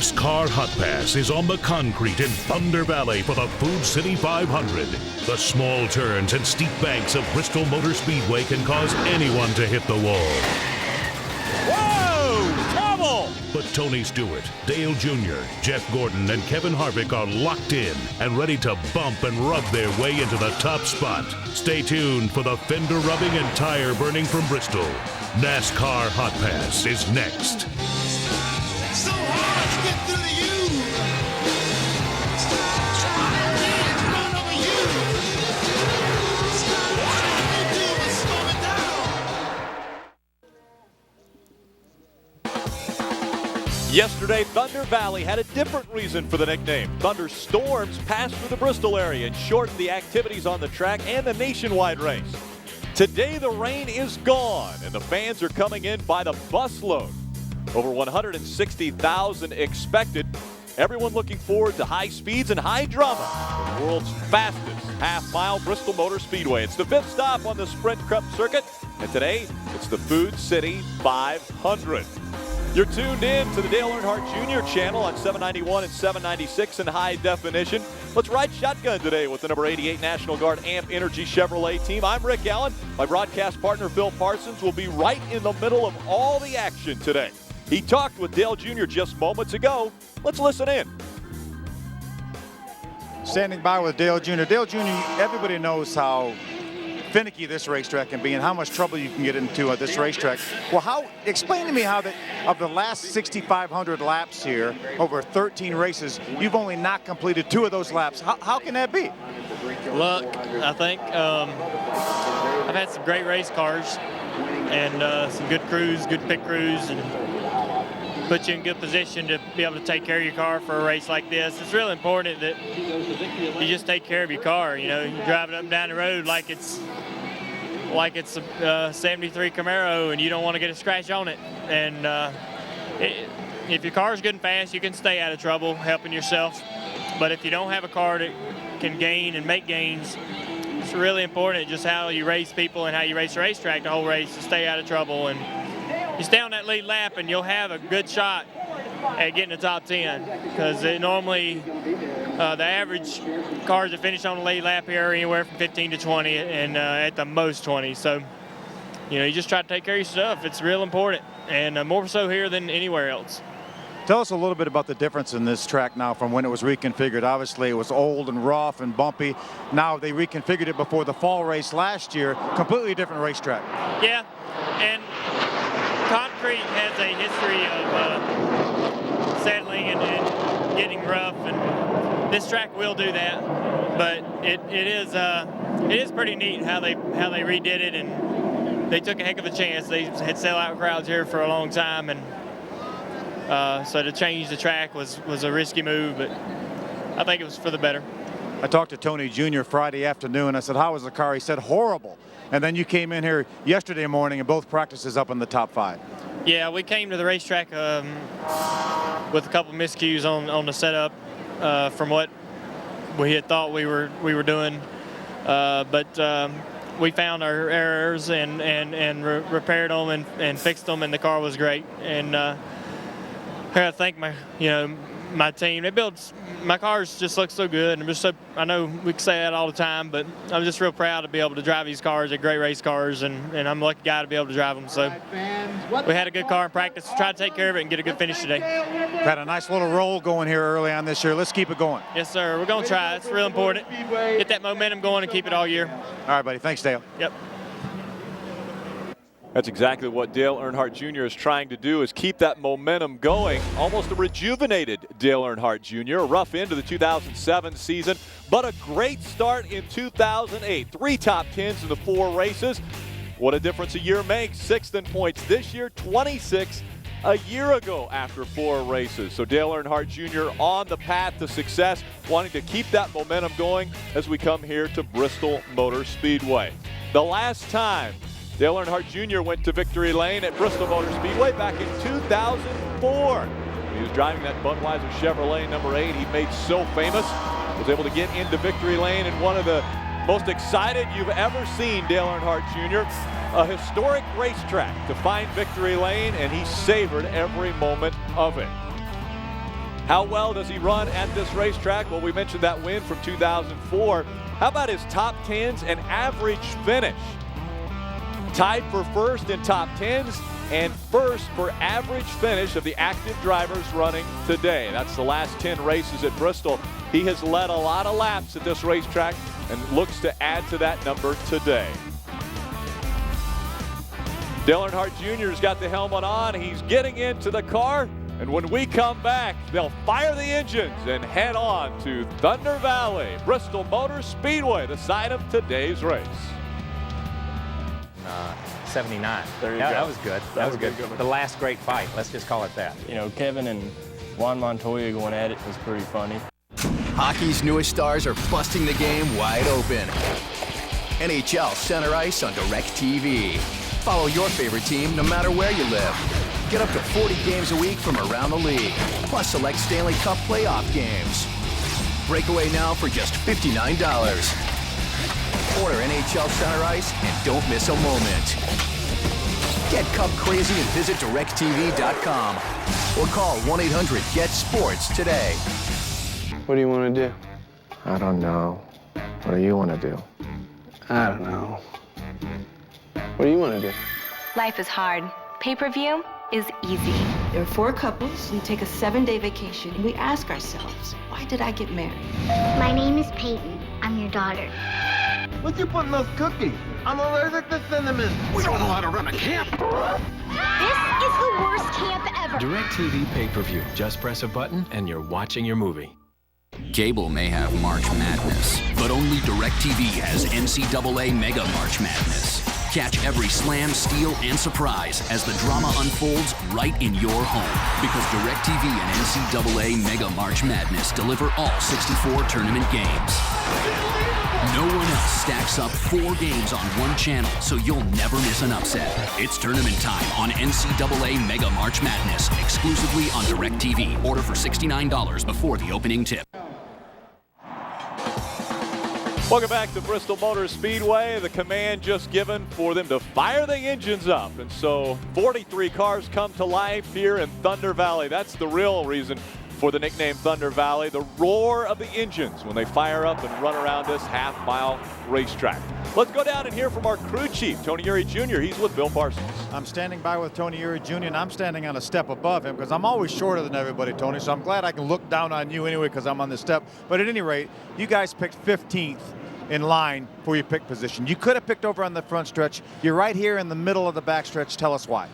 NASCAR Hotpass is on the concrete in Thunder Valley for the Food City 500. The small turns and steep banks of Bristol Motor Speedway can cause anyone to hit the wall. Whoa! Trouble! But Tony Stewart, Dale Jr., Jeff Gordon, and Kevin Harvick are locked in and ready to bump and rub their way into the top spot. Stay tuned for the fender rubbing and tire burning from Bristol. NASCAR Hotpass is next. So hard to get through to you. Run over you. All you do is slow it down. Yesterday, Thunder Valley had a different reason for the nickname. Thunderstorms passed through the Bristol area and shortened the activities on the track and the nationwide race. Today, the rain is gone, and the fans are coming in by the busload. Over 160,000 expected. Everyone looking forward to high speeds and high drama. The world's fastest half-mile Bristol Motor Speedway. It's the fifth stop on the Sprint Cup circuit, and today it's the Food City 500. You're tuned in to the Dale Earnhardt Jr. channel on 791 and 796 in high definition. Let's ride shotgun today with the number 88 National Guard AMP Energy Chevrolet team. I'm Rick Allen. My broadcast partner Phil Parsons will be right in the middle of all the action today. He talked with Dale Jr. just moments ago. Let's listen in. Standing by with Dale Jr. Dale Jr., everybody knows how finicky this racetrack can be and how much trouble you can get into at this racetrack. Well, explain to me how that of the last 6,500 laps here, over 13 races, you've only not completed 2 of those laps. How can that be? Luck, I think. I've had some great race cars and some good crews, good pit crews, and put you in good position to be able to take care of your car for a race like this. It's really important that you just take care of your car. You know, you drive it up and down the road like it's a 73 Camaro and you don't want to get a scratch on it. And if your car is good and fast, you can stay out of trouble helping yourself. But if you don't have a car that can gain and make gains, it's really important just how you race people and how you race the racetrack the whole race to stay out of trouble. And you stay on that lead lap and you'll have a good shot at getting the top 10, because normally the average cars that finish on the lead lap here are anywhere from 15 to 20 and at the most 20. So, you know, you just try to take care of your stuff. It's real important, and more so here than anywhere else. Tell us a little bit about the difference in this track now from when it was reconfigured. Obviously, it was old and rough and bumpy. Now they reconfigured it before the fall race last year. Completely different racetrack. Yeah, and concrete has a history of settling and getting rough, and this track will do that. But it is pretty neat how they redid it, and they took a heck of a chance. They had sellout crowds here for a long time, and so to change the track was a risky move, but I think it was for the better. I talked to Tony Jr. Friday afternoon. I said, how was the car? He said, horrible. And then you came in here yesterday morning and both practices up in the top 5. Yeah, we came to the racetrack with a couple miscues on the setup from what we had thought we were doing, but we found our errors and repaired them and fixed them, and the car was great. And I thank my team. They build my cars just look so good, and I'm just so, I know we say that all the time, but I'm just real proud to be able to drive these cars. They're great race cars, and I'm a lucky guy to be able to drive them. So we had a good car in practice. Try to take care of it and get a good finish today. Had a nice little roll going here early on this year. Let's keep it going. Yes, sir. We're going to try. It's real important. Get that momentum going and keep it all year. All right, buddy. Thanks, Dale. Yep. That's exactly what Dale Earnhardt Jr. is trying to do, is keep that momentum going. Almost a rejuvenated Dale Earnhardt Jr. A rough end to the 2007 season, but a great start in 2008. 3 top 10s in the 4 races. What a difference a year makes. 6th in points this year, 26 a year ago after 4 races. So Dale Earnhardt Jr. on the path to success, wanting to keep that momentum going as we come here to Bristol Motor Speedway. The last time Dale Earnhardt Jr. went to victory lane at Bristol Motor Speedway back in 2004. He was driving that Budweiser Chevrolet number 8. He made so famous, was able to get into victory lane in one of the most excited you've ever seen Dale Earnhardt Jr. A historic racetrack to find victory lane, and he savored every moment of it. How well does he run at this racetrack? Well, we mentioned that win from 2004. How about his top 10s and average finish? Tied for first in top 10s and first for average finish of the active drivers running today. That's the last 10 races at Bristol. He has led a lot of laps at this racetrack and looks to add to that number today. Dale Earnhardt Jr. has got the helmet on. He's getting into the car. And when we come back, they'll fire the engines and head on to Thunder Valley, Bristol Motor Speedway, the site of today's race. 79. There you go. That was good. That was good. Good. The last great fight. Let's just call it that. You know, Kevin and Juan Montoya going at it was pretty funny. Hockey's newest stars are busting the game wide open. NHL Center Ice on DirecTV. Follow your favorite team no matter where you live. Get up to 40 games a week from around the league, plus select Stanley Cup playoff games. Break away now for just $59. Order NHL Center Ice and don't miss a moment. Get Cup crazy and visit DirecTV.com or call 1-800-GET-SPORTS today. What do you want to do? I don't know. What do you want to do? I don't know. What do you want to do? Life is hard. Pay-per-view is easy. There are 4 couples. We take a 7-day vacation, and we ask ourselves, why did I get married? My name is Peyton. I'm your daughter. What you put in those cookies? I'm allergic to cinnamon. We don't know how to run a camp. This is the worst camp ever. DirecTV pay-per-view. Just press a button and you're watching your movie. Cable may have March Madness, but only DirecTV has NCAA Mega March Madness. Catch every slam, steal, and surprise as the drama unfolds right in your home. Because DirecTV and NCAA Mega March Madness deliver all 64 tournament games. No one else stacks up 4 games on one channel, so you'll never miss an upset. It's tournament time on NCAA Mega March Madness, exclusively on DirecTV. Order for $69 before the opening tip. Welcome back to Bristol Motor Speedway. The command just given for them to fire the engines up. And so 43 cars come to life here in Thunder Valley. That's the real reason for the nickname Thunder Valley, the roar of the engines when they fire up and run around this half-mile racetrack. Let's go down and hear from our crew chief, Tony Uri Jr. He's with Bill Parsons. I'm standing by with Tony Uri Jr., and I'm standing on a step above him because I'm always shorter than everybody, Tony, so I'm glad I can look down on you anyway because I'm on the step. But at any rate, you guys picked 15th in line for your pick position. You could have picked over on the front stretch. You're right here in the middle of the back stretch. Tell us why.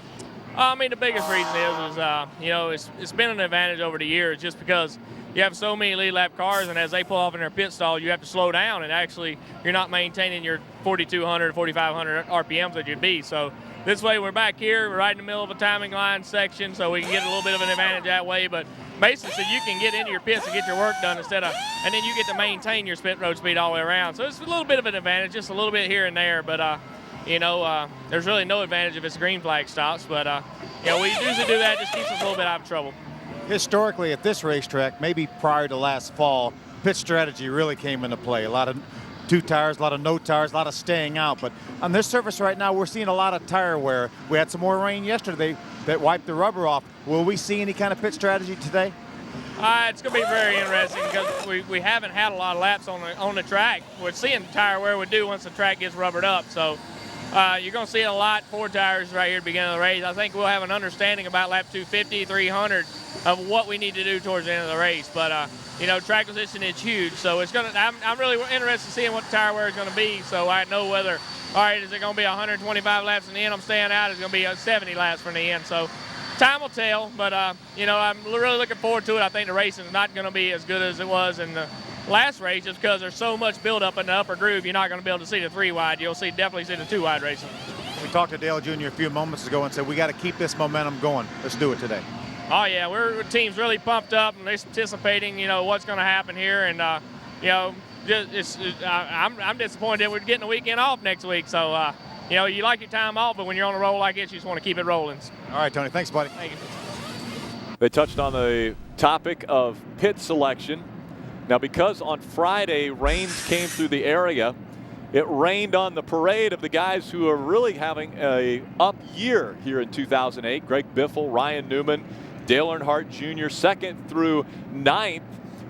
I mean, the biggest reason is you know, it's been an advantage over the years just because you have so many lead lap cars, and as they pull off in their pit stall, you have to slow down, and actually you're not maintaining your 4,200, 4,500 RPMs that you'd be. So this way we're back here, we're right in the middle of a timing line section, so we can get a little bit of an advantage that way. But basically, so you can get into your pits and get your work done and then you get to maintain your pit road speed all the way around. So it's a little bit of an advantage, just a little bit here and there, but you know, there's really no advantage if it's green flag stops, but you know, we usually do that, just keeps us a little bit out of trouble. Historically, at this racetrack, maybe prior to last fall, pit strategy really came into play. A lot of 2 tires, a lot of no tires, a lot of staying out. But on this surface right now, we're seeing a lot of tire wear. We had some more rain yesterday that wiped the rubber off. Will we see any kind of pit strategy today? It's going to be very interesting because we haven't had a lot of laps on the track. We're seeing tire wear would do once the track gets rubbered up. So you're going to see a lot 4 tires right here at the beginning of the race. I think we'll have an understanding about lap 250, 300 of what we need to do towards the end of the race. But you know, track position is huge, so it's going to. I'm really interested in seeing what the tire wear is going to be, so I know whether, all right, is it going to be 125 laps in the end? I'm staying out. It's going to be 70 laps from the end. So time will tell, but you know, I'm really looking forward to it. I think the racing is not going to be as good as it was in the last race, just because there's so much buildup in the upper groove. You're not going to be able to see the 3-wide. You'll definitely see the 2-wide racing. We talked to Dale Jr. a few moments ago and said we got to keep this momentum going. Let's do it today. Oh yeah, the team's really pumped up and they're anticipating, you know, what's going to happen here, and you know, I'm disappointed that we're getting a weekend off next week. So you know, you like your time off, but when you're on a roll like this, you just want to keep it rolling. All right, Tony. Thanks, buddy. Thank you. They touched on the topic of pit selection. Now, because on Friday rains came through the area, it rained on the parade of the guys who are really having a up year here in 2008. Greg Biffle, Ryan Newman, Dale Earnhardt Jr. 2nd through 9th.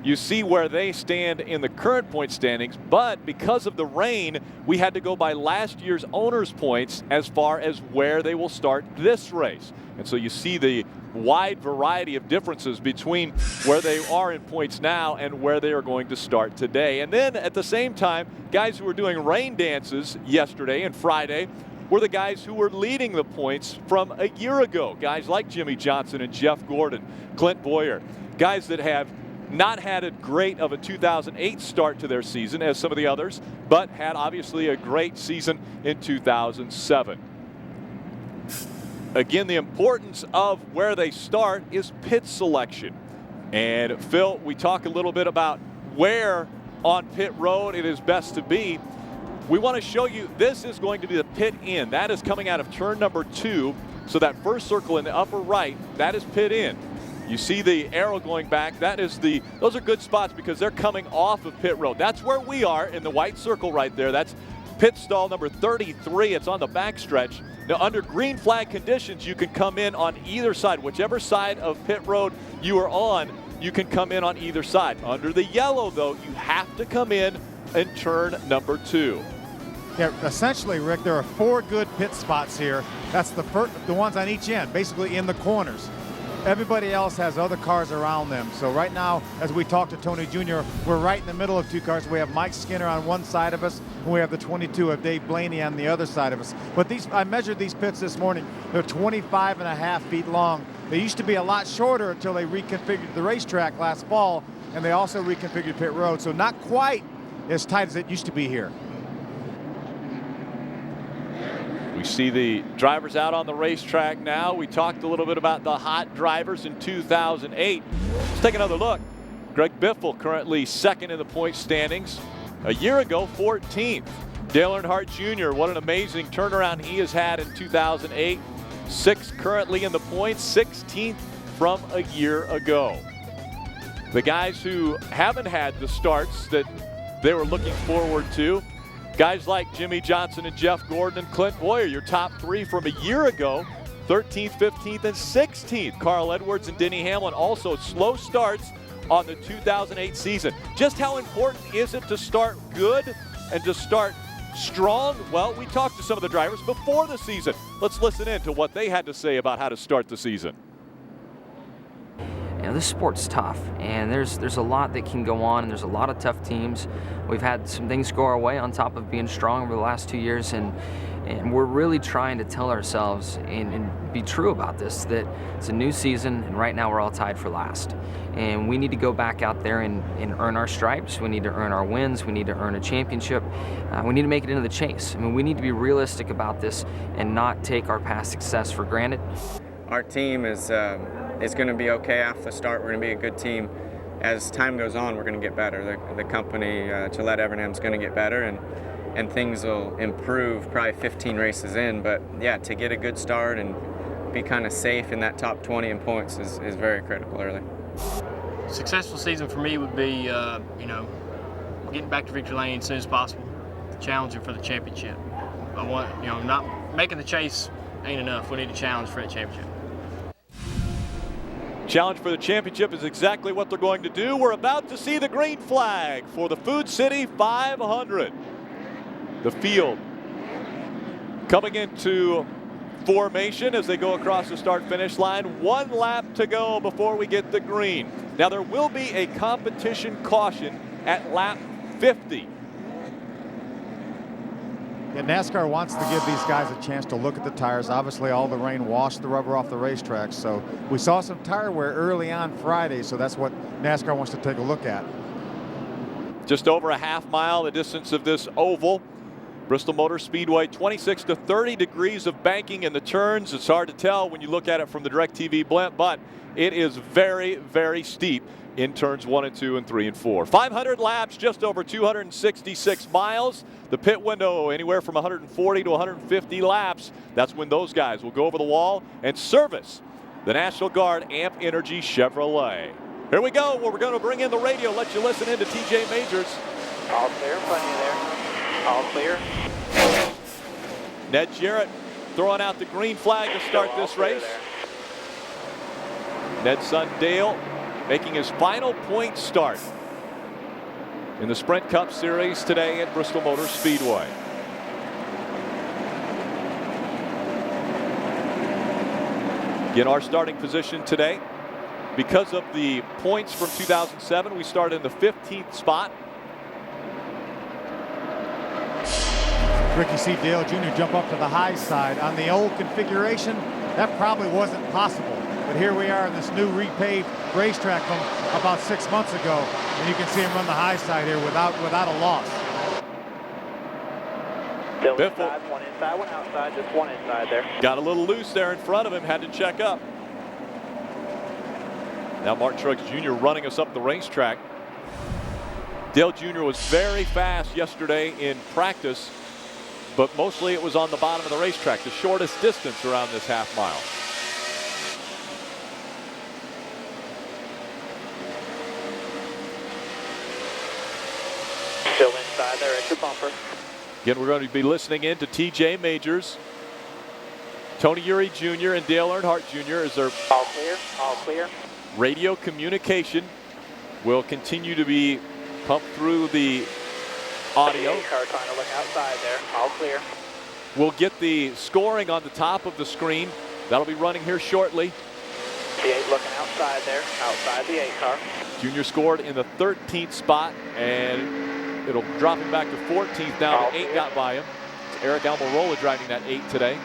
You see where they stand in the current point standings, but because of the rain, we had to go by last year's owners' points as far as where they will start this race. And so you see the wide variety of differences between where they are in points now and where they are going to start today. And then at the same time, guys who were doing rain dances yesterday and Friday were the guys who were leading the points from a year ago. Guys like Jimmy Johnson and Jeff Gordon, Clint Boyer, guys that have not had as great of a 2008 start to their season as some of the others, but had obviously a great season in 2007. Again, the importance of where they start is pit selection. And Phil, we talk a little bit about where on pit road it is best to be. We want to show you this is going to be the pit in. That is coming out of turn number 2. So that first circle in the upper right, that is pit in. You see the arrow going back. Those are good spots because they're coming off of pit road. That's where we are in the white circle right there. That's pit stall number 33. It's on the back stretch. Now, under green flag conditions, you can come in on either side. Whichever side of pit road you are on, you can come in on either side. Under the yellow, though, you have to come in turn number 2. Yeah, essentially, Rick, there are 4 good pit spots here. That's the ones on each end, basically in the corners. Everybody else has other cars around them. So right now, as we talk to Tony Jr., we're right in the middle of 2 cars. We have Mike Skinner on one side of us, and we have the 22 of Dave Blaney on the other side of us. But I measured these pits this morning. They're 25.5 feet long. They used to be a lot shorter until they reconfigured the racetrack last fall, and they also reconfigured pit road. So not quite as tight as it used to be here. We see the drivers out on the racetrack now. We talked a little bit about the hot drivers in 2008. Let's take another look. Greg Biffle currently 2nd in the point standings. A year ago, 14th. Dale Earnhardt Jr., what an amazing turnaround he has had in 2008. 6th currently in the points, 16th from a year ago. The guys who haven't had the starts that they were looking forward to, guys like Jimmy Johnson and Jeff Gordon and Clint Boyer, your top 3 from a year ago, 13th, 15th, and 16th. Carl Edwards and Denny Hamlin also slow starts on the 2008 season. Just how important is it to start good and to start strong? Well, we talked to some of the drivers before the season. Let's listen in to what they had to say about how to start the season. You know, this sport's tough, and there's a lot that can go on, and there's a lot of tough teams. We've had some things go our way on top of being strong over the last 2 years, and we're really trying to tell ourselves and be true about this, that it's a new season, and right now we're all tied for last. And we need to go back out there and earn our stripes. We need to earn our wins. We need to earn a championship. We need to make it into the chase. I mean, we need to be realistic about this and not take our past success for granted. Our team is going to be okay after the start. We're going to be a good team. As time goes on, we're going to get better. The company, Gillette Evernham, is going to get better, and things will improve probably 15 races in. But yeah, to get a good start and be kind of safe in that top 20 in points is very critical early. Successful season for me would be, getting back to victory lane as soon as possible, challenging for the championship. I want, not making the chase ain't enough. We need to challenge for a championship. Challenge for the championship is exactly what they're going to do. We're about to see the green flag for the Food City 500. The field coming into formation as they go across the start-finish line. 1 lap to go before we get the green. Now there will be a competition caution at lap 50. Yeah, NASCAR wants to give these guys a chance to look at the tires. Obviously, all the rain washed the rubber off the racetrack, so we saw some tire wear early on Friday, so that's what NASCAR wants to take a look at. Just over a half mile, the distance of this oval. Bristol Motor Speedway, 26 to 30 degrees of banking in the turns. It's hard to tell when you look at it from the DirecTV blimp, but it is very, very steep in turns 1 and 2 and 3 and 4. 500 laps, just over 266 miles. The pit window anywhere from 140 to 150 laps. That's when those guys will go over the wall and service the National Guard Amp Energy Chevrolet. Here we go. Well, we're going to bring in the radio, let you listen in to TJ Majors. All clear in front of you there. All clear. Ned Jarrett throwing out the green flag to start this race. Ned's son Dale making his final point start in the Sprint Cup Series today at Bristol Motor Speedway. Again, our starting position today, because of the points from 2007, we started in the 15th spot. Ricky C. Dale Jr. jump up to the high side. On the old configuration, that probably wasn't possible. But here we are in this new repaved racetrack from about 6 months ago, and you can see him run the high side here without a loss. Still inside, one inside, one outside, just one inside there. Got a little loose there in front of him, had to check up. Now Martin Truex Jr. running us up the racetrack. Dale Jr. was very fast yesterday in practice, but mostly it was on the bottom of the racetrack, the shortest distance around this half mile. Still inside there at your bumper. Again, we're going to be listening in to TJ Majors, Tony Eury Jr. and Dale Earnhardt Jr. as their all clear, all clear. Radio communication will continue to be pumped through the audio. Car trying to look outside there, all clear. We'll get the scoring on the top of the screen. That'll be running here shortly. The 8 looking outside there, outside the 8 car. Junior scored in the 13th spot, and it'll drop him back to 14th now. The 8 got by him. It's Eric Almirola driving that 8 today.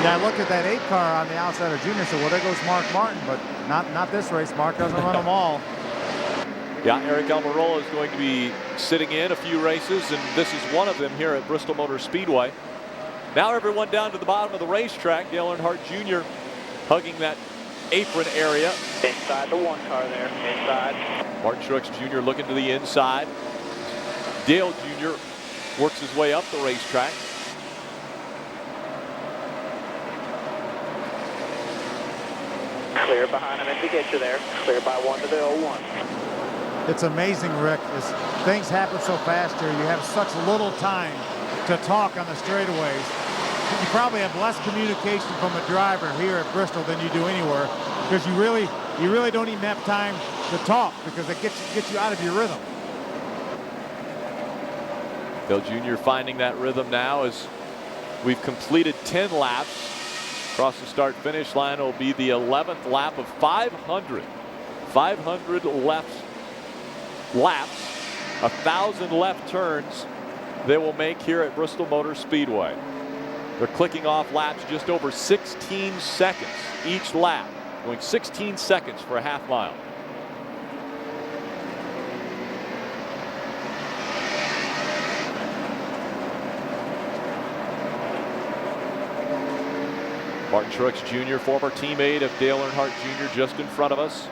Yeah, I looked at that 8 car on the outside of Junior, so well, there goes Mark Martin, but not this race. Mark doesn't run them all. Yeah, Eric Almirola is going to be sitting in a few races, and this is one of them here at Bristol Motor Speedway. Now everyone down to the bottom of the racetrack. Dale Earnhardt Jr. hugging that apron area. Inside the 1 car there, inside. Martin Truex Jr. looking to the inside. Dale Jr. works his way up the racetrack. Clear behind him if he gets you there. Clear by 1 to the 01. It's amazing, Rick, as things happen so fast here. You have such little time to talk on the straightaways. You probably have less communication from a driver here at Bristol than you do anywhere, because you really don't even have time to talk, because it gets you out of your rhythm. Dale Jr. finding that rhythm now as we've completed 10 laps. Across the start-finish line will be the 11th lap of 500. 500 laps, 1,000 left turns they will make here at Bristol Motor Speedway. They're clicking off laps just over 16 seconds each lap, going 16 seconds for a half mile. Martin Truex Jr., former teammate of Dale Earnhardt Jr., just in front of us.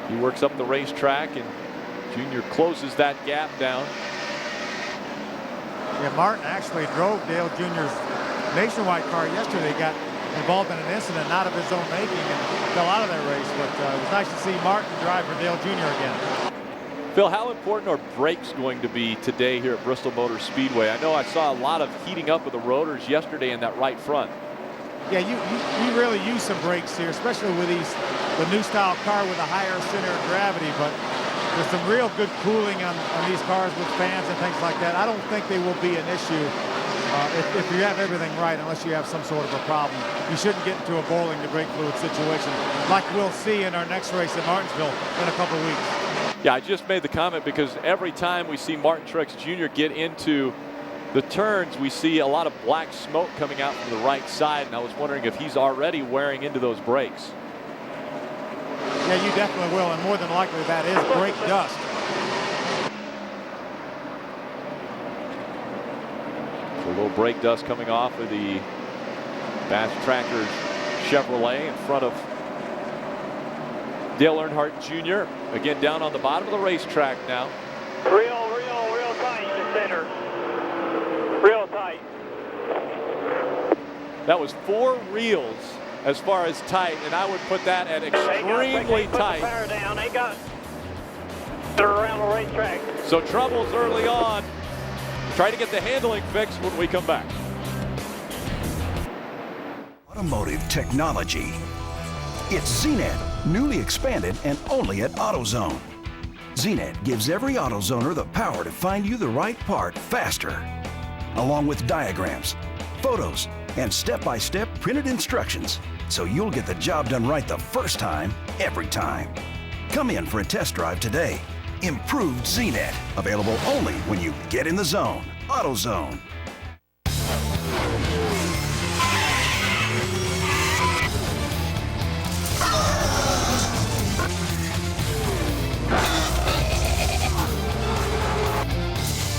He works up the racetrack, and Jr. closes that gap down. Yeah, Martin actually drove Dale Jr.'s Nationwide car yesterday. Got involved in an incident not of his own making and fell out of that race. But it was nice to see Martin drive for Dale Jr. again. Phil, how important are brakes going to be today here at Bristol Motor Speedway? I know I saw a lot of heating up of the rotors yesterday in that right front. Yeah, you really use some brakes here, especially with the new style car with a higher center of gravity. But there's some real good cooling on these cars with fans and things like that. I don't think they will be an issue if you have everything right, unless you have some sort of a problem. You shouldn't get into a bowling to brake fluid situation like we'll see in our next race in Martinsville in a couple weeks. Yeah, I just made the comment because every time we see Martin Truex Jr. get into the turns, we see a lot of black smoke coming out from the right side, and I was wondering if he's already wearing into those brakes. Yeah, you definitely will, and more than likely that is brake dust. So a little brake dust coming off of the Fast Trackers Chevrolet in front of Dale Earnhardt Jr. Again, down on the bottom of the racetrack now. Real tight to center. Real tight. That was 4 reels as far as tight, and I would put that at extremely tight. Put the power down. They got they're around the racetrack. So troubles early on. Try to get the handling fixed when we come back. Automotive technology. It's ZNet, newly expanded and only at AutoZone. ZNet gives every AutoZoner the power to find you the right part faster, along with diagrams, photos, and step-by-step printed instructions, so you'll get the job done right the first time, every time. Come in for a test drive today. Improved ZNet, available only when you get in the zone. AutoZone.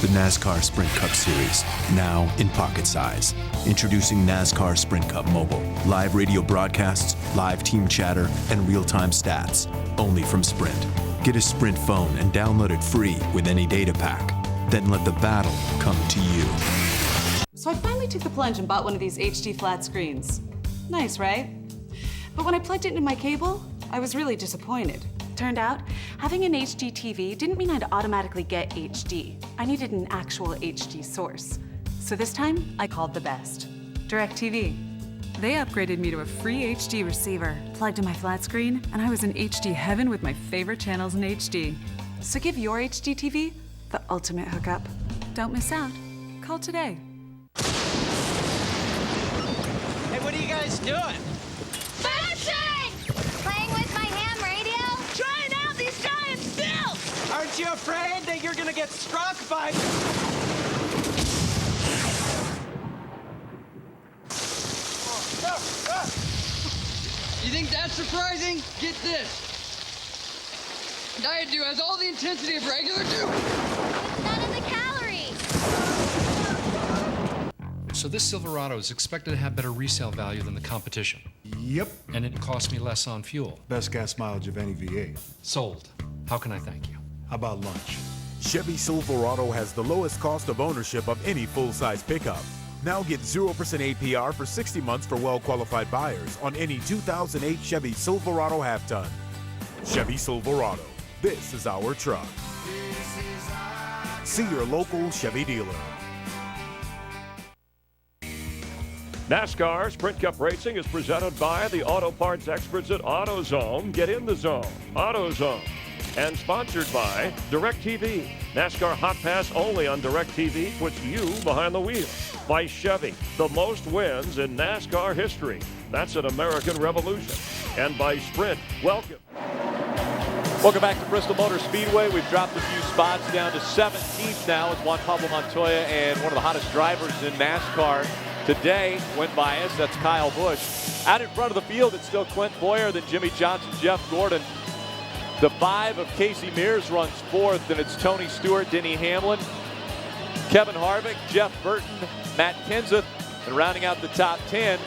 The NASCAR Sprint Cup Series, now in pocket size. Introducing NASCAR Sprint Cup Mobile. Live radio broadcasts, live team chatter, and real-time stats. Only from Sprint. Get a Sprint phone and download it free with any data pack. Then let the battle come to you. So I finally took the plunge and bought one of these HD flat screens. Nice, right? But when I plugged it into my cable, I was really disappointed. Turned out, having an HD TV didn't mean I'd automatically get HD. I needed an actual HD source. So this time, I called the best, DirecTV. They upgraded me to a free HD receiver, plugged in my flat screen, and I was in HD heaven with my favorite channels in HD. So give your HD TV the ultimate hookup. Don't miss out. Call today. Hey, what are you guys doing? Playing with my ham radio? Trying out these giant stills! Aren't you afraid that you're gonna get struck by... You think that's surprising? Get this. Diet Dew has all the intensity of regular Dew. With none of the calories. So this Silverado is expected to have better resale value than the competition. Yep. And it costs me less on fuel. Best gas mileage of any V8. Sold. How can I thank you? How about lunch? Chevy Silverado has the lowest cost of ownership of any full-size pickup. Now get 0% APR for 60 months for well-qualified buyers on any 2008 Chevy Silverado half-ton. Chevy Silverado. This is our truck. See your local Chevy dealer. NASCAR Sprint Cup Racing is presented by the auto parts experts at AutoZone. Get in the zone. AutoZone. And sponsored by DirecTV. NASCAR Hotpass only on DirecTV puts you behind the wheel. By Chevy, the most wins in NASCAR history. That's an American revolution. And by Sprint, welcome. Welcome back to Bristol Motor Speedway. We've dropped a few spots down to 17th now as Juan Pablo Montoya and one of the hottest drivers in NASCAR today went by us. That's Kyle Busch. Out in front of the field, it's still Clint Boyer, then Jimmy Johnson, Jeff Gordon. The 5 of Casey Mears runs 4th, and it's Tony Stewart, Denny Hamlin, Kevin Harvick, Jeff Burton, Matt Kenseth, and rounding out the top 10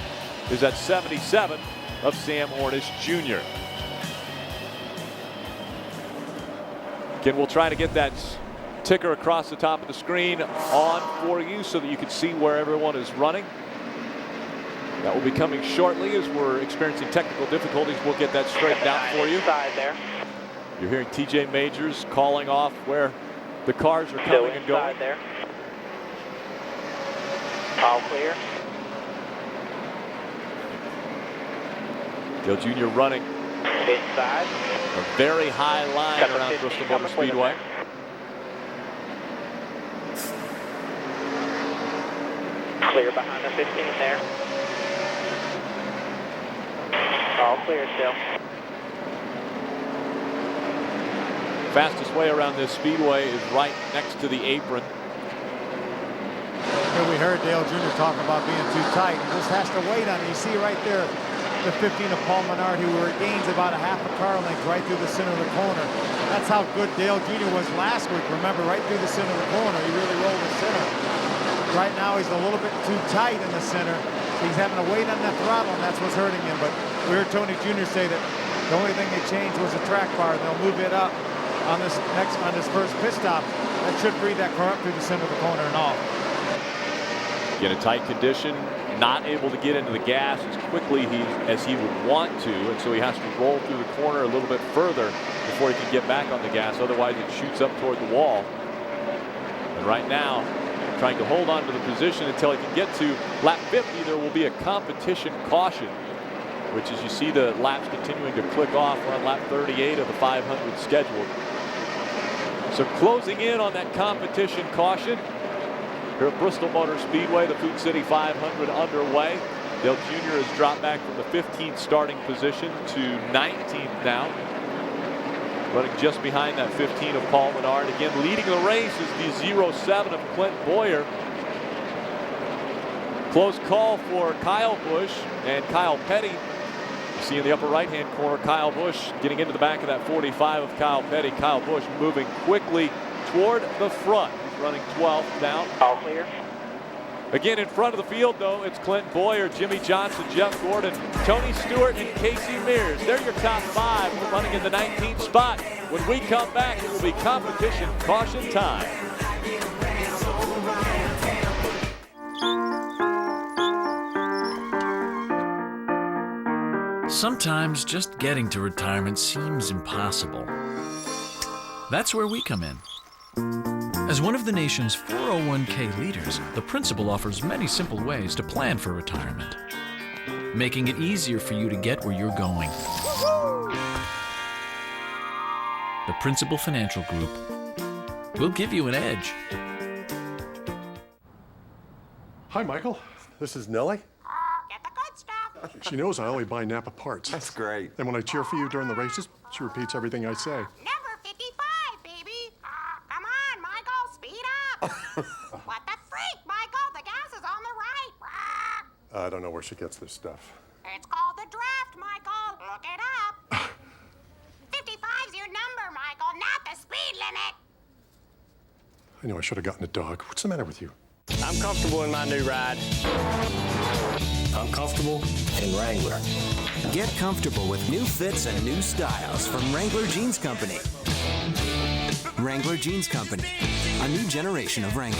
is at 77 of Sam Hornish Jr. Again, we'll try to get that ticker across the top of the screen on for you so that you can see where everyone is running. That will be coming shortly as we're experiencing technical difficulties. We'll get that straightened out for you. There. You're hearing TJ Majors calling off where the cars are coming and going. There. All clear. Dale Jr. running Inside. a very high line around Bristol Motor Speedway. Clear behind the 15 there. All clear still. Fastest way around this speedway is right next to the apron. Here we heard Dale Jr. talking about being too tight. He just has to wait on it. You see right there the 15 of Paul Menard, who gains about a half a car length right through the center of the corner. That's how good Dale Jr. was last week. Remember, right through the center of the corner, he really rolled the center. Right now, he's a little bit too tight in the center. So he's having to wait on that throttle, and that's what's hurting him. But we heard Tony Jr. say that the only thing they changed was the track bar, and they'll move it up on this first pit stop. That should free that car up through the center of the corner and all. In a tight condition, not able to get into the gas as quickly as he would want to, and so he has to roll through the corner a little bit further before he can get back on the gas. Otherwise, it shoots up toward the wall. And right now, trying to hold on to the position until he can get to lap 50. There will be a competition caution, which is you see the laps continuing to click off on lap 38 of the 500 scheduled. So closing in on that competition caution here at Bristol Motor Speedway, the Food City 500 underway. Dale Jr. has dropped back from the 15th starting position to 19th now, running just behind that 15 of Paul Menard. Again, leading the race is the 07 of Clint Boyer. Close call for Kyle Busch and Kyle Petty. You see in the upper right-hand corner, Kyle Busch getting into the back of that 45 of Kyle Petty. Kyle Busch moving quickly toward the front. He's running 12th now. All clear. Again, in front of the field, though, it's Clint Boyer, Jimmy Johnson, Jeff Gordon, Tony Stewart, and Casey Mears. They're your top 5 running in the 19th spot. When we come back, it will be competition caution time. Sometimes just getting to retirement seems impossible. That's where we come in. As one of the nation's 401k leaders, the Principal offers many simple ways to plan for retirement, making it easier for you to get where you're going. The Principal Financial Group will give you an edge. Hi, Michael. This is Nellie. Get the good stuff. She knows I only buy Napa parts. That's great. And when I cheer for you during the races, she repeats everything I say. Number 55, baby. Come on, Michael, speed up. What the freak, Michael? The gas is on the right. I don't know where she gets this stuff. It's called the draft, Michael. Look it up. 55's your number, Michael, not the speed limit. I know I should have gotten a dog. What's the matter with you? I'm comfortable in my new ride. I'm comfortable in Wrangler. Get comfortable with new fits and new styles from Wrangler Jeans Company. Wrangler Jeans Company, a new generation of Wrangler.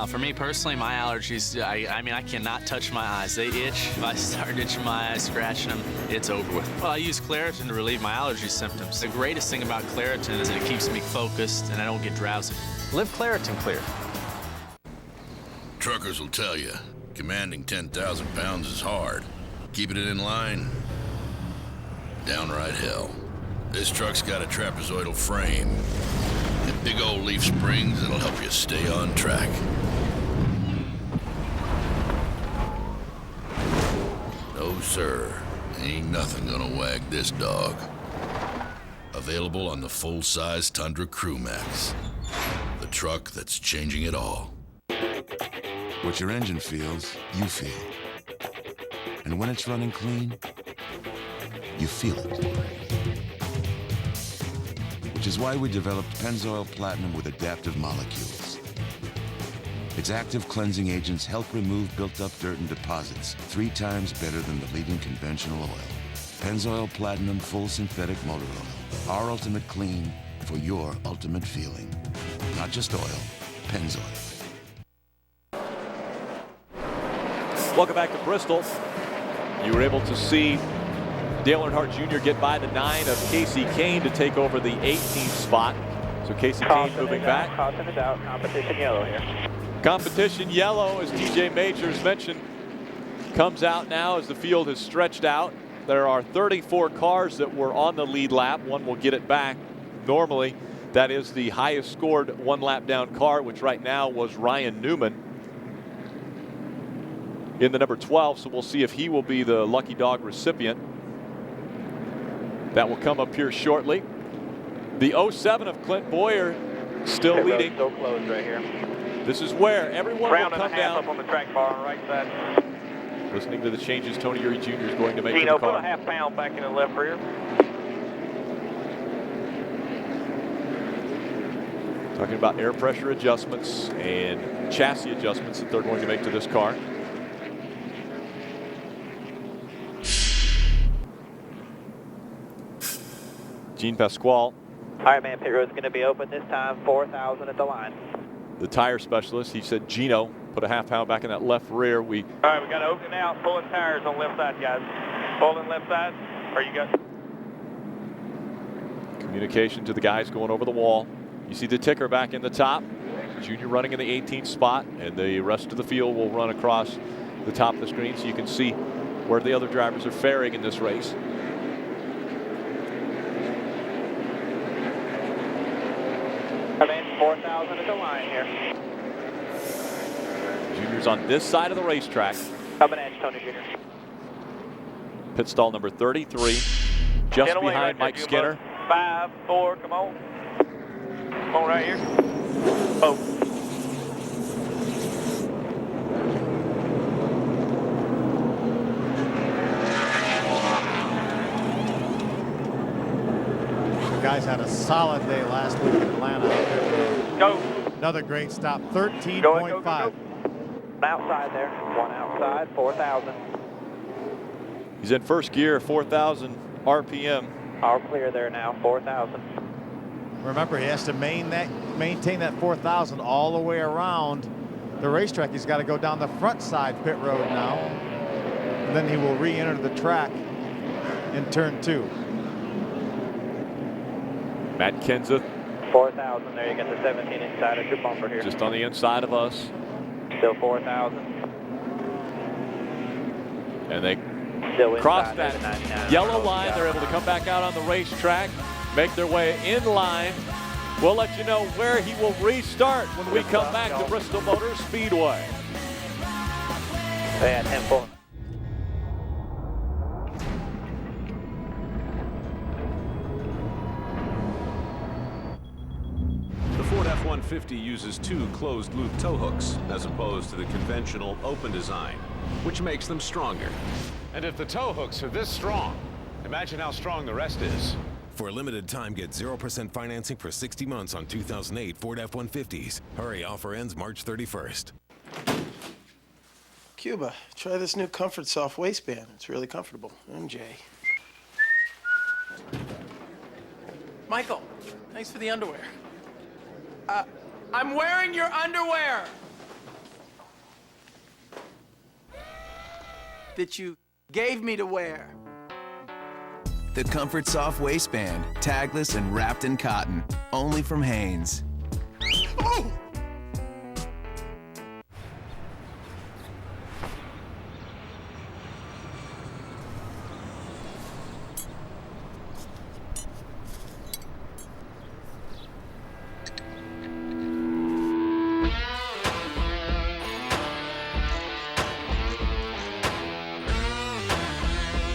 For me personally, my allergies, I mean, I cannot touch my eyes. They itch. If I start itching my eyes, scratching them, it's over with. Well, I use Claritin to relieve my allergy symptoms. The greatest thing about Claritin is that it keeps me focused and I don't get drowsy. Live Claritin Clear. Truckers will tell you, commanding 10,000 pounds is hard. Keeping it in line, downright hell. This truck's got a trapezoidal frame and big old leaf springs that'll help you stay on track. No, sir. Ain't nothing gonna wag this dog. Available on the full-size Tundra Crew Max. The truck that's changing it all. What your engine feels, you feel. And when it's running clean, you feel it. Which is why we developed Pennzoil Platinum with adaptive molecules. Its active cleansing agents help remove built-up dirt and deposits 3 times better than the leading conventional oil. Pennzoil Platinum Full Synthetic Motor Oil. Our ultimate clean for your ultimate feeling. Not just oil, Pennzoil. Welcome back to Bristol. You were able to see Dale Earnhardt Jr. get by the 9 of Casey Kane to take over the 18th spot. So Casey Kane moving back. Caution is out. Competition yellow here. Competition yellow, as TJ Majors mentioned, comes out now as the field has stretched out. There are 34 cars that were on the lead lap. One will get it back. Normally, that is the highest scored 1 lap down car, which right now was Ryan Newman in the number 12. So we'll see if he will be the lucky dog recipient. That will come up here shortly. The 07 of Clint Boyer still leading. Still closed right here. This is where everyone Round will come and a half down. up on the track bar on the right side. Listening to the changes Tony Eury Jr. is going to make Gino, to the car. put a half pound back in the left rear. Talking about air pressure adjustments and chassis adjustments that they're going to make to this car. Gene Pasquale. Ironman pit road's going to be open this time, 4,000 at the line. The tire specialist, he said Gino put a half pound back in that left rear. All right, we got to open out, pulling tires on left side, guys. Pulling left side, or you got... Communication to the guys going over the wall. You see the ticker back in the top. Junior running in the 18th spot, and the rest of the field will run across the top of the screen so you can see where the other drivers are faring in this race. Advance 4,000 at the line here. Junior's on this side of the racetrack. Up an edge, Tony Jr. Pit stall number 33, just behind Mike Skinner. 5, 4, come on. Come on right here. Oh. The guys had a solid day last week in Atlanta. Go. Another great stop, 13.5. Outside there, one outside, 4,000. He's in first gear, 4,000 RPM. All clear there now, 4,000. Remember, he has to maintain that 4,000 all the way around the racetrack. He's got to go down the front side pit road now, and then he will re-enter the track in turn 2. Matt Kenseth. 4,000 there, you got the 17 inside of your bumper here. Just on the inside of us. Still 4,000. And they Still cross that yellow line. They're able to come back out on the racetrack, make their way in line. We'll let you know where he will restart when we come back to Bristol Motor Speedway. They had 10-4. The Ford F-150 uses 2 closed-loop tow hooks as opposed to the conventional open design, which makes them stronger. And if the tow hooks are this strong, imagine how strong the rest is. For a limited time, get 0% financing for 60 months on 2008 Ford F-150s. Hurry, offer ends March 31st. Cuba, try this new Comfort Soft waistband. It's really comfortable. MJ. Michael, thanks for the underwear. I'm wearing your underwear! That you gave me to wear. The Comfort Soft waistband, tagless and wrapped in cotton, only from Hanes. Oh!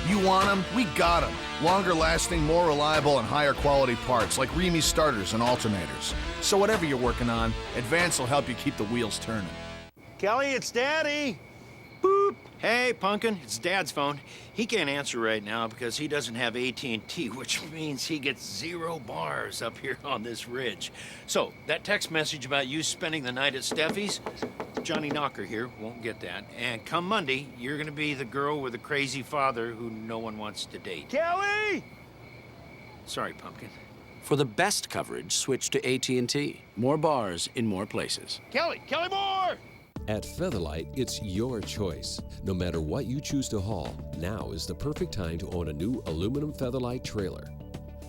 You want them? We got them. Longer lasting, more reliable, and higher quality parts like Remy starters and alternators. So whatever you're working on, Advance will help you keep the wheels turning. Kelly, it's Daddy. Boop. Hey, Pumpkin, it's Dad's phone. He can't answer right now because he doesn't have AT&T, which means he gets 0 bars up here on this ridge. So, that text message about you spending the night at Steffi's, Johnny Knocker here won't get that. And come Monday, you're gonna be the girl with a crazy father who no one wants to date. Kelly! Sorry, Pumpkin. For the best coverage, switch to AT&T. More bars in more places. Kelly Moore! At Featherlight, it's your choice. No matter what you choose to haul, now is the perfect time to own a new aluminum Featherlight trailer.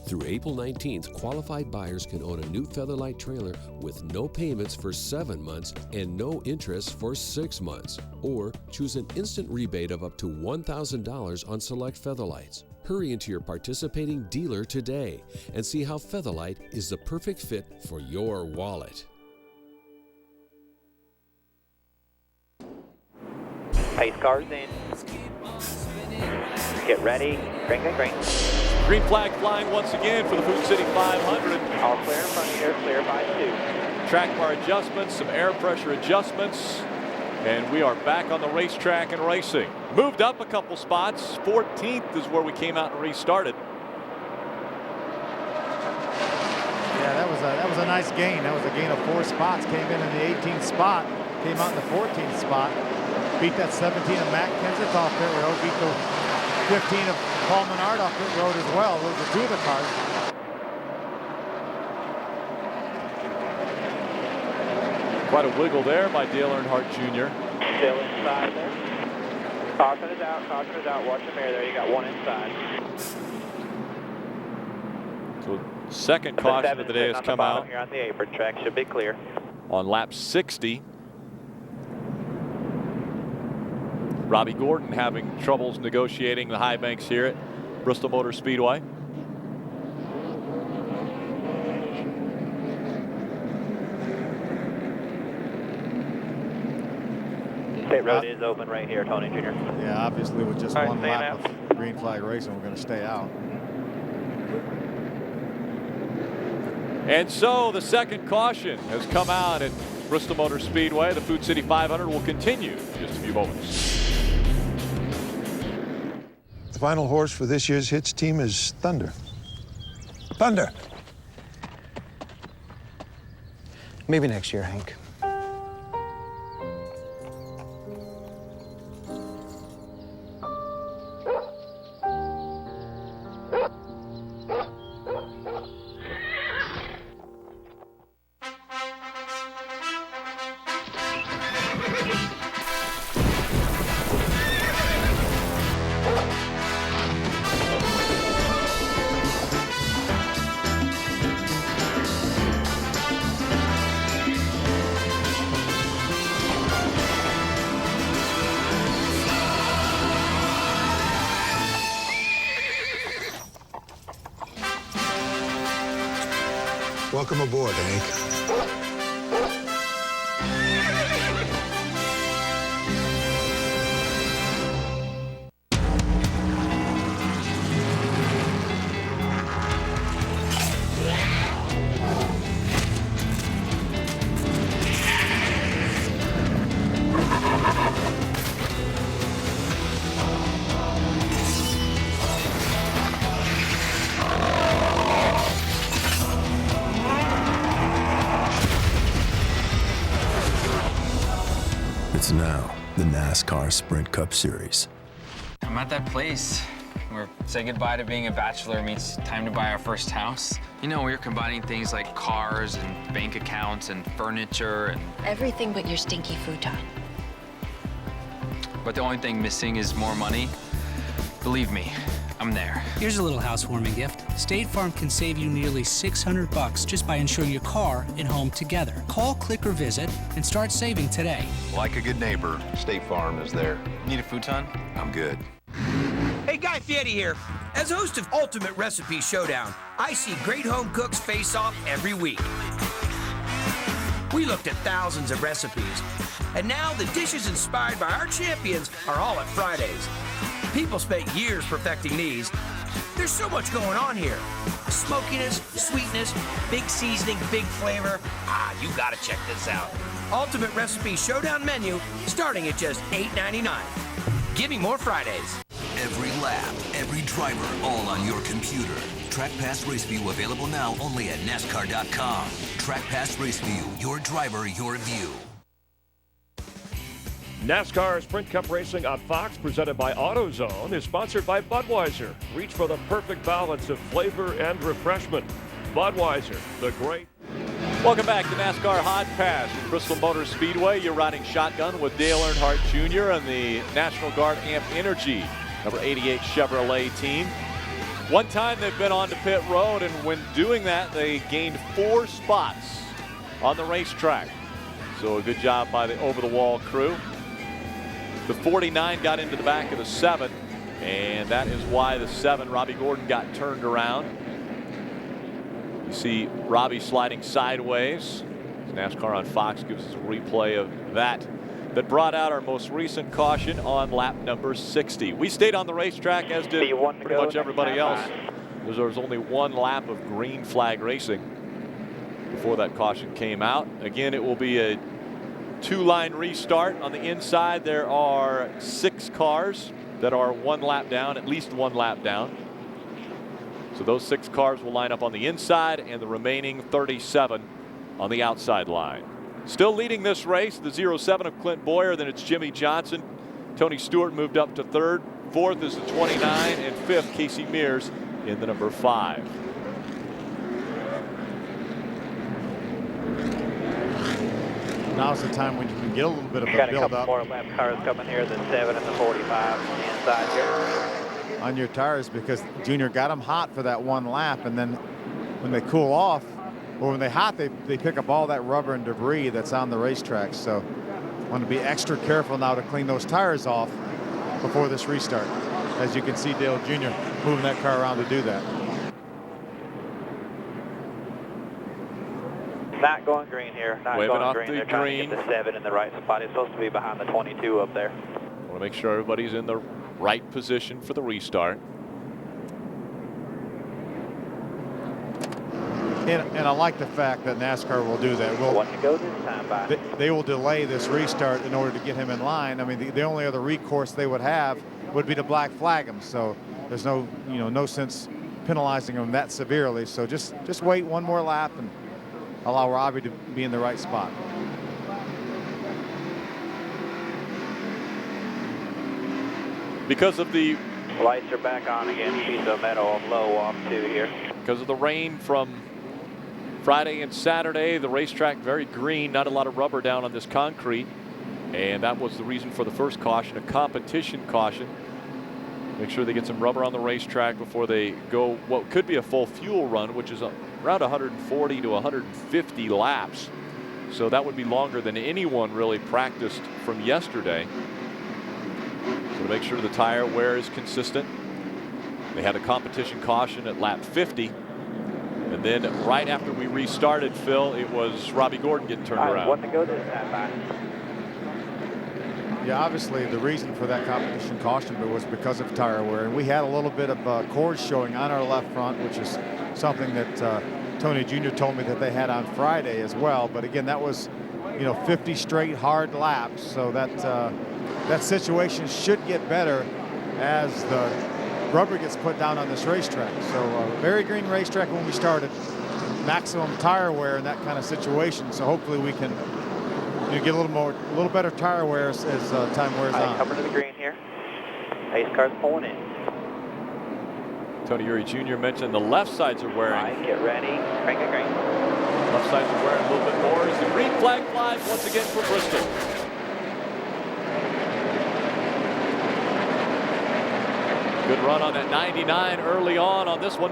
Through April 19th, qualified buyers can own a new Featherlight trailer with no payments for 7 months and no interest for 6 months. Or choose an instant rebate of up to $1,000 on select Featherlights. Hurry into your participating dealer today and see how Featherlight is the perfect fit for your wallet. Pace cars in. Get ready. Green. Green flag flying once again for the Food City 500. All clear in front of you. Clear by 2. Track bar adjustments, some air pressure adjustments, and we are back on the racetrack and racing. Moved up a couple spots. 14th is where we came out and restarted. Yeah, that was a nice gain. That was a gain of 4 spots. Came in the 18th spot. Came out in the 14th spot. Beat that 17 of Matt Kenseth off pit road. Beat the 15 of Paul Menard off pit road as well. Those are 2 of the cars. Quite a wiggle there by Dale Earnhardt Jr. Still inside there. Caution is out. Watch the mirror there. You got 1 inside. So second caution of the day has come out. Here on the apron track should be clear. on lap 60. Robbie Gordon having troubles negotiating the high banks here at Bristol Motor Speedway. State road is open right here, Tony Jr. Yeah, obviously with just All right, one staying lap of green flag racing, we're going to stay out. And so the second caution has come out at Bristol Motor Speedway. The Food City 500 will continue in just a few moments. The final horse for this year's Hits team is Thunder. Thunder! Maybe next year, Hank. Welcome aboard, Hank. It's now the NASCAR Sprint Cup Series. I'm at that place where say goodbye to being a bachelor means time to buy our first house. You know, we're combining things like cars and bank accounts and furniture and everything but your stinky futon. But the only thing missing is more money. Believe me, I'm there. Here's a little housewarming gift. State Farm can save you nearly $600 just by insuring your car and home together. Call, click, or visit and start saving today. Like a good neighbor, State Farm is there. Need a futon? I'm good. Hey, Guy Fieri here. As host of Ultimate Recipe Showdown, I see great home cooks face off every week. We looked at thousands of recipes, and now the dishes inspired by our champions are all at Fridays. People spent years perfecting these. There's so much going on here. Smokiness, sweetness, big seasoning, big flavor. You gotta check this out. Ultimate Recipe Showdown menu starting at just $8.99. Give me more Fridays. Every lap, every driver, all on your computer. Track Pass Race View available now only at NASCAR.com. Track Pass Race View, your driver, your view. NASCAR Sprint Cup Racing on Fox, presented by AutoZone, is sponsored by Budweiser. Reach for the perfect balance of flavor and refreshment. Budweiser, the great. Welcome back to NASCAR Hotpass from Bristol Motor Speedway. You're riding shotgun with Dale Earnhardt Jr. and the National Guard Amp Energy, number 88 Chevrolet team. One time they've been on to pit road, and when doing that, they gained 4 spots on the racetrack. So a good job by the over-the-wall crew. The 49 got into the back of the 7, and that is why the 7, Robbie Gordon, got turned around. You see Robbie sliding sideways. NASCAR on Fox gives us a replay of that brought out our most recent caution on lap number 60. We stayed on the racetrack, as did pretty much everybody else. There was only one lap of green flag racing before that caution came out. Again, it will be a 2-line restart. On the inside, there are 6 cars that are 1 lap down, at least 1 lap down. So those 6 cars will line up on the inside, and the remaining 37 on the outside line. Still leading this race, the 07 of Clint Boyer, then it's Jimmy Johnson. Tony Stewart moved up to 3rd. 4th is the 29, and 5th, Casey Mears in the number 5. Now's the time when you can get a little bit of a Got a build couple up more lap cars coming here, the 7 and the 45 on the inside here. on your tires, because Junior got them hot for that 1 lap, and then when they cool off, Well, when they're hot, they pick up all that rubber and debris that's on the racetrack. So want to be extra careful now to clean those tires off before this restart. As you can see, Dale Jr. moving that car around to do that. Not going green here. Not Waving going off green. the They're trying green. to get the 7 in the right spot. He's supposed to be behind the 22 up there. Want to make sure everybody's in the right position for the restart. And I like the fact that NASCAR will do that. One to go this time by. They will delay this restart in order to get him in line. I mean, the only other recourse they would have would be to black flag him. So there's no, no sense penalizing him that severely. So just wait one more lap and allow Robbie to be in the right spot. Because of the lights are back on again. Piece of metal low off 2 here. Because of the rain from Friday and Saturday, the racetrack very green, not a lot of rubber down on this concrete. And that was the reason for the first caution, a competition caution. Make sure they get some rubber on the racetrack before they go what could be a full fuel run, which is around 140 to 150 laps. So that would be longer than anyone really practiced from yesterday. So to make sure the tire wear is consistent, they had a competition caution at lap 50. And then right after we restarted, Phil, it was Robbie Gordon getting turned around. One to go this time by. Yeah, obviously the reason for that competition caution was because of tire wear. And we had a little bit of cords showing on our left front, which is something that Tony Jr. told me that they had on Friday as well. But again, that was, 50 straight hard laps. So that situation should get better as the rubber gets put down on this racetrack. So very green racetrack when we started, maximum tire wear in that kind of situation. So hopefully we can get a little better tire wear as time wears on. Coming to the green here. Pace car's pulling in. Tony Eury Jr. mentioned the left sides are wearing. All right, get ready. Crank it green. Left sides are wearing a little bit more as the green flag flies once again for Bristol. Good run on that 99 early on this one.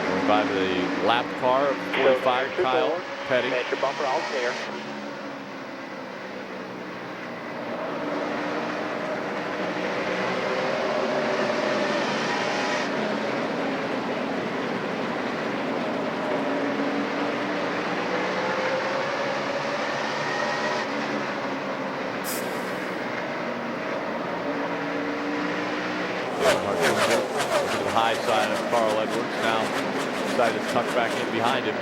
Going by the lap car, 45, Kyle Petty. Your bumper all clear. High side of Carl Edwards, now decided to tuck back in behind him.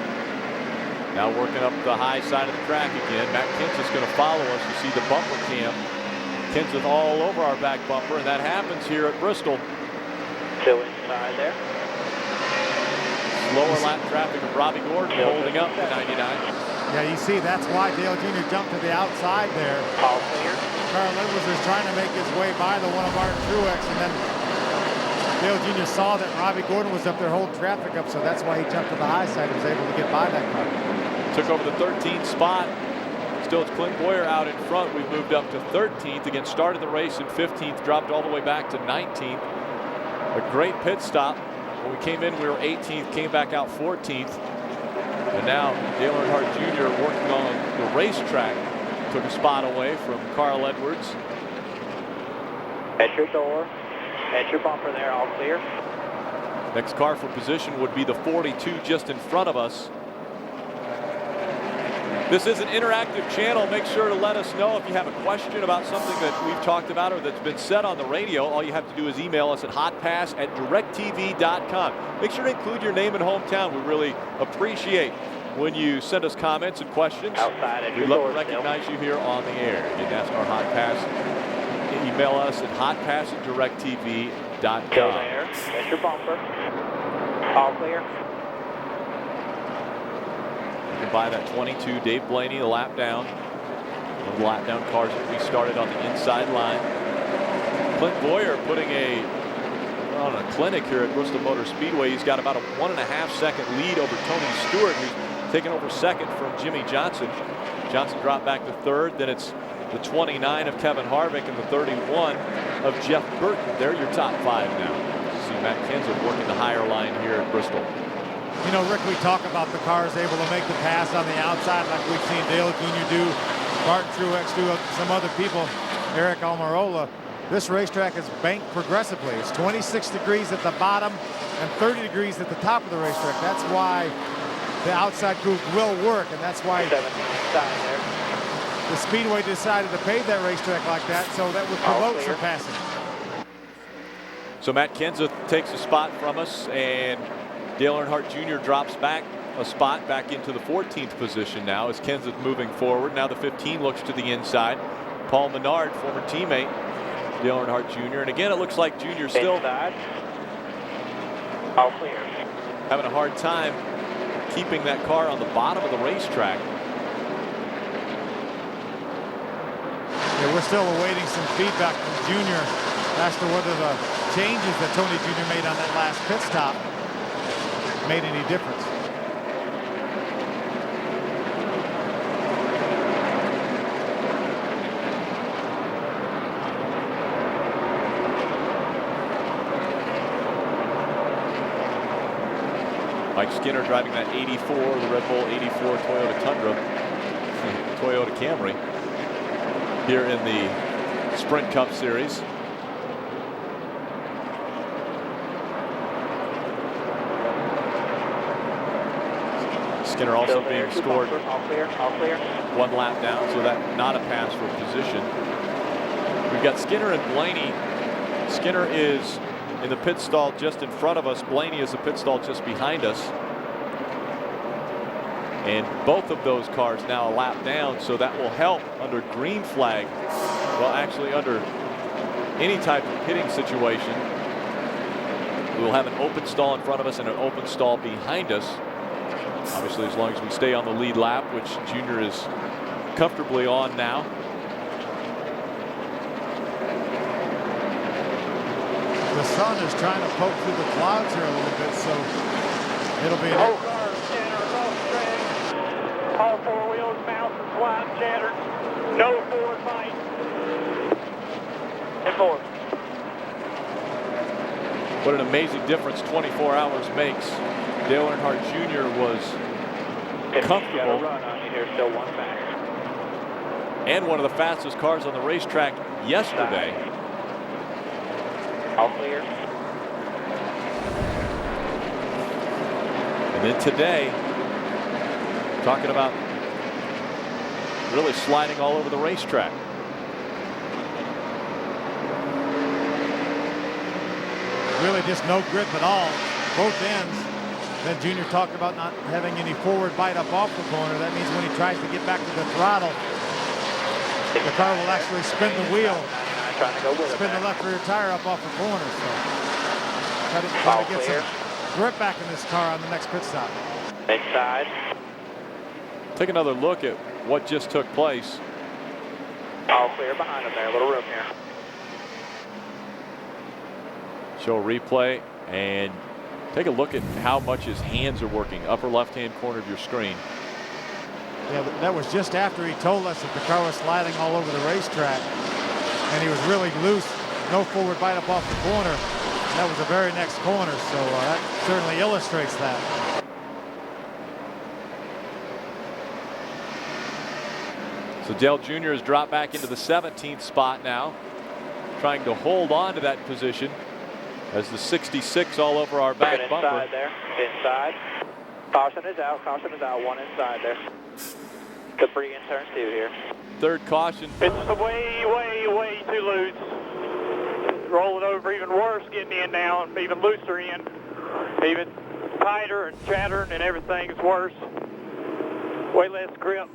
Now working up the high side of the track again. Matt Kenseth's going to follow us. You see the bumper cam. Kenseth all over our back bumper, and that happens here at Bristol. Still inside there. Slower lap traffic of Robbie Gordon holding up the 99. Yeah, you see that's why Dale Jr. jumped to the outside there. All clear. Carl Edwards was trying to make his way by the one of Martin Truex, and then Dale Jr. saw that Robbie Gordon was up there holding traffic up, so that's why he jumped to the high side and was able to get by that car. Took over the 13th spot. Still, it's Clint Boyer out in front. We've moved up to 13th. Again, started the race in 15th, dropped all the way back to 19th. A great pit stop. When we came in, we were 18th, came back out 14th. And now Dale Earnhardt Jr. working on the racetrack. Took a spot away from Carl Edwards. At your door. At your bumper there, all clear. Next car for position would be the 42 just in front of us. This is an interactive channel. Make sure to let us know if you have a question about something that we've talked about or that's been said on the radio. All you have to do is email us at hotpass@directtv.com. Make sure to include your name and hometown. We really appreciate when you send us comments and questions. We'd love to recognize you here on the air. Get NASCAR Hot Pass. Email us at hotpass@directtv.com. Still there. That's your bumper. All clear. You can buy that 22 Dave Blaney, the lap down. One of the lap down cars that we started on the inside line. Clint Boyer putting on a clinic here at Bristol Motor Speedway. He's got about a 1.5 second lead over Tony Stewart, who's taken over second from Jimmy Johnson. Johnson dropped back to third. Then it's the 29 of Kevin Harvick and the 31 of Jeff Burton. They're your top 5 now. See Matt Kenseth working the higher line here at Bristol. You know, Rick, we talk about the cars able to make the pass on the outside like we've seen Dale Jr. do, Martin Truex do, some other people, Eric Almirola. This racetrack is banked progressively. It's 26 degrees at the bottom and 30 degrees at the top of the racetrack. That's why the outside groove will work, and that's why the Speedway decided to pave that racetrack like that, so that would promote some passing. So Matt Kenseth takes a spot from us, and Dale Earnhardt Jr. drops back a spot back into the 14th position now as Kenseth moving forward. Now the 15 looks to the inside. Paul Menard, former teammate, Dale Earnhardt Jr. And again, it looks like Jr. still all clear. Having a hard time keeping that car on the bottom of the racetrack. Yeah, we're still awaiting some feedback from Jr. as to whether the changes that Tony Jr. made on that last pit stop made any difference. Mike Skinner driving that 84, the Red Bull 84 Toyota Tundra, Toyota Camry here in the Sprint Cup Series. Skinner also being scored one lap down, so that not a pass for position. We've got Skinner and Blaney. Skinner is in the pit stall just in front of us. Blaney is the pit stall just behind us. And both of those cars now a lap down, so that will help under green flag. Well, actually under any type of pitting situation. We will have an open stall in front of us and an open stall behind us. Obviously, as long as we stay on the lead lap, which Junior is comfortably on now. The sun is trying to poke through the clouds here a little bit, so it'll be. Whole car center, rough track. All 4 wheels bouncing, sliding, shattered. No forward fight. And forward. What an amazing difference 24 hours makes. Dale Earnhardt Jr. was comfortable. Run on you here, still one back. And one of the fastest cars on the racetrack yesterday. All clear. And then today, talking about really sliding all over the racetrack. Really just no grip at all, both ends. Then Junior talked about not having any forward bite up off the corner. That means when he tries to get back to the throttle, the car will actually spin the wheel. Trying to go with spin the left rear tire up off the corner. So try to get some grip back in this car on the next pit stop. Inside. Take another look at what just took place. All clear behind him there. A little room here. Show a replay and take a look at how much his hands are working. Upper left-hand corner of your screen. Yeah, that was just after he told us that the car was sliding all over the racetrack. And he was really loose, no forward bite up off the corner. And that was the very next corner, so that certainly illustrates that. So Dale Jr. has dropped back into the 17th spot now, trying to hold on to that position as the 66 all over our back bumper. Inside there, inside. Caution is out, one inside there. Capri in turn 2 here. Third caution. It's way, way, way too loose. Rolling over even worse, getting in now, even looser in. Even tighter and chattering and everything is worse. Way less grip.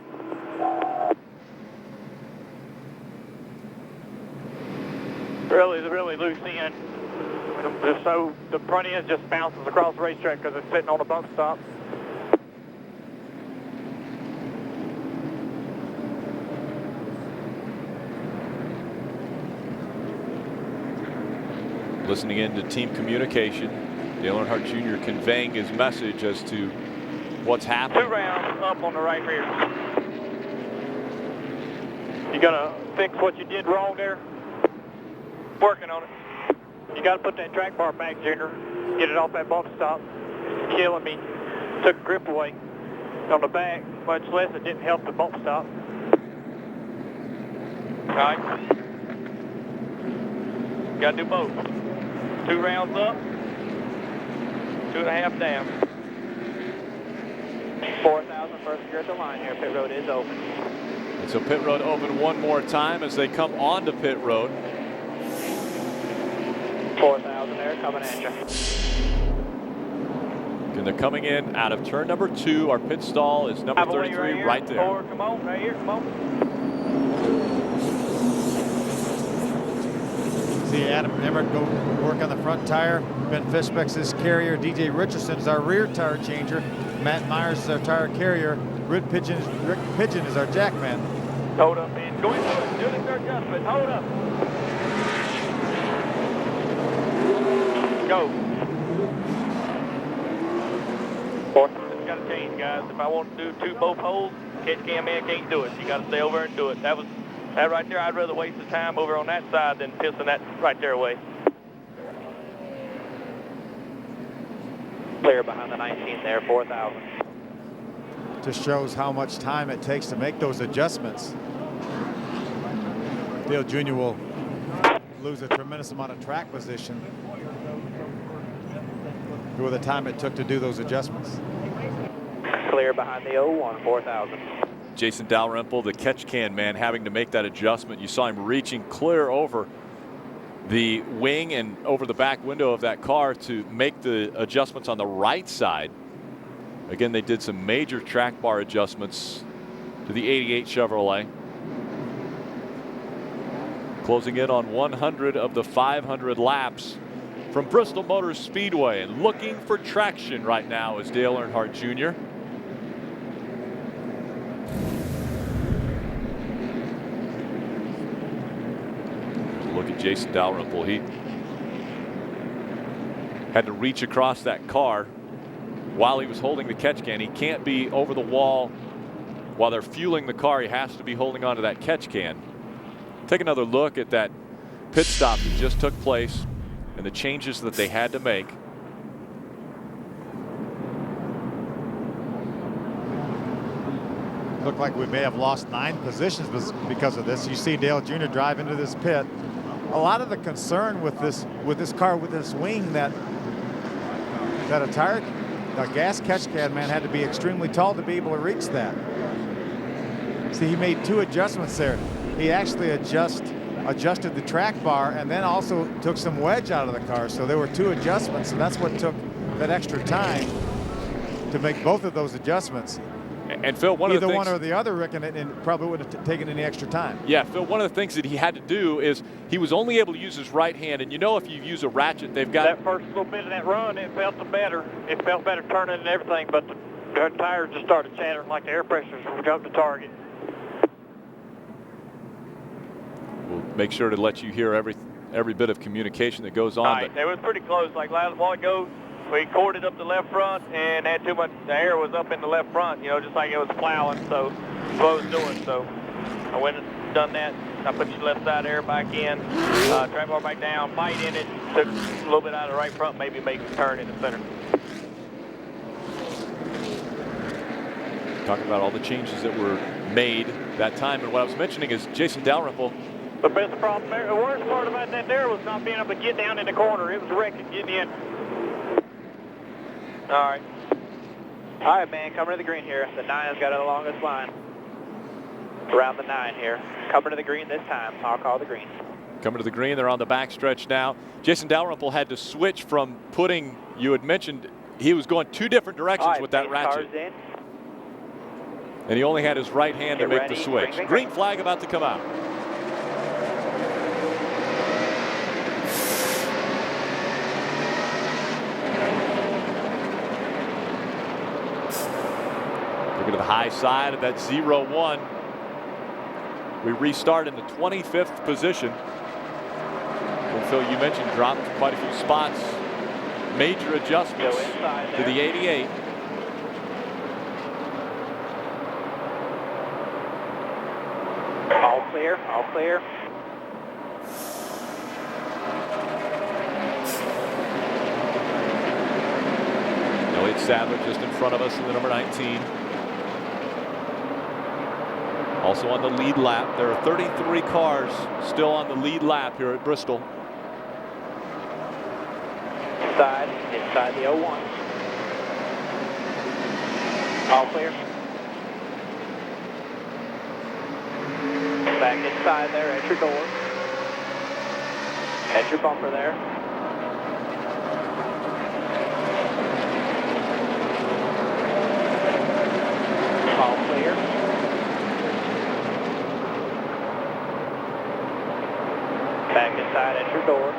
Really loose in. So the front end just bounces across the racetrack because it's sitting on a bump stop. Listening in to team communication, Dale Earnhardt Jr. conveying his message as to what's happening. 2 rounds up on the right rear. You gonna fix what you did wrong there? Working on it. You gotta put that track bar back, Junior. Get it off that bump stop. It's killing me. Took grip away on the back, much less it didn't help the bump stop. All right. Gotta do both. 2 rounds up, 2.5 down. 4,000 first gear at the line here. Pit road is open. And so pit road open one more time as they come onto pit road. 4,000 there, coming at you. And they're coming in out of turn number 2. Our pit stall is number 33 right there. Forward, come on, right here, come on. See Adam Emmert go work on the front tire. Ben Fishbeck's his carrier. DJ Richardson is our rear tire changer. Matt Myers is our tire carrier. Rick Pigeon is our jackman. Hold up, man. Go into it. Do the adjustment. Hold up. Go. It's got to change, guys. If I want to do both holes, catch cam man can't do it. You got to stay over and do it. That right there, I'd rather waste the time over on that side than pissing that right there away. Clear behind the 19 there, 4,000. Just shows how much time it takes to make those adjustments. Dale Jr. will lose a tremendous amount of track position with the time it took to do those adjustments. Clear behind the 01, 4,000. Jason Dalrymple, the catch can man, having to make that adjustment. You saw him reaching clear over the wing and over the back window of that car to make the adjustments on the right side. Again, they did some major track bar adjustments to the 88 Chevrolet. Closing in on 100 of the 500 laps from Bristol Motor Speedway, and looking for traction right now is Dale Earnhardt Jr. Look at Jason Dalrymple. He had to reach across that car while he was holding the catch can. He can't be over the wall while they're fueling the car. He has to be holding onto that catch can. Take another look at that pit stop that just took place and the changes that they had to make. Looked like we may have lost 9 positions because of this. You see Dale Jr. drive into this pit. A lot of the concern with this car, with this wing, that a gas catch can man had to be extremely tall to be able to reach that. See, he made 2 adjustments there. He actually adjusted the track bar and then also took some wedge out of the car. So there were 2 adjustments, and that's what took that extra time to make both of those adjustments. And Phil, either one or the other, Rick, and probably wouldn't have taken any extra time. Yeah, Phil, one of the things that he had to do is he was only able to use his right hand. And you know, if you use a ratchet, they've got that first little bit of that run, it felt better. It felt better turning and everything, but the tires just started chattering like the air pressures jumped to target. We'll make sure to let you hear every bit of communication that goes on. All right, it was pretty close. Like last while ago, we corded up the left front and had too much. The air was up in the left front, you know, just like it was plowing. So that's what I was doing. So I went and done that. I put your left side air back in, track bar back down, bite in it, took a little bit out of the right front, maybe make a turn in the center. Talking about all the changes that were made that time, and what I was mentioning is Jason Dalrymple. The best problem there, the worst part about that there was not being able to get down in the corner. It was wrecking getting in. All right. All right, man, coming to the green here. The 9 has got the longest line. Around the 9 here. Coming to the green this time. I'll call the green. Coming to the green, they're on the backstretch now. Jason Dalrymple had to switch from putting, you had mentioned, he was going 2 different directions with that ratchet. And he only had his right hand to make the switch. Green flag about to come out. Look at the high side of that 0-1. We restart in the 25th position. And Phil, you mentioned dropped quite a few spots. Major adjustments to the 88. All clear, all clear. Elliott Sadler just in front of us in the number 19. Also on the lead lap. There are 33 cars still on the lead lap here at Bristol. Inside the 01. All clear. Back inside there at your door. At your bumper there. All clear. Back inside at your door.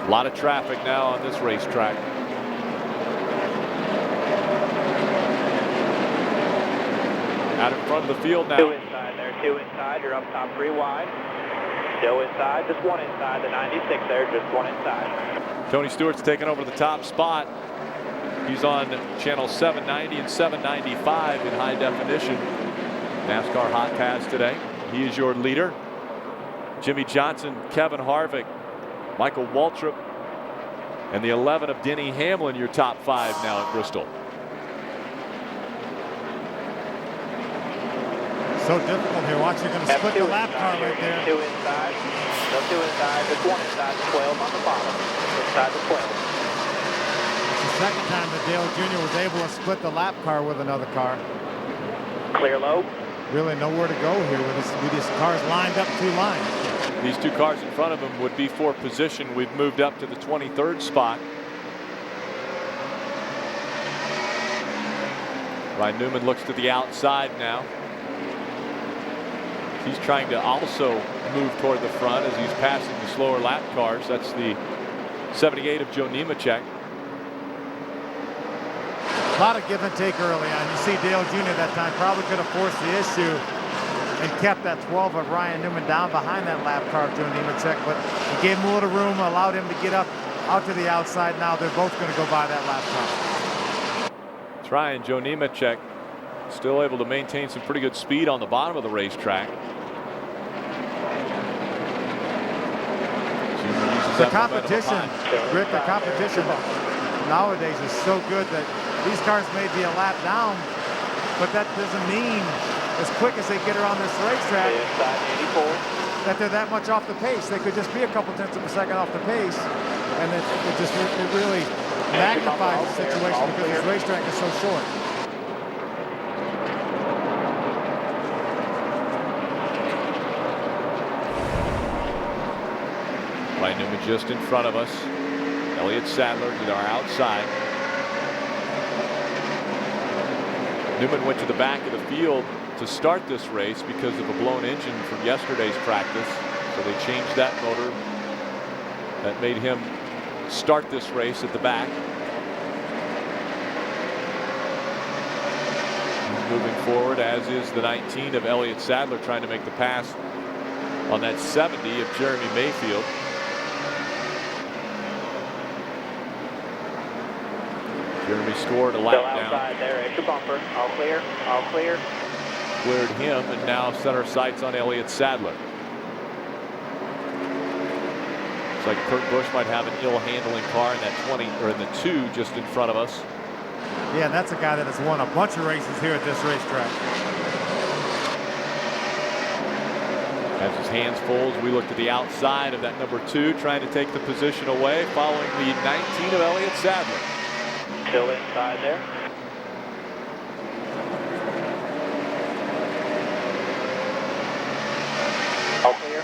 A lot of traffic now on this racetrack. Out in front of the field now. Two inside there, two inside. You're up top 3 wide. Still inside, just one inside. The 96 there, just one inside. Tony Stewart's taking over the top spot. He's on channel 790 and 795 in high definition. NASCAR Hotpass today. He is your leader. Jimmy Johnson, Kevin Harvick, Michael Waltrip, and the 11 of Denny Hamlin, your top 5 now at Bristol. So difficult here. Watch, you're going to split the lap car right there. Two inside. No, two inside. Just one inside the 12 on the bottom. Inside the 12. It's the second time that Dale Jr. was able to split the lap car with another car. Clear low. Really nowhere to go here with these cars lined up 2 lines. These 2 cars in front of him would be for position. We've moved up to the 23rd spot. Ryan Newman looks to the outside now. He's trying to also move toward the front as he's passing the slower lap cars. That's the 78 of Joe Nemechek. A lot of give and take early on. You see Dale Jr. that time probably could have forced the issue and kept that 12 of Ryan Newman down behind that lap car of Joe Nemechek, but he gave him a little room, allowed him to get up out to the outside. Now they're both going to go by that lap car. That's Ryan. Joe Nemechek still able to maintain some pretty good speed on the bottom of the racetrack. The competition, Rick, the competition nowadays is so good that these cars may be a lap down, but that doesn't mean as quick as they get around this racetrack that they're that much off the pace. They could just be a couple tenths of a second off the pace, and it really magnifies the situation because this racetrack is so short. Ryan Newman just in front of us. Elliott Sadler to our outside. Newman went to the back of the field to start this race because of a blown engine from yesterday's practice. So they changed that motor. That made him start this race at the back. Moving forward, as is the 19 of Elliott Sadler, trying to make the pass on that 70 of Jeremy Mayfield. Jeremy scored a lap down. Outside there at your bumper. All clear. All clear. Cleared him, and now set our sights on Elliott Sadler. Looks like Kurt Busch might have an ill-handling car in that 20 or in the 2 just in front of us. Yeah, and that's a guy that has won a bunch of races here at this racetrack. Has his hands full as we look to the outside of that number 2, trying to take the position away, following the 19 of Elliott Sadler. Still inside there. All clear.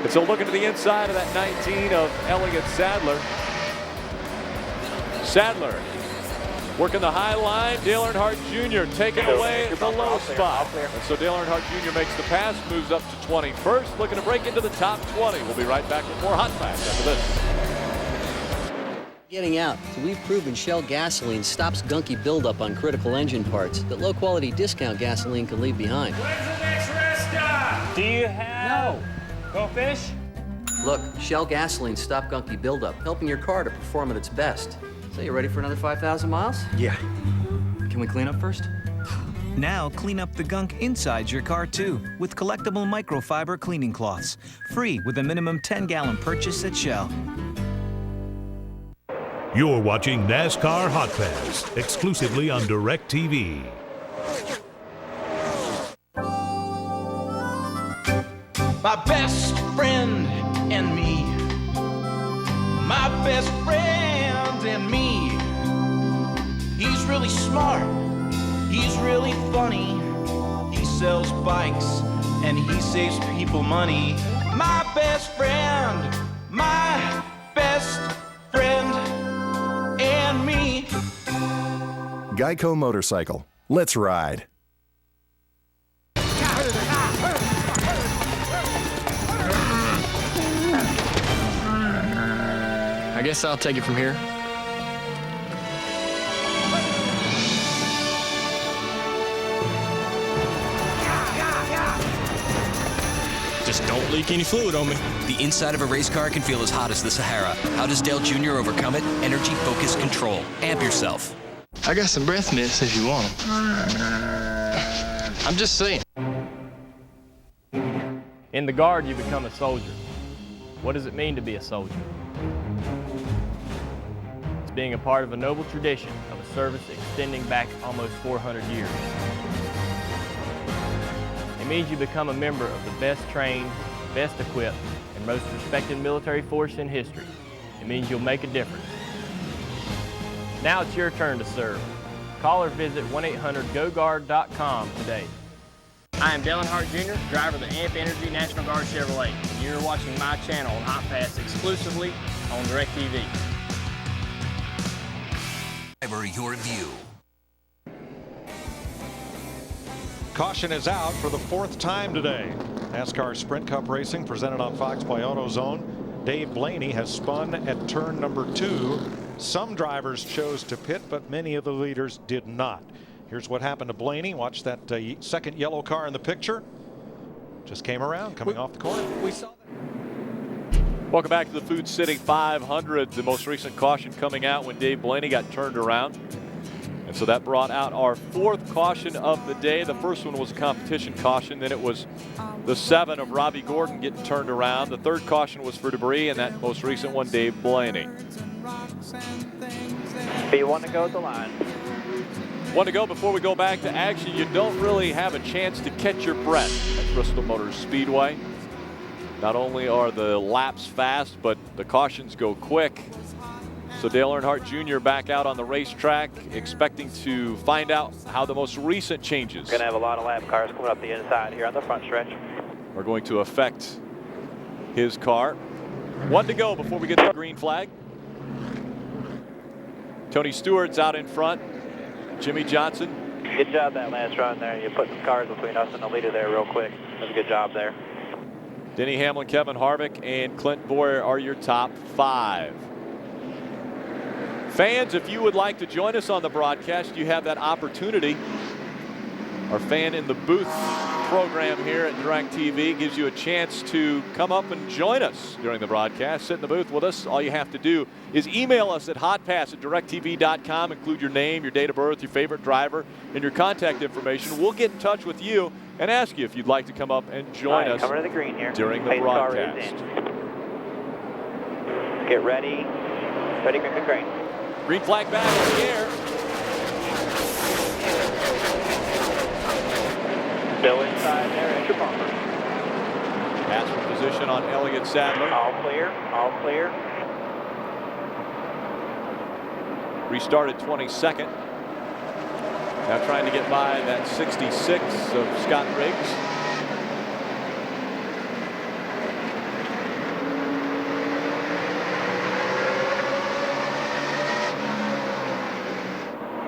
And so looking to the inside of that 19 of Elliott Sadler. Sadler working the high line. Dale Earnhardt Jr. taking away the low spot. And so Dale Earnhardt Jr. makes the pass, moves up to 21st, looking to break into the top 20. We'll be right back with more Hotpass after this. Getting out. So we've proven Shell gasoline stops gunky buildup on critical engine parts that low-quality discount gasoline can leave behind. Where's the next rest stop? Do you have Go Fish? Look, Shell gasoline stop gunky buildup, helping your car to perform at its best. So you ready for another 5,000 miles? Yeah. Can we clean up first? Now clean up the gunk inside your car too with collectible microfiber cleaning cloths. Free with a minimum 10-gallon purchase at Shell. You're watching NASCAR Hotpass exclusively on DirecTV. My best friend and me. My best friend and me. He's really smart. He's really funny. He sells bikes and he saves people money. My best friend. My best friend and me. Geico Motorcycle. Let's ride. I guess I'll take it from here. Just don't leak any fluid on me. The inside of a race car can feel as hot as the Sahara. How does Dale Jr. overcome it? Energy Focus Control. Amp yourself. I got some breath mints if you want them. I'm just saying. In the Guard, you become a soldier. What does it mean to be a soldier? It's being a part of a noble tradition of a service extending back almost 400 years. It means you become a member of the best trained, best equipped, and most respected military force in history. It means you'll make a difference. Now it's your turn to serve. Call or visit 1-800-GO-GUARD.com today. I am Earnhardt Jr., driver of the AMP Energy National Guard Chevrolet. You're watching my channel on Hotpass exclusively on DirecTV. Driver your view. Caution is out for the 4th time today. NASCAR Sprint Cup Racing presented on Fox by AutoZone. Dave Blaney has spun at turn number 2. Some drivers chose to pit, but many of the leaders did not. Here's what happened to Blaney. Watch that second yellow car in the picture. Just came around, coming off the corner. We saw that. Welcome back to the Food City 500. The most recent caution coming out when Dave Blaney got turned around. And so that brought out our 4th caution of the day. The first one was a competition caution. Then it was the 7 of Robbie Gordon getting turned around. The 3rd caution was for debris, and that most recent one, Dave Blaney. B1 to go at the line. 1 to go before we go back to action. You don't really have a chance to catch your breath at Bristol Motor Speedway. Not only are the laps fast, but the cautions go quick. So Dale Earnhardt Jr. back out on the racetrack, expecting to find out how the most recent changes. Going to have a lot of lap cars coming up the inside here on the front stretch. Are going to affect his car. 1 to go before we get the green flag. Tony Stewart's out in front. Jimmy Johnson. Good job that last run there. You put some cars between us and the leader there real quick. That's a good job there. Denny Hamlin, Kevin Harvick, and Clint Boyer are your top 5. Fans, if you would like to join us on the broadcast, you have that opportunity. Our fan in the booth program here at DirecTV gives you a chance to come up and join us during the broadcast. Sit in the booth with us. All you have to do is email us at hotpass@directv.com. Include your name, your date of birth, your favorite driver, and your contact information. We'll get in touch with you and ask you if you'd like to come up and join us coming to the green here. During the Pace car broadcast. is in. Get ready. Ready, green, green. Green flag back in the air. Still inside there at your bumper. Pass for position on Elliott Sadler. All clear, all clear. Restarted 22nd. Now trying to get by that 66 of Scott Riggs.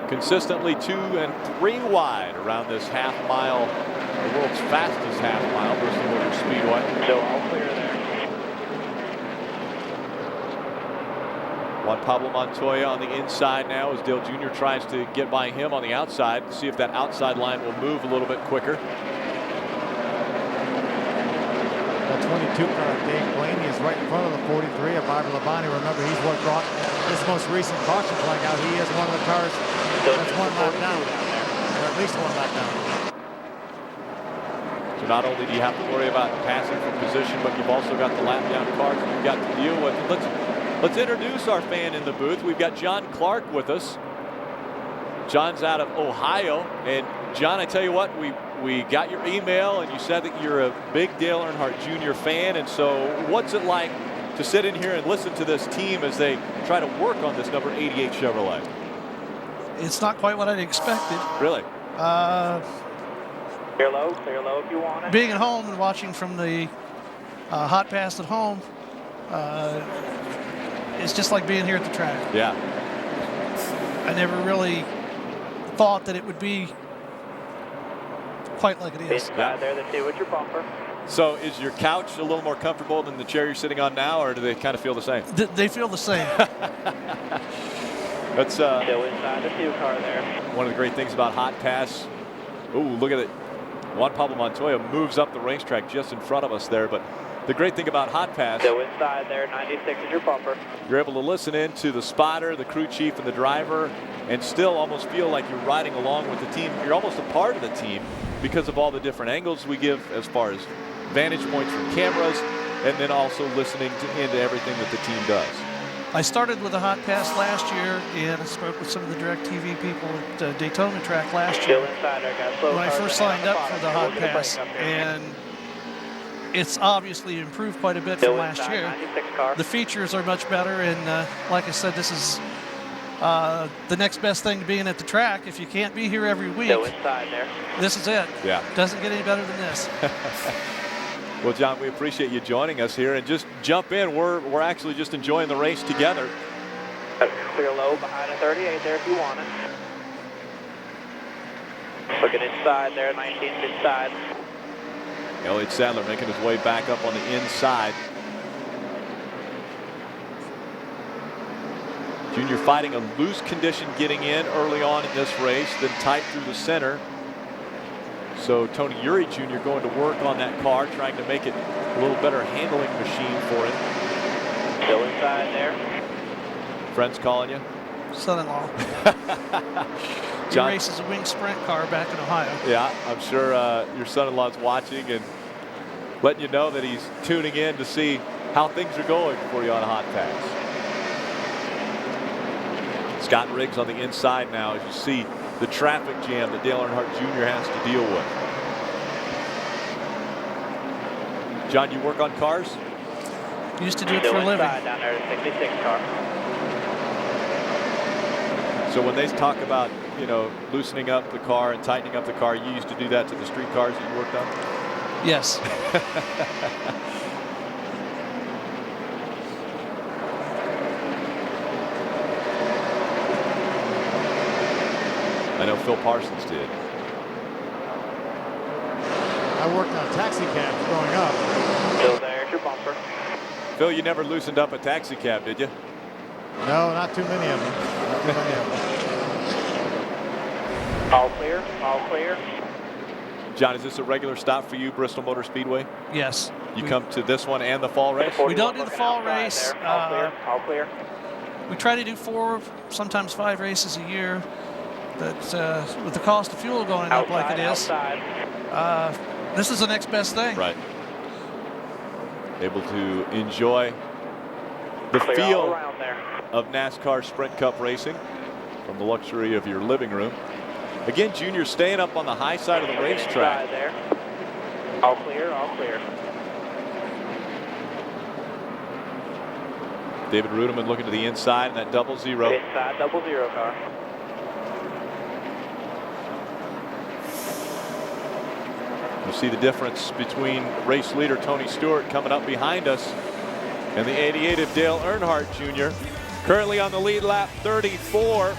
Consistently 2 and 3 wide around this half mile, the world's fastest half mile, Bristol Motor Speedway. Still all clear there. Juan Pablo Montoya on the inside now as Dale Jr. tries to get by him on the outside, see if that outside line will move a little bit quicker. 22 car, Dave Blaney, is right in front of the 43 of Bobby Labonte. Remember, he's what brought this most recent caution flag out. He is one of the cars that's one lap down, or at least one lap down. So not only do you have to worry about passing for position, but you've also got the lap down cars that you've got to deal with. Let's introduce our fan in the booth. We've got John Clark with us. John's out of Ohio, and John, I tell you what, we got your email, and you said that you're a big Dale Earnhardt Jr. fan, and so what's it like to sit in here and listen to this team as they try to work on this number 88 Chevrolet? It's not quite what I'd expected. Really? Clear low if you want it. Being at home and watching from the Hotpass at home, it's just like being here at the track. Yeah. I never really thought that it would be quite like it is. Inside there, the two with your bumper. So is your couch a little more comfortable than the chair you're sitting on now, or do they kind of feel the same? They feel the same. That's still inside the 2 car there. One of the great things about Hotpass. Ooh, look at it. Juan Pablo Montoya moves up the racetrack just in front of us there, but the great thing about Hotpass, still inside there, 96 is your bumper. You're able to listen in to the spotter, the crew chief, and the driver, and still almost feel like you're riding along with the team. You're almost a part of the team because of all the different angles we give as far as vantage points from cameras, and then also listening into everything that the team does. I started with a Hotpass last year, and I spoke with some of the DirecTV people at Daytona track last year when I first signed up for the Hotpass, and it's obviously improved quite a bit from last year. The features are much better, and like I said, this is the next best thing to being at the track. If you can't be here every week, this is it. Yeah. Doesn't get any better than this. Well, John, we appreciate you joining us here, and just jump in. We're actually just enjoying the race together. Clear low behind a 38 there if you want it. Looking inside there, 19's inside. Elliott Sadler making his way back up on the inside. Junior fighting a loose condition getting in early on in this race, then tight through the center. So Tony Uri Jr. going to work on that car, trying to make it a little better handling machine for him. Still inside there. Friends calling you? Son-in-law. He races a wing sprint car back in Ohio. Yeah, I'm sure your son-in-law's watching and letting you know that he's tuning in to see how things are going for you on Hotpass. Scott Riggs on the inside now as you see the traffic jam that Dale Earnhardt Jr. has to deal with. John, you work on cars? Used to do it for a living. Down there, the 66 car. So when they talk about, you know, loosening up the car and tightening up the car, you used to do that to the street cars that you worked on? Yes. I know Phil Parsons did. I worked on taxi cabs growing up. Still there's your bumper. Phil, you never loosened up a taxi cab, did you? No, not too many of them. Not too many of them. All clear, all clear. John, is this a regular stop for you, Bristol Motor Speedway? Yes. You come to this one and the fall race? We don't do the fall race. All clear, all clear. We try to do 4, sometimes 5 races a year. But with the cost of fuel going up like it is, this is the next best thing. Right. Able to enjoy the feel of NASCAR Sprint Cup racing from the luxury of your living room. Again, Junior staying up on the high side of the racetrack. There. All clear, all clear. David Rudeman looking to the inside in that 00. Inside 00 car. You see the difference between race leader Tony Stewart coming up behind us and the 88 of Dale Earnhardt Jr. currently on the lead lap 34,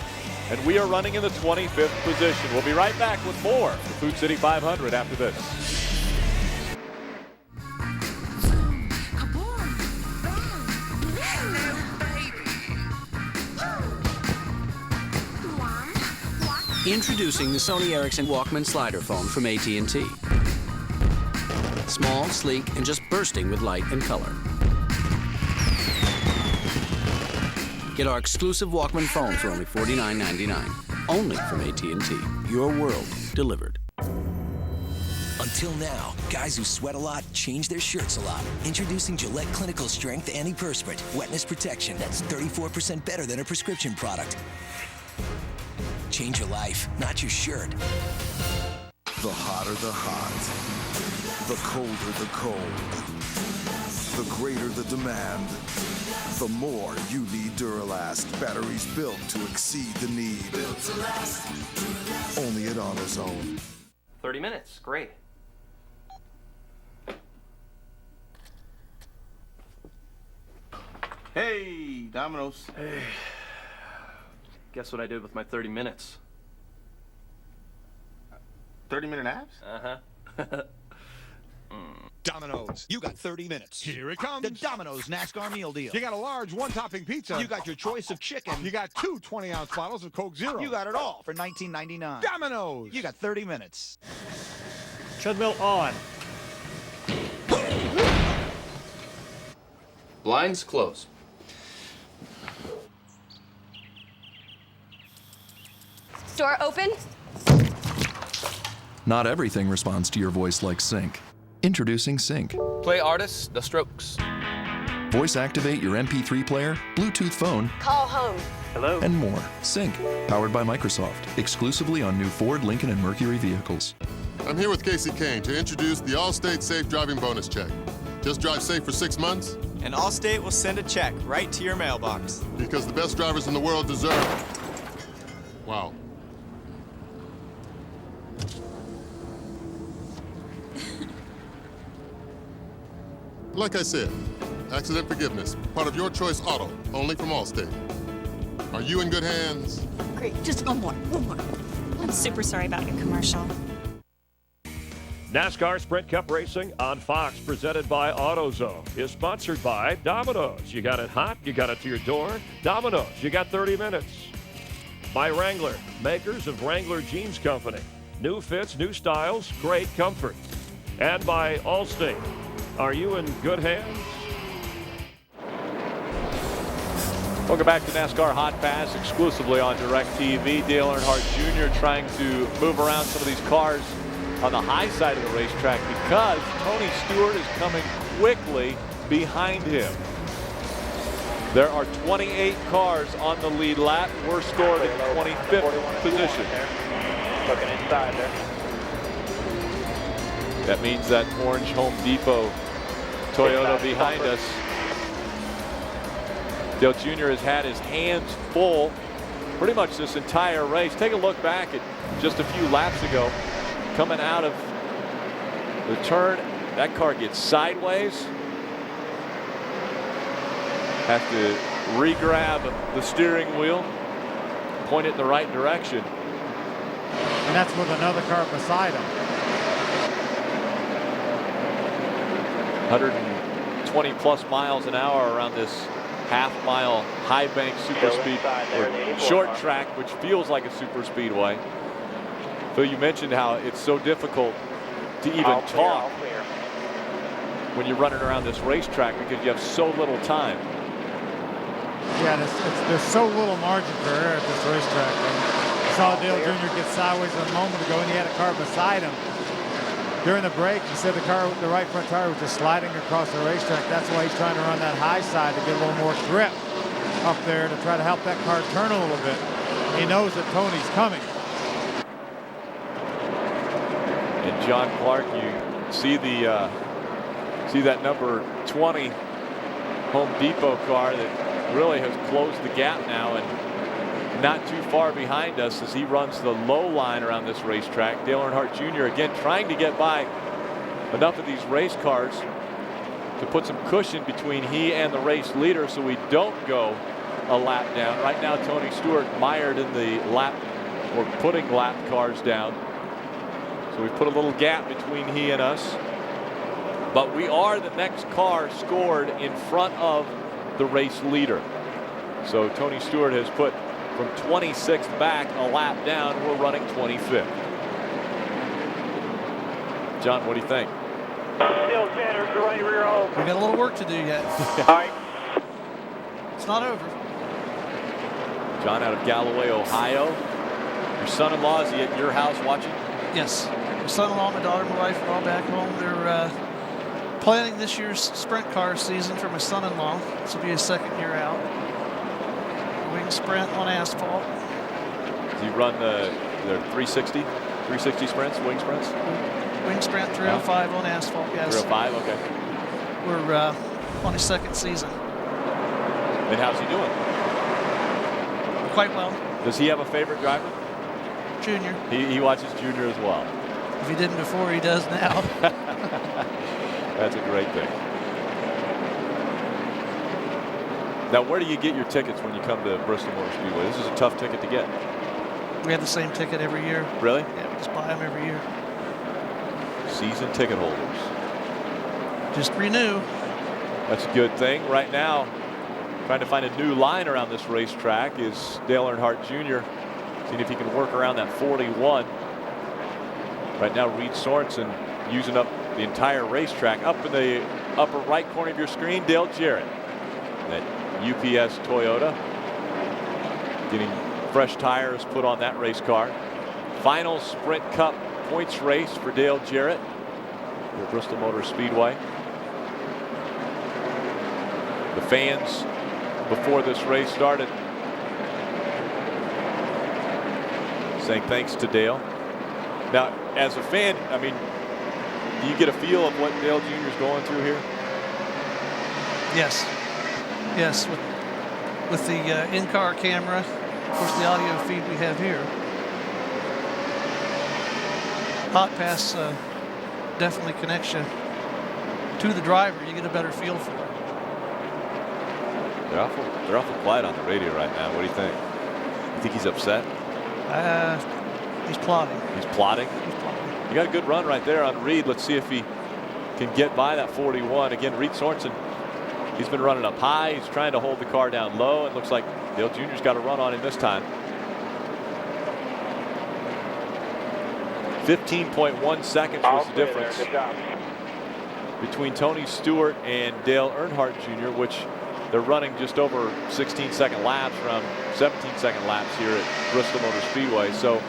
and we are running in the 25th position. We'll be right back with more of the Food City 500 after this. Introducing the Sony Ericsson Walkman slider phone from AT&T. Small, sleek, and just bursting with light and color. Get our exclusive Walkman phone for only $49.99. Only from AT&T. Your world delivered. Until now, guys who sweat a lot change their shirts a lot. Introducing Gillette Clinical Strength Antiperspirant. Wetness protection that's 34% better than a prescription product. Change your life, not your shirt. The hotter the hot, the colder the cold, the greater the demand, the more you need Duralast. Batteries built to exceed the need. Built to last. Only at AutoZone. 30 minutes, great. Hey, Domino's. Hey. Guess what I did with my 30 minutes? 30-minute abs? Uh-huh. Domino's, you got 30 minutes. Here it comes. The Domino's NASCAR meal deal. You got a large one-topping pizza. You got your choice of chicken. You got 2 20-ounce bottles of Coke Zero. You got it all for $19.99. Domino's. You got 30 minutes. Treadmill on. Blinds closed. Door open. Not everything responds to your voice like Sync. Introducing Sync. Play artists, The Strokes. Voice activate your MP3 player, Bluetooth phone, Call home. Hello. and more. Sync, powered by Microsoft, exclusively on new Ford, Lincoln, and Mercury vehicles. I'm here with Casey Kane to introduce the Allstate Safe Driving Bonus Check. Just drive safe for 6 months. And Allstate will send a check right to your mailbox. Because the best drivers in the world deserve. Wow. Like I said, accident forgiveness, part of Your Choice Auto, only from Allstate. Are you in good hands? Great, just one more. I'm super sorry about your commercial. NASCAR Sprint Cup Racing on Fox, presented by AutoZone, is sponsored by Domino's. You got it hot, you got it to your door. Domino's, you got 30 minutes. By Wrangler, makers of Wrangler Jeans Company. New fits, new styles, great comfort. And by Allstate. Are you in good hands? Welcome back to NASCAR Hot Pass, exclusively on DirecTV. Dale Earnhardt Jr. trying to move around some of these cars on the high side of the racetrack because Tony Stewart is coming quickly behind him. There are 28 cars on the lead lap. We're scored in 25th position. Looking inside there. That means that orange Home Depot Toyota behind us. Dale Jr. has had his hands full pretty much this entire race. Take a look back at just a few laps ago. Coming out of the turn, that car gets sideways. Have to re-grab the steering wheel, point it in the right direction. And that's with another car beside him. 120 plus miles an hour around this half-mile high bank super speed or short track, which feels like a super speedway. Phil, you mentioned how it's so difficult to even talk when you're running around this racetrack because you have so little time. Yeah, there's so little margin for error at this racetrack. I saw Dale Jr. get sideways a moment ago, and he had a car beside him. During the break, he said the right front tire was just sliding across the racetrack. That's why he's trying to run that high side to get a little more grip up there to try to help that car turn a little bit. He knows that Tony's coming. And John Clark, you see that number 20 Home Depot car that really has closed the gap now and not too far behind us as he runs the low line around this racetrack. Dale Earnhardt Jr. again trying to get by enough of these race cars to put some cushion between he and the race leader so we don't go a lap down. Right now Tony Stewart mired in the lap or putting lap cars down. So we've put a little gap between he and us. But we are the next car scored in front of the race leader. So Tony Stewart has put from 26th back a lap down. We're running 25th. John, what do you think? Still Chatter's the right rear roll. We got a little work to do yet. All right. It's not over. John out of Galloway, Ohio. Your son-in-law, is he at your house watching? Yes. My son-in-law, my daughter, my wife are all back home. They're planning this year's sprint car season for my son-in-law. This will be his second year out. Wing sprint on asphalt. Do you run the 360 sprints, wing sprints? Wing sprint 305 on asphalt, yes. 305, okay. We're on his second season. And how's he doing? Quite well. Does he have a favorite driver? Junior. He watches Junior as well. If he didn't before, he does now. That's a great thing. Now, where do you get your tickets when you come to Bristol Motor Speedway? This is a tough ticket to get. We have the same ticket every year. Really? Yeah, we just buy them every year. Season ticket holders. Just renew. That's a good thing. Right now, trying to find a new line around this racetrack is Dale Earnhardt Jr. Seeing if he can work around that 41. Right now, Reed Sorensen using up the entire racetrack. Up in the upper right corner of your screen, Dale Jarrett. That UPS Toyota. Getting fresh tires put on that race car. Final Sprint Cup points race for Dale Jarrett at Bristol Motor Speedway. The fans before this race started saying thanks to Dale. Now, as a fan, I mean, do you get a feel of what Dale Jr. is going through here? Yes. Yes, with the in-car camera, of course, the audio feed we have here. Hotpass definitely connects you to the driver. You get a better feel for it. They're awful quiet on the radio right now. What do you think? You think he's upset? He's plotting. He's plotting? He's plotting. You got a good run right there on Reed. Let's see if he can get by that 41. Again, Reed Sorensen, he's been running up high. He's trying to hold the car down low. It looks like Dale Jr.'s got a run on him this time. 15.1 seconds was the difference between Tony Stewart and Dale Earnhardt Jr., which they're running just over 16-second laps, around 17-second laps here at Bristol Motor Speedway. So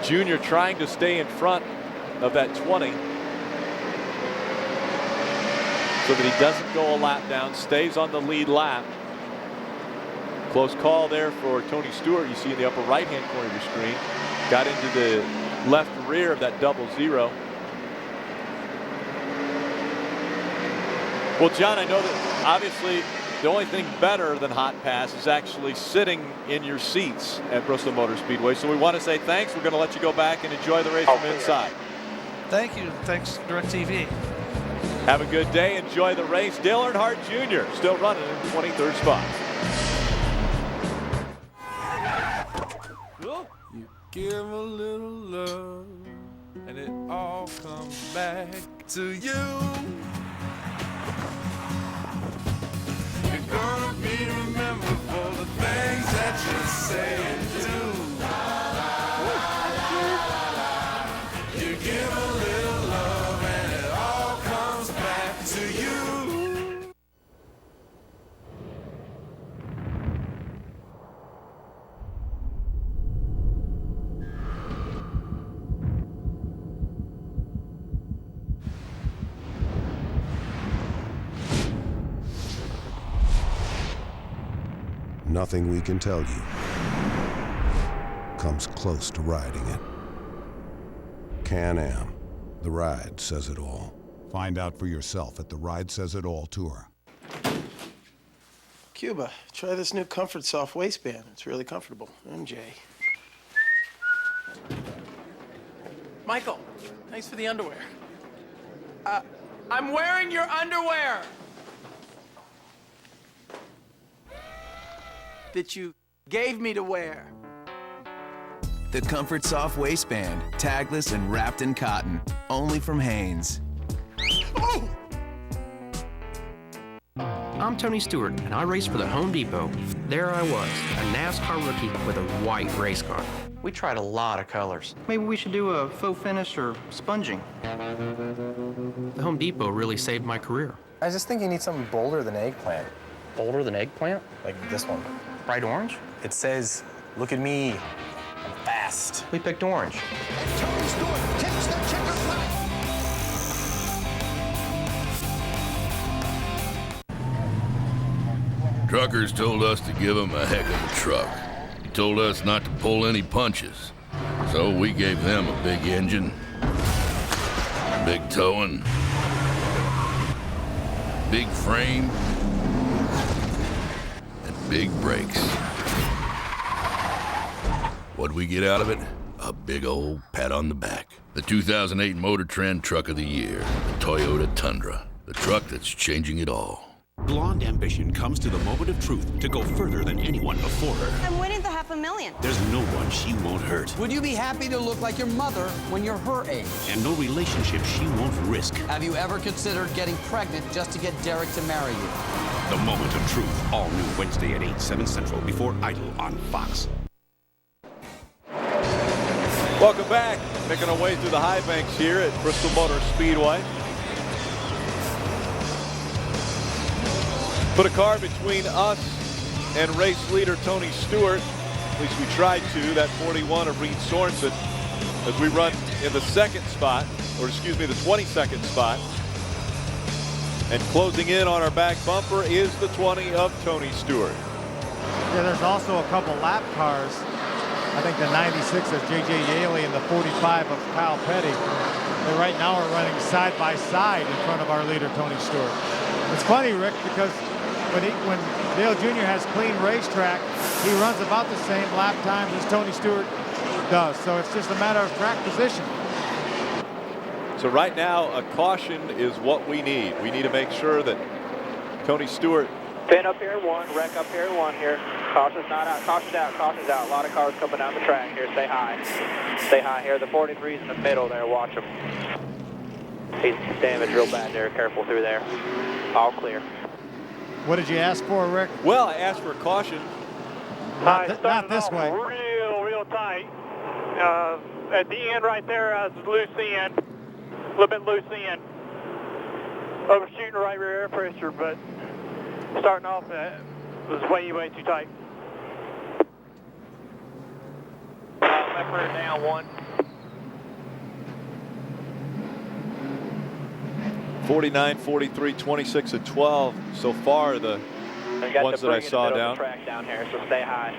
Junior trying to stay in front of that 20 so that he doesn't go a lap down, stays on the lead lap. Close call there for Tony Stewart. You see in the upper right-hand corner of your screen. Got into the left rear of that 00. Well, John, I know that obviously the only thing better than Hotpass is actually sitting in your seats at Bristol Motor Speedway. So we want to say thanks. We're going to let you go back and enjoy the race from inside. Thank you. Thanks, DirecTV. Have a good day. Enjoy the race. Dale Earnhardt Jr. still running in 23rd spot. You give a little love, and it all comes back to you. You're gonna be remembered for the things that you say and do. You give a little love, and it all comes back to you. Nothing we can tell you comes close to riding it. Can-Am, the ride says it all. Find out for yourself at the Ride Says It All tour. Cuba, try this new Comfort Soft waistband. It's really comfortable. MJ. Michael, thanks for the underwear. I'm wearing your underwear! That you gave me to wear. The Comfort Soft waistband, tagless and wrapped in cotton, only from Hanes. Oh! I'm Tony Stewart, and I race for the Home Depot. There I was, a NASCAR rookie with a white race car. We tried a lot of colors. Maybe we should do a faux finish or sponging. The Home Depot really saved my career. I was just thinking you need something bolder than eggplant. Bolder than eggplant? Like this one. Bright orange? It says, look at me. I'm fast. We picked orange. Tony Stewart takes the checker flag. Truckers told us to give him a heck of a truck. He told us not to pull any punches. So we gave them a big engine, big towing, big frame, and big brakes. What'd we get out of it? A big old pat on the back. The 2008 Motor Trend Truck of the Year, the Toyota Tundra. The truck that's changing it all. Blonde ambition comes to the moment of truth to go further than anyone before her. I'm winning the $500,000. There's no one she won't hurt. Would you be happy to look like your mother when you're her age? And no relationship she won't risk. Have you ever considered getting pregnant just to get Derek to marry you? The moment of truth, all new Wednesday at 8, 7 Central before Idol on Fox. Welcome back. Making our way through the high banks here at Bristol Motor Speedway. Put a car between us and race leader Tony Stewart. At least we tried to. That 41 of Reed Sorensen as we run in the second spot, or excuse me, the 22nd spot. And closing in on our back bumper is the 20 of Tony Stewart. Yeah, there's also a couple lap cars. I think the 96 of J.J. Yaley and the 45 of Kyle Petty. They right now are running side by side in front of our leader, Tony Stewart. It's funny, Rick, because when Dale Jr. has clean racetrack, he runs about the same lap times as Tony Stewart does. So it's just a matter of track position. So right now, a caution is what we need. We need to make sure that Tony Stewart. Pin up here one, wreck up here one here. Caution's not out, caution's out, caution's out. A lot of cars coming down the track here. Stay high. Stay high here. The 43's in the middle there. Watch him. He's damaged real bad there. Careful through there. All clear. What did you ask for, Rick? Well, I asked for a caution. Not this way. Real tight. At the end right there, loose end. A little bit loose end. Overshooting the right rear air pressure, but starting off, it was way too tight. Left rear down one. 49, 43, 26, and 12 so far the ones that I saw down. Track down here, so stay high.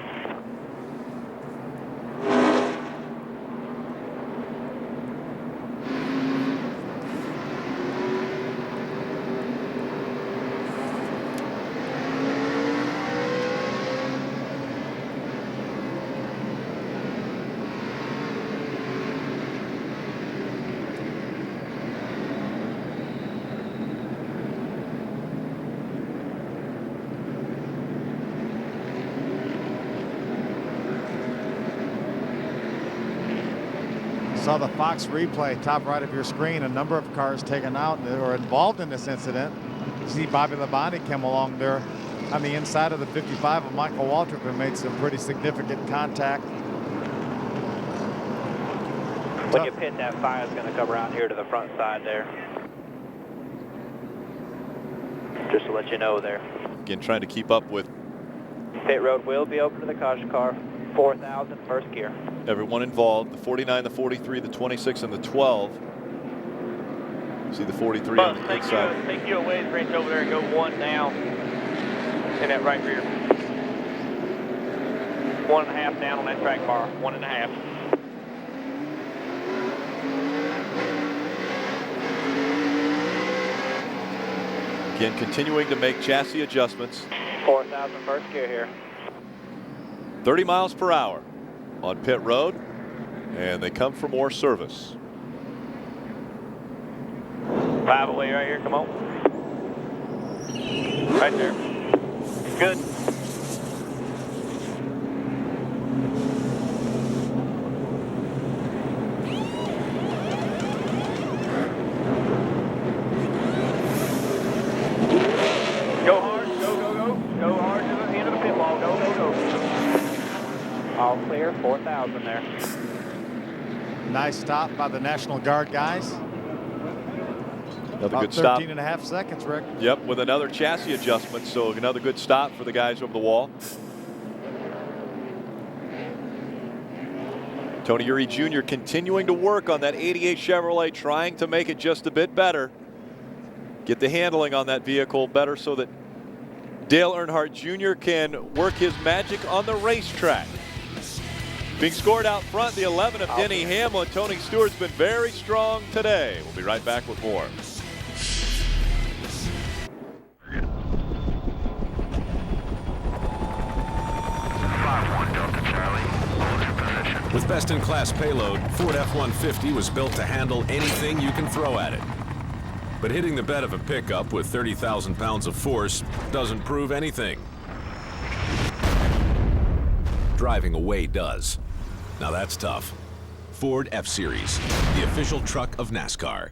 Saw the Fox replay, top right of your screen. A number of cars taken out that were involved in this incident. You see Bobby Labonte came along there on the inside of the 55 of Michael Waltrip and made some pretty significant contact. When you pit, that fire's going to come around here to the front side there. Just to let you know there. Again, trying to keep up with. Pit road will be open to the caution car. 4,000 first gear. Everyone involved, the 49, the 43, the 26, and the 12. See the 43 on the inside. Take you away, range over there and go one down in that right rear. 1.5 down on that track bar, 1.5. Again, continuing to make chassis adjustments. 4,000 first gear here. 30 miles per hour on pit road, and they come for more service. 5 away right here, come on. Right there. Good. Go hard, go hard to the end of the pit wall, go. All All clear, 4,000 there. Nice stop by the National Guard guys. Another About good stop. 13.5 seconds, Rick. Yep, with another chassis adjustment, so another good stop for the guys over the wall. Tony Eury Jr. continuing to work on that 88 Chevrolet, trying to make it just a bit better. Get the handling on that vehicle better so that Dale Earnhardt Jr. can work his magic on the racetrack. Being scored out front, the 11 of Denny Hamlin. Tony Stewart's been very strong today. We'll be right back with more. With best-in-class payload, Ford F-150 was built to handle anything you can throw at it. But hitting the bed of a pickup with 30,000 pounds of force doesn't prove anything. Driving away does. Now that's tough. Ford F-Series, the official truck of NASCAR.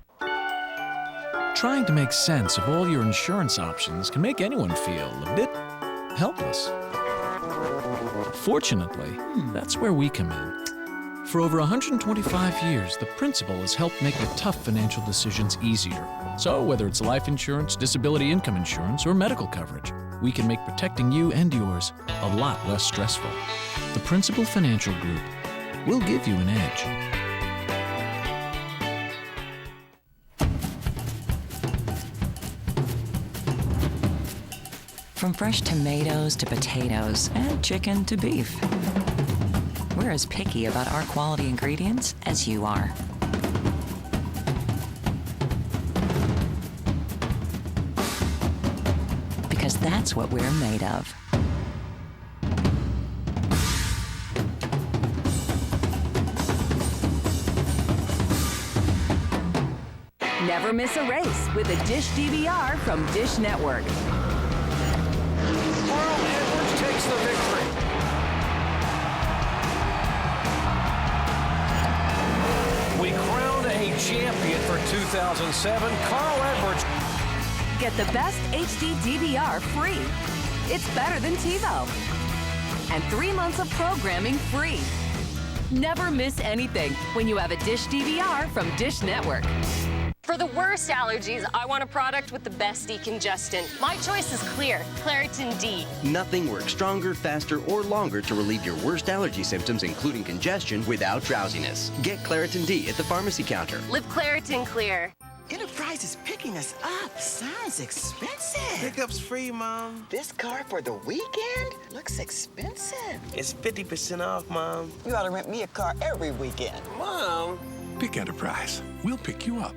Trying to make sense of all your insurance options can make anyone feel a bit helpless. Fortunately, that's where we come in. For over 125 years, the principal has helped make the tough financial decisions easier. So whether it's life insurance, disability income insurance, or medical coverage, we can make protecting you and yours a lot less stressful. The Principal Financial Group will give you an edge. From fresh tomatoes to potatoes and chicken to beef, we're as picky about our quality ingredients as you are. Because that's what we're made of. Never miss a race with a Dish DVR from Dish Network. Carl Edwards takes the victory. We crown a champion for 2007, Carl Edwards. Get the best HD DVR free. It's better than TiVo. And 3 months of programming free. Never miss anything when you have a Dish DVR from Dish Network. For the worst allergies, I want a product with the best decongestant. My choice is clear, Claritin D. Nothing works stronger, faster, or longer to relieve your worst allergy symptoms, including congestion, without drowsiness. Get Claritin D at the pharmacy counter. Live Claritin Clear. Enterprise is picking us up. Sounds expensive. Pickup's free, Mom. This car for the weekend looks expensive. It's 50% off, Mom. You ought to rent me a car every weekend. Mom. Pick Enterprise. We'll pick you up.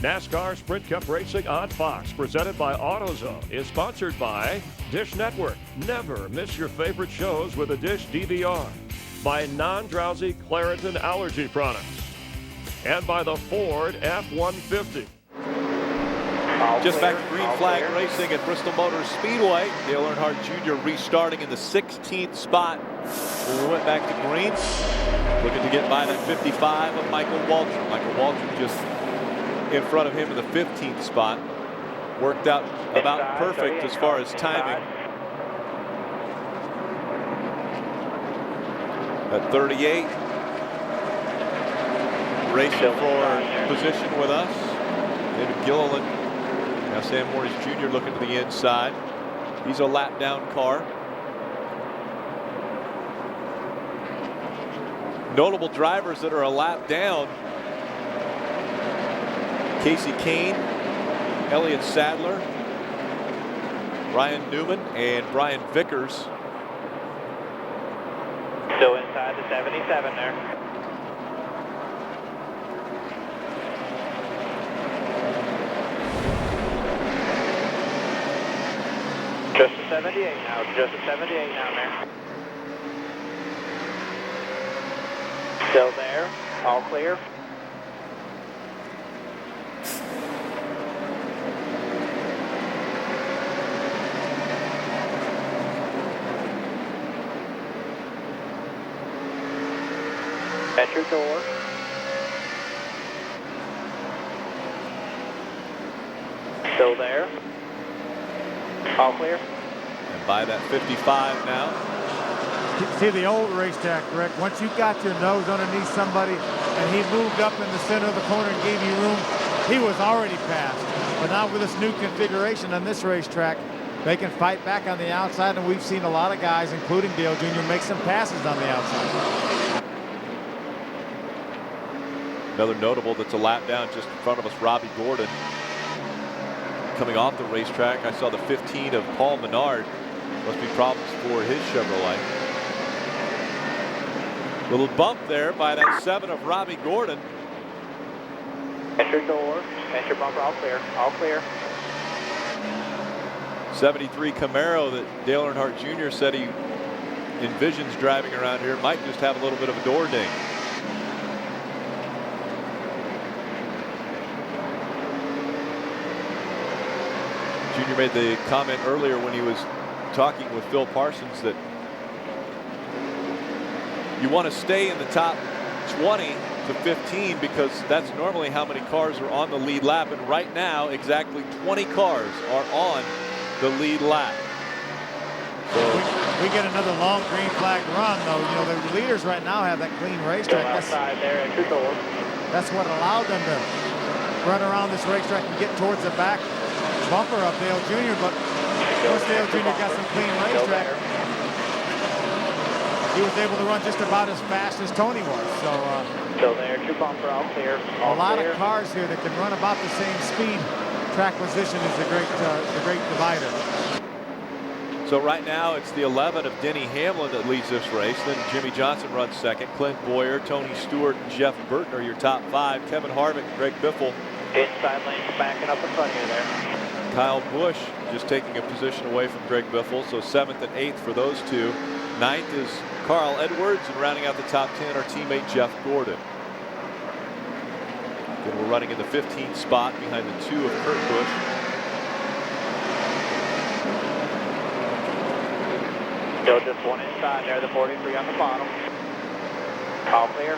NASCAR Sprint Cup Racing on Fox, presented by AutoZone, is sponsored by Dish Network. Never miss your favorite shows with a Dish DVR. By non-drowsy Claritin allergy products. And by the Ford F-150. Just back to green flag racing at Bristol Motor Speedway. Dale Earnhardt Jr. restarting in the 16th spot. We went back to green. Looking to get by that 55 of Michael Waltrip. Michael Waltrip just in front of him in the 15th spot. Worked out about perfect as far as timing. At 38. Racing for position with us. David Gilliland. Now Sam Morris Jr. looking to the inside. He's a lap down car. Notable drivers that are a lap down. Casey Kane, Elliott Sadler, Ryan Newman, and Brian Vickers. Still inside the 77 there. Just a 78 now, just a 78 down there. Still there, all clear. At your door. Still there. All clear. And by that 55 now. See the old racetrack, Rick, once you got your nose underneath somebody and he moved up in the center of the corner and gave you room, he was already passed. But now with this new configuration on this racetrack, they can fight back on the outside, and we've seen a lot of guys, including Dale Jr., make some passes on the outside. Another notable that's a lap down just in front of us, Robbie Gordon. Coming off the racetrack, I saw the 15 of Paul Menard. Must be problems for his Chevrolet. Little bump there by that 7 of Robbie Gordon. Enter door, enter bumper, all clear, all clear. 73 Camaro that Dale Earnhardt Jr. said he envisions driving around here might just have a little bit of a door ding. Jr. made the comment earlier when he was talking with Phil Parsons that you want to stay in the top 20 to 15 because that's normally how many cars are on the lead lap, and right now exactly 20 cars are on the lead lap. So we get another long green flag run, though. You know, the leaders right now have that clean racetrack. That's what allowed them to run around this racetrack and get towards the back bumper of Dale Jr., but once Dale Jr. got some clean racetrack, he was able to run just about as fast as Tony was. So still there, 2 bumper, all clear. A lot of cars here that can run about the same speed. Track position is the great divider. So right now it's the 11 of Denny Hamlin that leads this race. Then Jimmy Johnson runs second. Clint Boyer, Tony Stewart, and Jeff Burton are your top 5. Kevin Harvick, Greg Biffle. Inside lanes backing up in front of you there. Kyle Busch just taking a position away from Greg Biffle. So 7th and 8th for those two. 9th is Carl Edwards, and rounding out the top 10 our teammate Jeff Gordon. Then we're running in the 15th spot behind the 2 of Kurt Busch. Still just 1 inside there, the 43 on the bottom. All clear.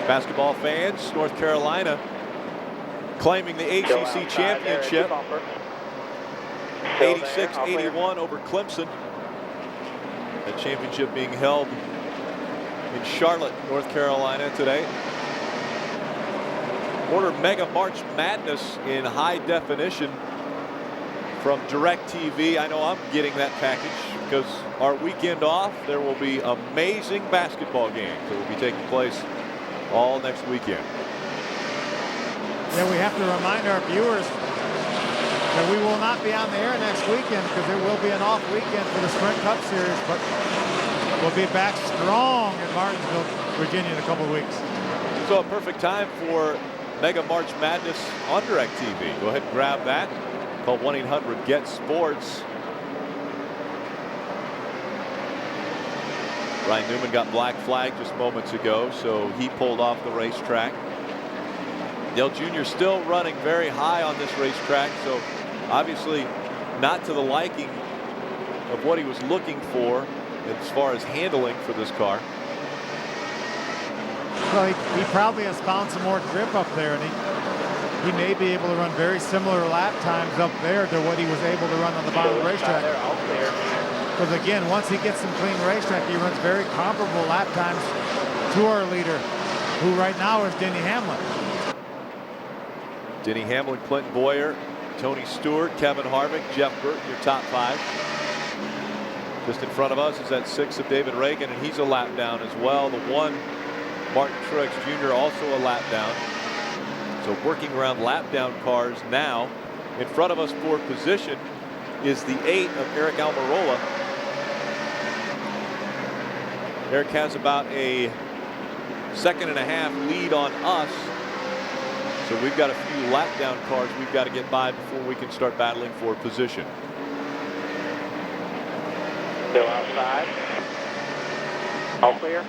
Basketball fans, North Carolina claiming the ACC championship. 86-81 over Clemson. The championship being held in Charlotte, North Carolina today. Order Mega March Madness in high definition from DirecTV. I know I'm getting that package because our weekend off, there will be amazing basketball games that will be taking place all next weekend. Yeah, we have to remind our viewers that we will not be on the air next weekend because there will be an off weekend for the Sprint Cup Series, but we'll be back strong in Martinsville, Virginia in a couple of weeks. So a perfect time for Mega March Madness on DirecTV. Go ahead and grab that. Call 1-800-GET-SPORTS. Ryan Newman got black flag just moments ago, so he pulled off the racetrack. Dale Jr. still running very high on this racetrack, so obviously not to the liking of what he was looking for as far as handling for this car. Well, he probably has found some more grip up there, and he may be able to run very similar lap times up there to what he was able to run on the bottom of the racetrack. Because again, once he gets some clean racetrack, he runs very comparable lap times to our leader, who right now is Denny Hamlin. Denny Hamlin, Clint Boyer, Tony Stewart, Kevin Harvick, Jeff Burton, your top 5. Just in front of us is that 6 of David Reagan, and he's a lap down as well. The 1, Martin Truex Jr., also a lap down. So working around lap down cars now. In front of us for position is the 8 of Eric Almirola. Eric has about a 2.5 lead on us. So we've got a few lap down cars we've got to get by before we can start battling for position. Still outside. All clear.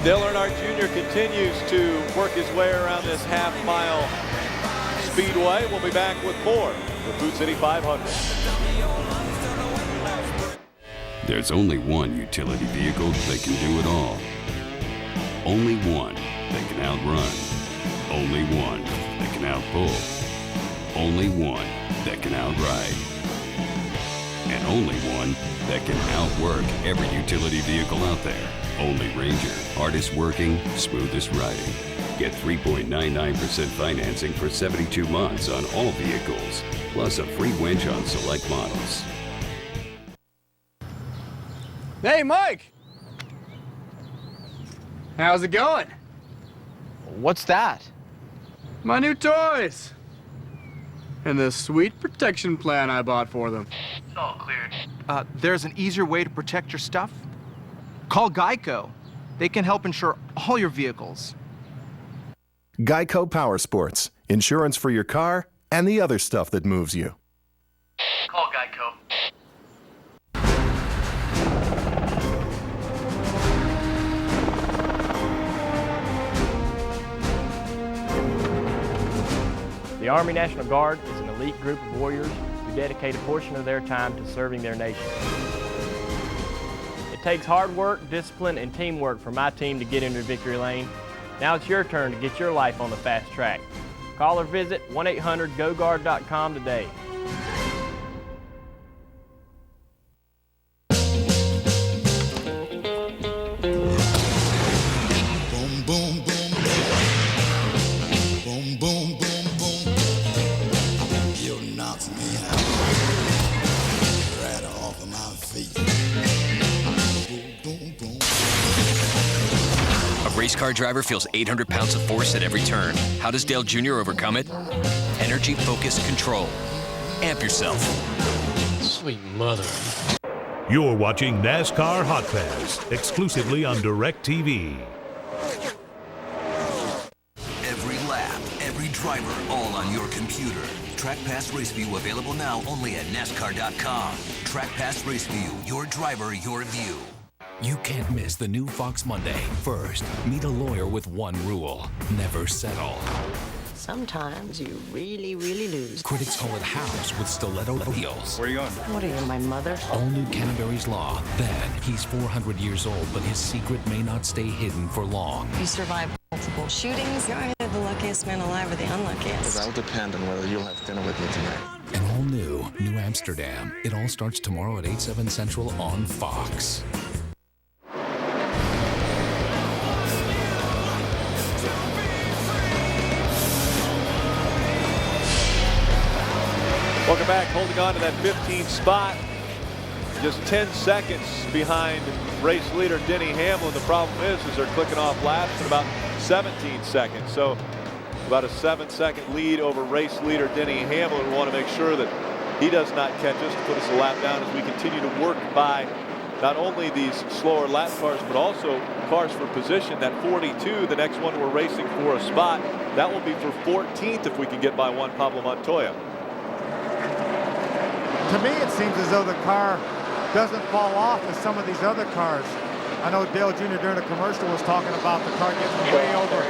Dale Earnhardt Jr. continues to work his way around this half-mile speedway. We'll be back with more the Food City 500. There's only one utility vehicle that can do it all. Only one that can outrun. Only one that can outpull. Only one that can outride. And only one that can outwork every utility vehicle out there. Only Ranger. Hardest working, smoothest riding. Get 3.99% financing for 72 months on all vehicles, plus a free winch on select models. Hey, Mike! How's it going? What's that? My new toys! And the sweet protection plan I bought for them. It's all cleared. There's an easier way to protect your stuff? Call Geico. They can help insure all your vehicles. Geico Power Sports. Insurance for your car and the other stuff that moves you. Call Geico. The Army National Guard is an elite group of warriors who dedicate a portion of their time to serving their nation. It takes hard work, discipline, and teamwork for my team to get into victory lane. Now it's your turn to get your life on the fast track. Call or visit 1-800-GO-GUARD.com today. Boom, boom, boom, boom, boom, boom, boom. You knocked me out, right off of my feet. Boom, boom, boom. A race car driver feels 800 pounds of force at every turn. How does Dale Jr. overcome it? Energy Focused Control. Amp yourself. Sweet mother. You're watching NASCAR Hot Pass, exclusively on DirecTV. Every lap, every driver, all on your computer. Track Pass Race View available now only at NASCAR.com. Track Pass Race View, your driver, your view. You can't miss the new Fox Monday. First, meet a lawyer with one rule: never settle. Sometimes you really, really lose. Critics call it house with stiletto heels. Where are you going? What are you, my mother? All new Canterbury's Law. Then, he's 400 years old, but his secret may not stay hidden for long. You survived multiple shootings. You're either the luckiest man alive or the unluckiest. That'll depend on whether you'll have dinner with me tonight. And all new, New Amsterdam. It all starts tomorrow at 8/7 Central on Fox. Welcome back, holding on to that 15th spot. Just 10 seconds behind race leader Denny Hamlin. The problem is they're clicking off laps in about 17 seconds. So about a 7-second lead over race leader Denny Hamlin. We want to make sure that he does not catch us to put us a lap down as we continue to work by not only these slower lap cars, but also cars for position. That 42, the next one we're racing for a spot, that will be for 14th if we can get by Juan Pablo Montoya. To me, it seems as though the car doesn't fall off as some of these other cars. I know Dale Jr. during a commercial was talking about the car getting way over.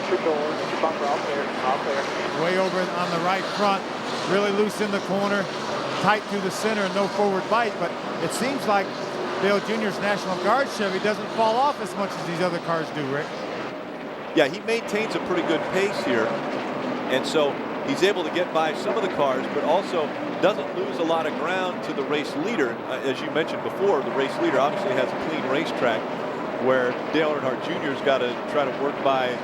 Way over on the right front, really loose in the corner, tight through the center, and no forward bite. But it seems like Dale Jr.'s National Guard Chevy doesn't fall off as much as these other cars do, Rick. Yeah, he maintains a pretty good pace here. And so he's able to get by some of the cars, but also doesn't lose a lot of ground to the race leader. As you mentioned before, the race leader obviously has a clean racetrack where Dale Earnhardt Jr. has got to try to work by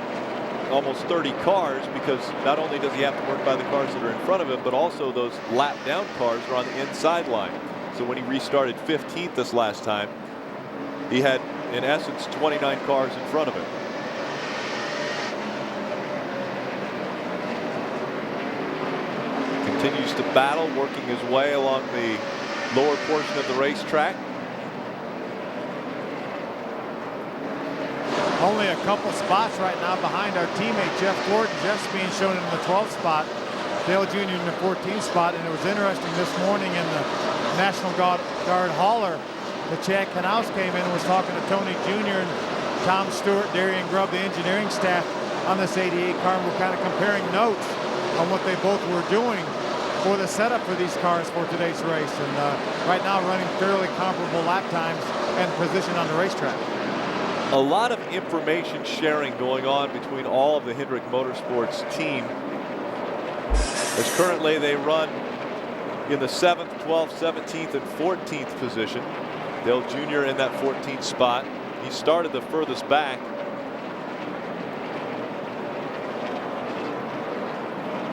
almost 30 cars, because not only does he have to work by the cars that are in front of him, but also those lap down cars are on the inside line. So when he restarted 15th this last time, he had, in essence, 29 cars in front of him. Continues to battle, working his way along the lower portion of the racetrack. Only a couple spots right now behind our teammate Jeff Gordon. Jeff's being shown in the 12th spot, Dale Jr. in the 14th spot. And it was interesting this morning in the National Guard hauler, the Chad Knaus came in and was talking to Tony Jr. and Tom Stewart, Darian Grubb, the engineering staff on this 88 car, and we're kind of comparing notes on what they both were doing. for the setup for these cars for today's race, and right now running fairly comparable lap times and position on the racetrack. A lot of information sharing going on between all of the Hendrick Motorsports team, as currently they run in the 7th, 12th, 17th, and 14th position. Dale Jr. in that 14th spot. He started the furthest back.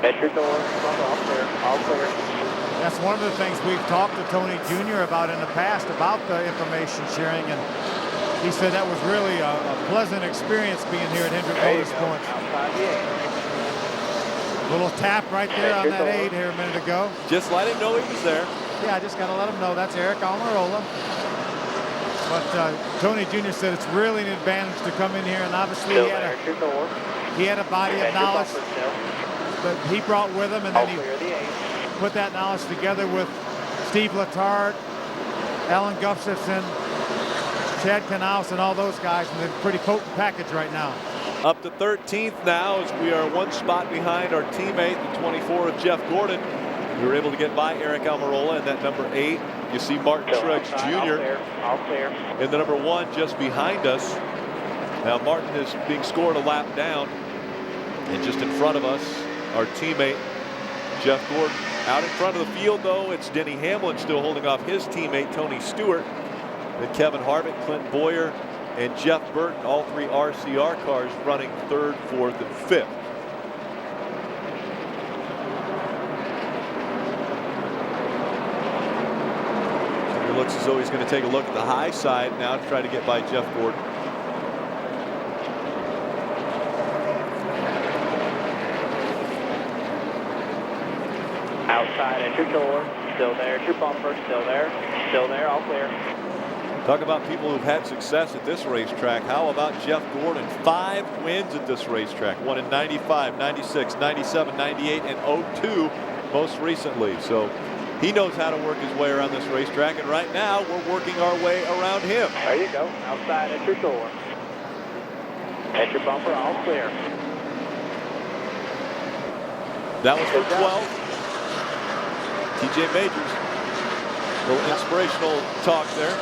Entry door, all clear, all clear. That's one of the things we've talked to Tony Jr. about in the past about the information sharing, and he said that was really a pleasant experience being here at Hendrick Motorsports. Little tap right there on that 8 here a minute ago. Just let him know he was there. Yeah, I just got to let him know that's Eric Almirola. But Tony Jr. said it's really an advantage to come in here, and obviously he had a body of knowledge that he brought with him, and then he put that knowledge together with Steve Letard, Alan Gustafson, Chad Knaus, and all those guys, and they're a pretty potent package right now. Up to 13th now, as we are one spot behind our teammate, the 24 of Jeff Gordon. We were able to get by Eric Almirola in that number 8. You see Martin Truex Jr. in the number 1 just behind us. Now Martin is being scored a lap down, and just in front of us, our teammate Jeff Gordon. Out in front of the field, though, it's Denny Hamlin still holding off his teammate Tony Stewart. Then Kevin Harvick, Clint Boyer, and Jeff Burton, all 3 RCR cars running 3rd, 4th, and 5th. Junior looks as though he's going to take a look at the high side now to try to get by Jeff Gordon. Outside at your door, still there at your bumper, still there, all clear. Talk about people who've had success at this racetrack. How about Jeff Gordon? 5 wins at this racetrack. One in 95, 96, 97, 98, and 02 most recently. So he knows how to work his way around this racetrack, and right now we're working our way around him. There you go. Outside at your door. At your bumper, all clear. That was for 12. TJ Majors. A little inspirational talk there.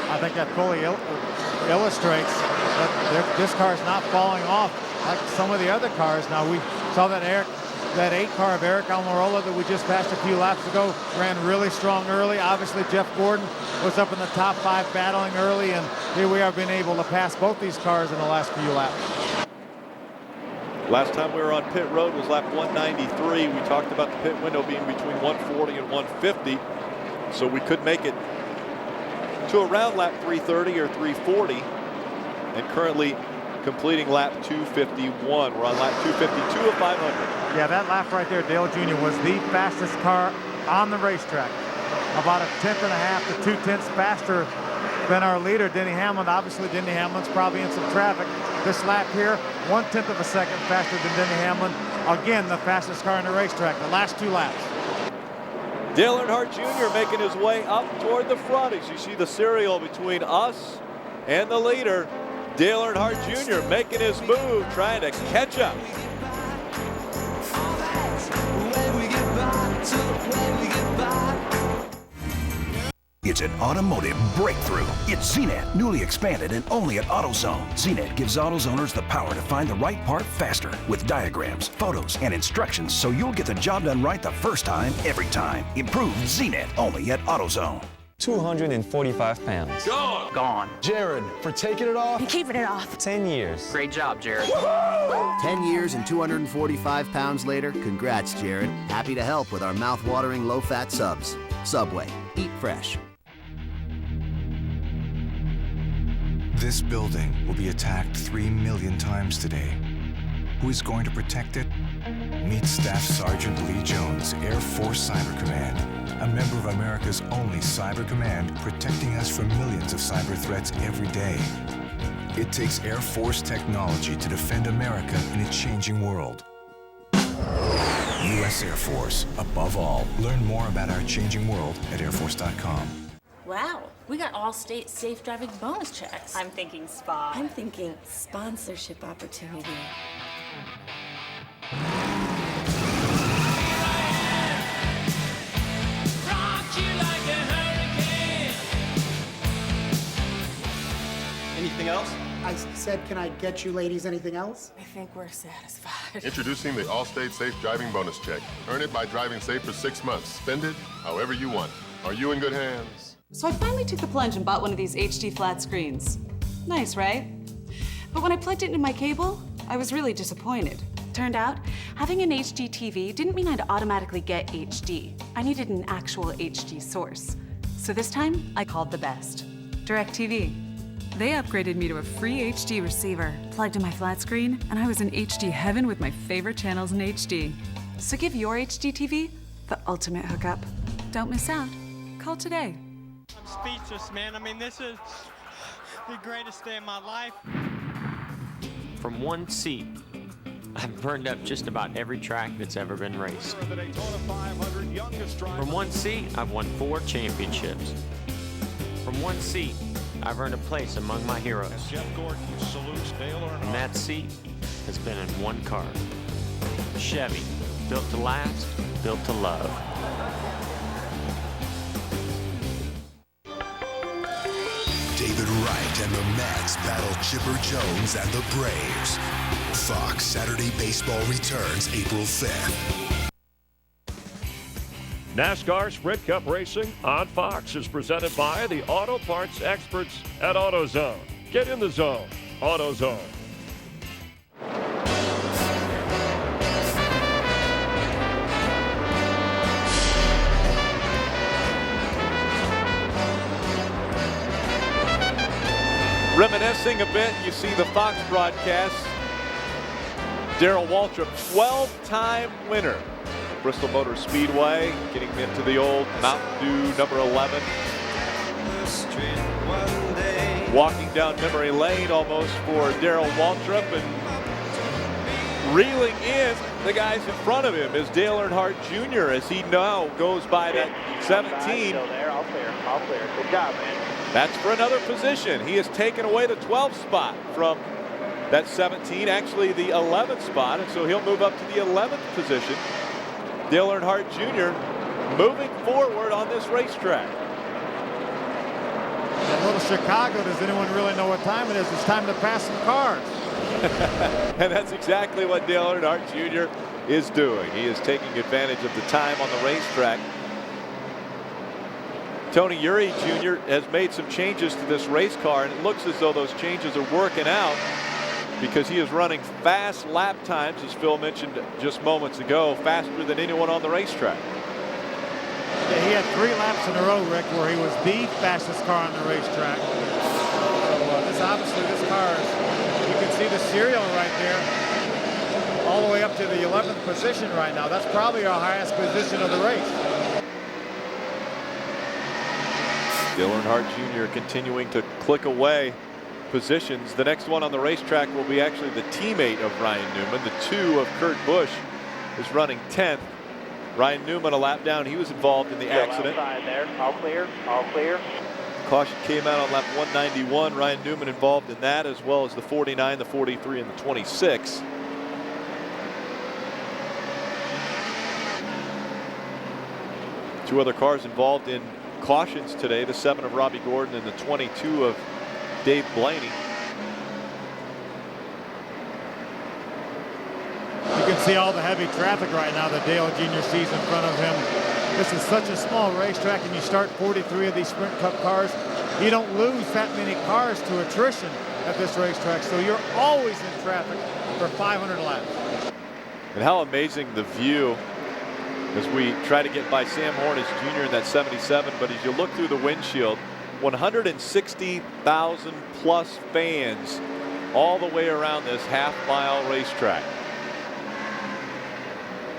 I think that fully illustrates that this car's not falling off like some of the other cars. Now we saw that 8 car of Eric Almirola that we just passed a few laps ago ran really strong early. Obviously Jeff Gordon was up in the top 5 battling early, and here we are being able to pass both these cars in the last few laps. Last time we were on pit road was lap 193. We talked about the pit window being between 140 and 150, so we could make it to around lap 330 or 340, and currently completing lap 251. We're on lap 252 of 500. Yeah, that lap right there, Dale Jr. was the fastest car on the racetrack. About 1.5 to 2/10 faster than our leader, Denny Hamlin. Obviously, Denny Hamlin's probably in some traffic. This lap here, 1/10 of a second faster than Denny Hamlin. Again, the fastest car on the racetrack, the last 2 laps. Dale Earnhardt Jr. making his way up toward the front. As you see the serial between us and the leader, Dale Earnhardt Jr. making his move, trying to catch up. It's an automotive breakthrough. It's ZNet, newly expanded and only at AutoZone. ZNet gives AutoZoners the power to find the right part faster with diagrams, photos, and instructions so you'll get the job done right the first time, every time. Improved ZNet, only at AutoZone. 245 pounds. Gone. Jared, for taking it off. I'm keeping it off. 10 years. Great job, Jared. 10 years and 245 pounds later, congrats, Jared. Happy to help with our mouth-watering low-fat subs. Subway, eat fresh. This building will be attacked 3 million times today. Who is going to protect it? Meet Staff Sergeant Lee Jones, Air Force Cyber Command, a member of America's only cyber command, protecting us from millions of cyber threats every day. It takes Air Force technology to defend America in a changing world. U.S. Air Force, above all. Learn more about our changing world at airforce.com. Wow, we got all-state safe driving bonus checks. I'm thinking spa. I'm thinking sponsorship opportunity. I said, can I get you ladies anything else? I think we're satisfied. Introducing the Allstate Safe Driving Bonus Check. Earn it by driving safe for 6 months. Spend it however you want. Are you in good hands? So I finally took the plunge and bought one of these HD flat screens. Nice, right? But when I plugged it into my cable, I was really disappointed. Turned out, having an HD TV didn't mean I'd automatically get HD. I needed an actual HD source. So this time, I called the best, DirecTV. They upgraded me to a free HD receiver, plugged in my flat screen, and I was in HD heaven with my favorite channels in HD. So give your HD TV the ultimate hookup. Don't miss out. Call today. I'm speechless, man. I mean, this is the greatest day of my life. From one seat, I've burned up just about every track that's ever been raced. From one seat, I've won 4 championships. From one seat, I've earned a place among my heroes. And that seat has been in one car. Chevy, built to last, built to love. David Wright and the Mets battle Chipper Jones and the Braves. Fox Saturday Baseball returns April 5th. NASCAR Sprint Cup Racing on Fox is presented by the auto parts experts at AutoZone. Get in the zone. AutoZone. Reminiscing a bit, you see the Fox broadcast. Darrell Waltrip, 12-time winner. Bristol Motor Speedway, getting into the old Mountain Dew number 11. Walking down memory lane almost for Darrell Waltrip, and reeling in the guys in front of him is Dale Earnhardt Jr. as he now goes by that 17. Still there. All clear. All clear. Good job, man. That's for another position. He has taken away the 12th spot from that 17, actually the 11th spot, and so he'll move up to the 11th position. Dale Earnhardt Jr. moving forward on this racetrack. In little Chicago, does anyone really know what time it is? It's time to pass some cars. And that's exactly what Dale Earnhardt Jr. is doing. He is taking advantage of the time on the racetrack. Tony Eury Jr. has made some changes to this race car, and it looks as though those changes are working out because he is running fast lap times, as Phil mentioned just moments ago, faster than anyone on the racetrack. Yeah, he had 3 laps in a row, Rick, where he was the fastest car on the racetrack. So obviously this car is, you can see the serial right there, all the way up to the 11th position right now. That's probably our highest position of the race. Dale Earnhardt Jr. continuing to click away positions. The next one on the racetrack will be actually the teammate of Ryan Newman. The 2 of Kurt Busch is running 10th. Ryan Newman a lap down. He was involved in the accident. Outside there. All clear. All clear. Caution came out on lap 191. Ryan Newman involved in that, as well as the 49, the 43, and the 26. Two other cars involved in cautions today, the 7 of Robbie Gordon and the 22 of Dave Blaney. You can see all the heavy traffic right now that Dale Jr. sees in front of him. This is such a small racetrack, and you start 43 of these Sprint Cup cars. You don't lose that many cars to attrition at this racetrack, so you're always in traffic for 500 laps. And how amazing the view as we try to get by Sam Hornish Jr. in that 77, but as you look through the windshield, 160,000 plus fans all the way around this half-mile racetrack.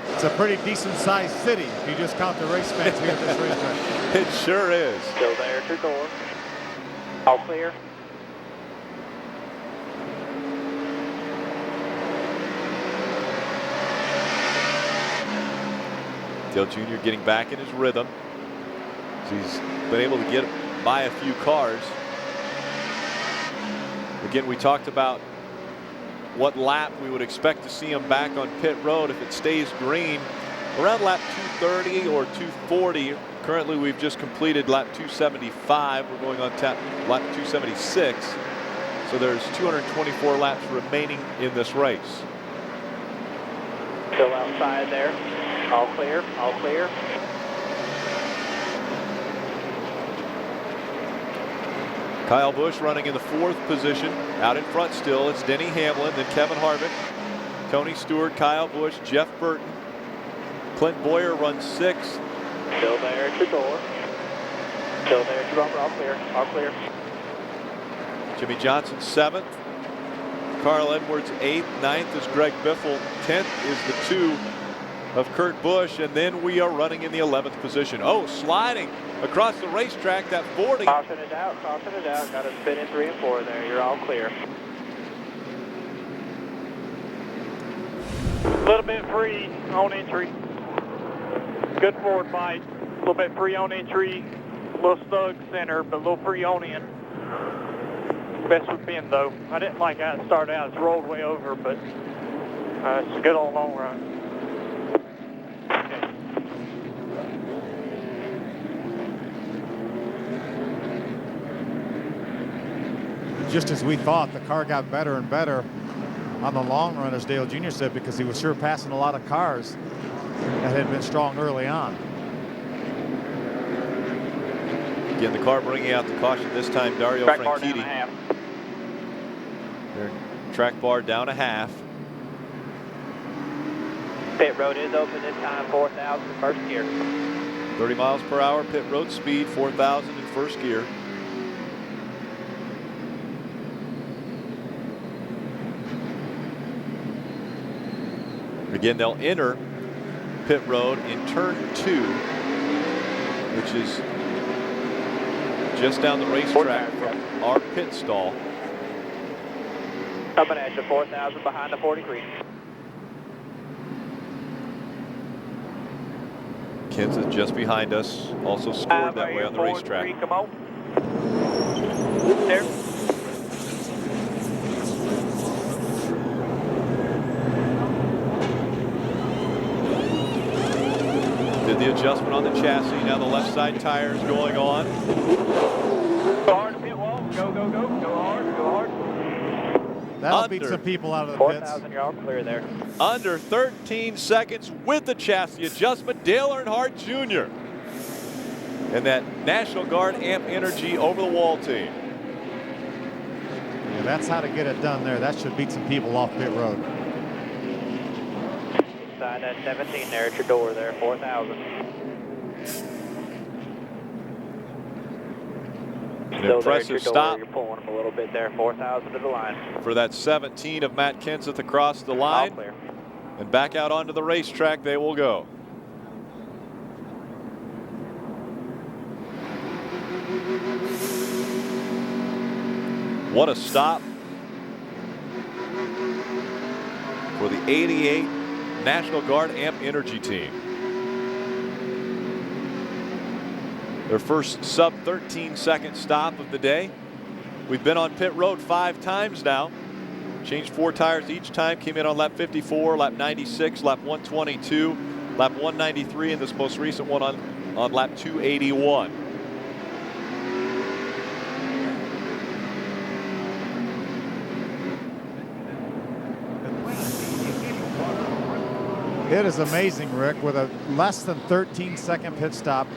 It's a pretty decent-sized city if you just count the race fans here at this racetrack. It sure is. Still there to door. All clear. Dale Jr. getting back in his rhythm. He's been able to get by a few cars. Again, we talked about what lap we would expect to see him back on pit road if it stays green. Around lap 230 or 240. Currently, we've just completed lap 275. We're going on lap 276. So there's 224 laps remaining in this race. Still outside there. All clear, all clear. Kyle Busch running in the 4th position. Out in front still, it's Denny Hamlin, then Kevin Harvick, Tony Stewart, Kyle Busch, Jeff Burton. Clint Boyer runs 6th. Still there at your door. Still there at your bumper. All clear, all clear. Jimmy Johnson 7th. Carl Edwards 8th. 9th is Greg Biffle. 10th is the 2 of Kurt Busch. And then we are running in the 11th position. Oh, sliding across the racetrack, that 40. Caution it out, caution it out. Got to spin in 3 and 4 there. You're all clear. A little bit free on entry. Good forward bite. A little bit free on entry. A little snug center, but a little free on in. Best with bend though. I didn't like how it started out. It's rolled way over, but it's good on the long run. Just as we thought, the car got better and better on the long run, as Dale Jr. said, because he was sure passing a lot of cars that had been strong early on. Again, the car bringing out the caution this time, Dario Track Franchitti. bar down a half. Their track bar down a half. Pit road is open this time, 4,000 first gear. 30 miles per hour pit road speed, 4,000 in first gear. Again, they'll enter pit road in turn 2, which is just down the racetrack from our pit stall. Coming at you, 4,000 behind the 40 green. Kenseth just behind us, also scored that way on the racetrack. Come on. There. Did the adjustment on the chassis. Now the left side tire is going on. Go hard, pit wall. Go, go, go. Go hard, go hard. That'll beat some people out of the pits. 4,000, you're all clear there. Under 13 seconds with the chassis adjustment, Dale Earnhardt Jr. and that National Guard Amp Energy over the wall team. Yeah, that's how to get it done there. That should beat some people off pit road. Inside that 17 there at your door there, 4,000. An impressive stop. You're pulling them a little bit there, 4,000 to the line. For that 17 of Matt Kenseth across the line. All clear. And back out onto the racetrack they will go. What a stop for the 88 National Guard Amp Energy team. Their first sub 13 second stop of the day. We've been on pit road 5 times now. Changed 4 tires each time. Came in on lap 54, lap 96, lap 122, lap 193, and this most recent one on lap 281. It is amazing, Rick, with a less than 13 second pit stop.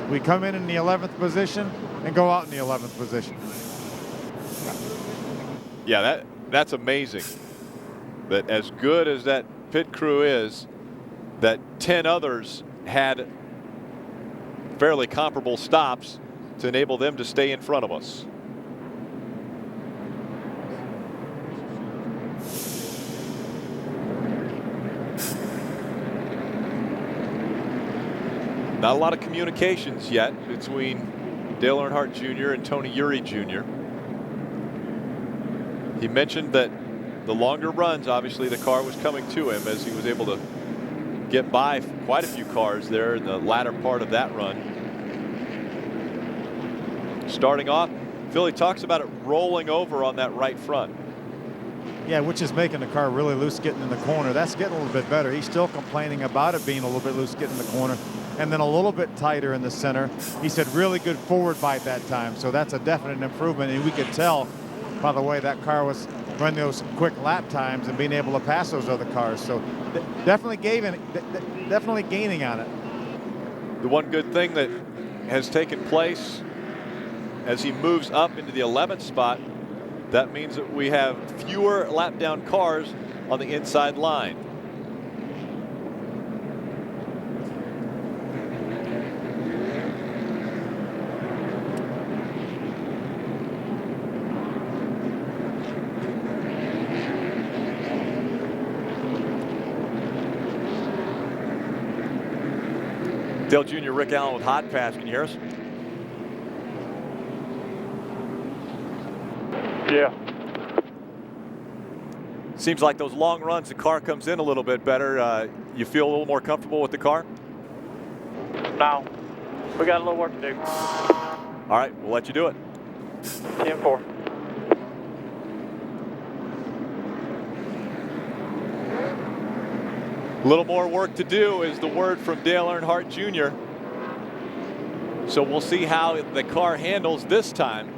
We come in the 11th position and go out in the 11th position. Yeah, that's amazing. That as good as that pit crew is, that 10 others had fairly comparable stops to enable them to stay in front of us. Not a lot of communications yet between Dale Earnhardt Jr. and Tony Eury Jr. He mentioned that the longer runs, obviously the car was coming to him as he was able to get by quite a few cars there in the latter part of that run. Starting off, Philly talks about it rolling over on that right front. Yeah, which is making the car really loose getting in the corner. That's getting a little bit better. He's still complaining about it being a little bit loose getting in the corner, and then a little bit tighter in the center. He said really good forward bite that time, so that's a definite improvement, and we could tell by the way that car was running those quick lap times and being able to pass those other cars. So definitely gaining on it. The one good thing that has taken place as he moves up into the 11th spot, that means that we have fewer lap down cars on the inside line. Dale Jr., Rick Allen with Hotpass. Can you hear us? Yeah. Seems like those long runs, the car comes in a little bit better. You feel a little more comfortable with the car? No. We got a little work to do. All right, we'll let you do it. 10-4. A little more work to do is the word from Dale Earnhardt Jr. So we'll see how the car handles this time.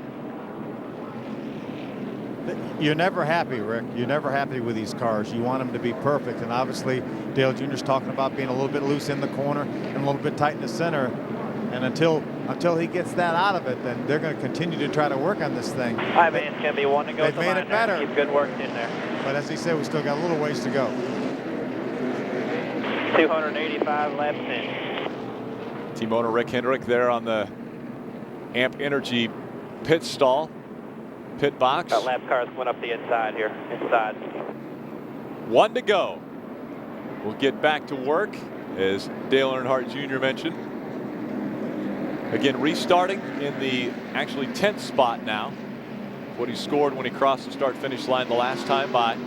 You're never happy, Rick. You're never happy with these cars. You want them to be perfect. And obviously, Dale Jr.'s talking about being a little bit loose in the corner and a little bit tight in the center. And until he gets that out of it, then they're going to continue to try to work on this thing. I mean, it's going to be one to go. They've made it better. Keep good work in there. But as he said, we still got a little ways to go. 285 laps in. Team owner Rick Hendrick there on the Amp Energy pit stall, pit box. Got lap cars went up the inside here, inside. 1 to go. We'll get back to work, as Dale Earnhardt Jr. mentioned. Again, restarting in the actually 10th spot now. What he scored when he crossed the start-finish line the last time by.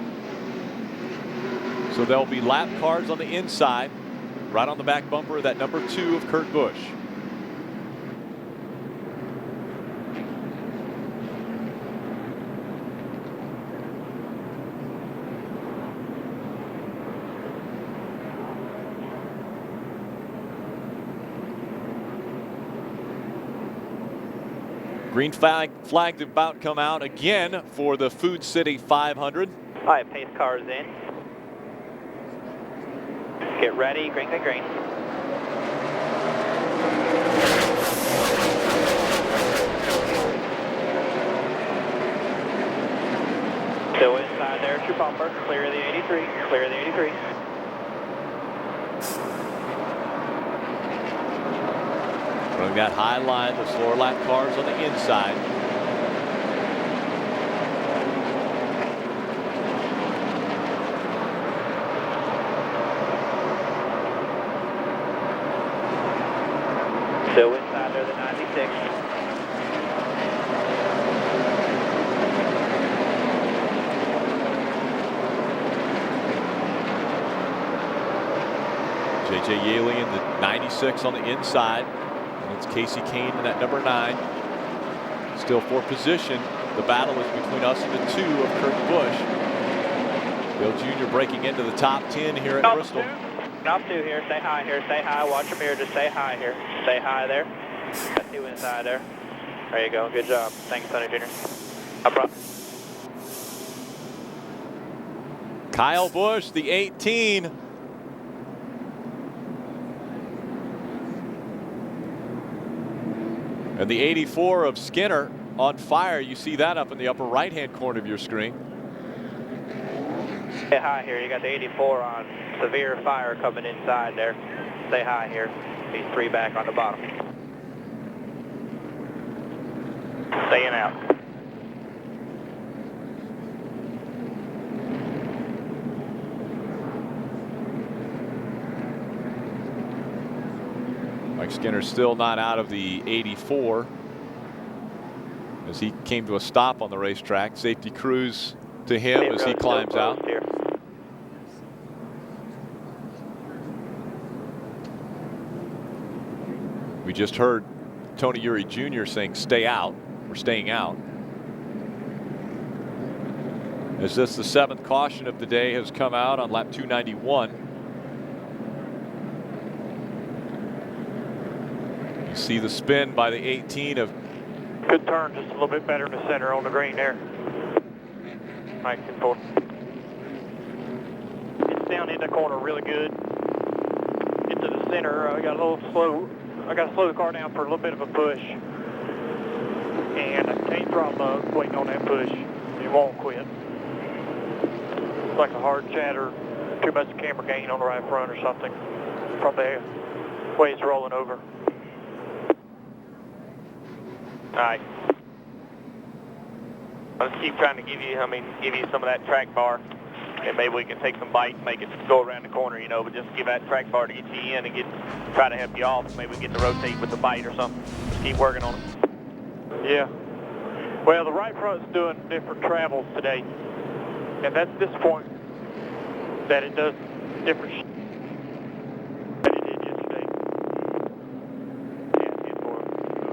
So there'll be lap cars on the inside, right on the back bumper of that number 2 of Kurt Busch. Green flag about come out again for the Food City 500. All right, pace cars in. Get ready, green, green, green. Still inside there at your bumper. Clear the 83, clear the 83. Running that high line, the slower lap cars on the inside. Still inside there, the 96. J.J. Yaley in the 96 on the inside. And it's Casey Kane in that number 9. Still for position. The battle is between us and the 2 of Kurt Busch. Bill Jr. breaking into the top 10 here at Bristol. Top 2 here, stay high here, stay high, watch your mirror, just stay high here. Stay high there. Got 2 inside there. There you go, good job. Thanks, Sonny Jr. Up front. Kyle Busch, the 18. And the 84 of Skinner on fire. You see that up in the upper right-hand corner of your screen. Stay high here, you got the 84 on severe fire coming inside there. Stay high here. He's 3 back on the bottom. Staying out. Mike Skinner still not out of the 84 as he came to a stop on the racetrack. Safety crews to him as he climbs out. Here. We just heard Tony Eury Jr. saying stay out, or staying out. As this the 7th caution of the day has come out on lap 291. You see the spin by the 18 of. Good turn, just a little bit better in the center on the green there. Nice, 10-4. It's down in the corner really good. Get to the center. I got to slow the car down for a little bit of a push. And I can't throttle up waiting on that push. It won't quit. It's like a hard chatter, too much camber gain on the right front or something from the way it's rolling over. All right. I'll just keep trying to give you some of that track bar, and maybe we can take some bite and make it go around the corner, you know, but just give that track bar to get you in and try to help you off. Maybe we get to rotate with the bite or something. Just keep working on it. Yeah. Well, the right front's doing different travels today, and that's disappointing that it does different than it did yesterday. Yeah, we were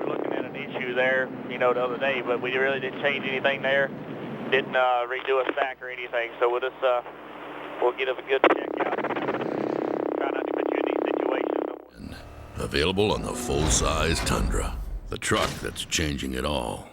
looking at an issue there, you know, the other day, but we really didn't change anything there. Didn't redo a stack or anything, so we'll get a good check out. Try not to put you in these situations. Available on the full-size Tundra, the truck that's changing it all.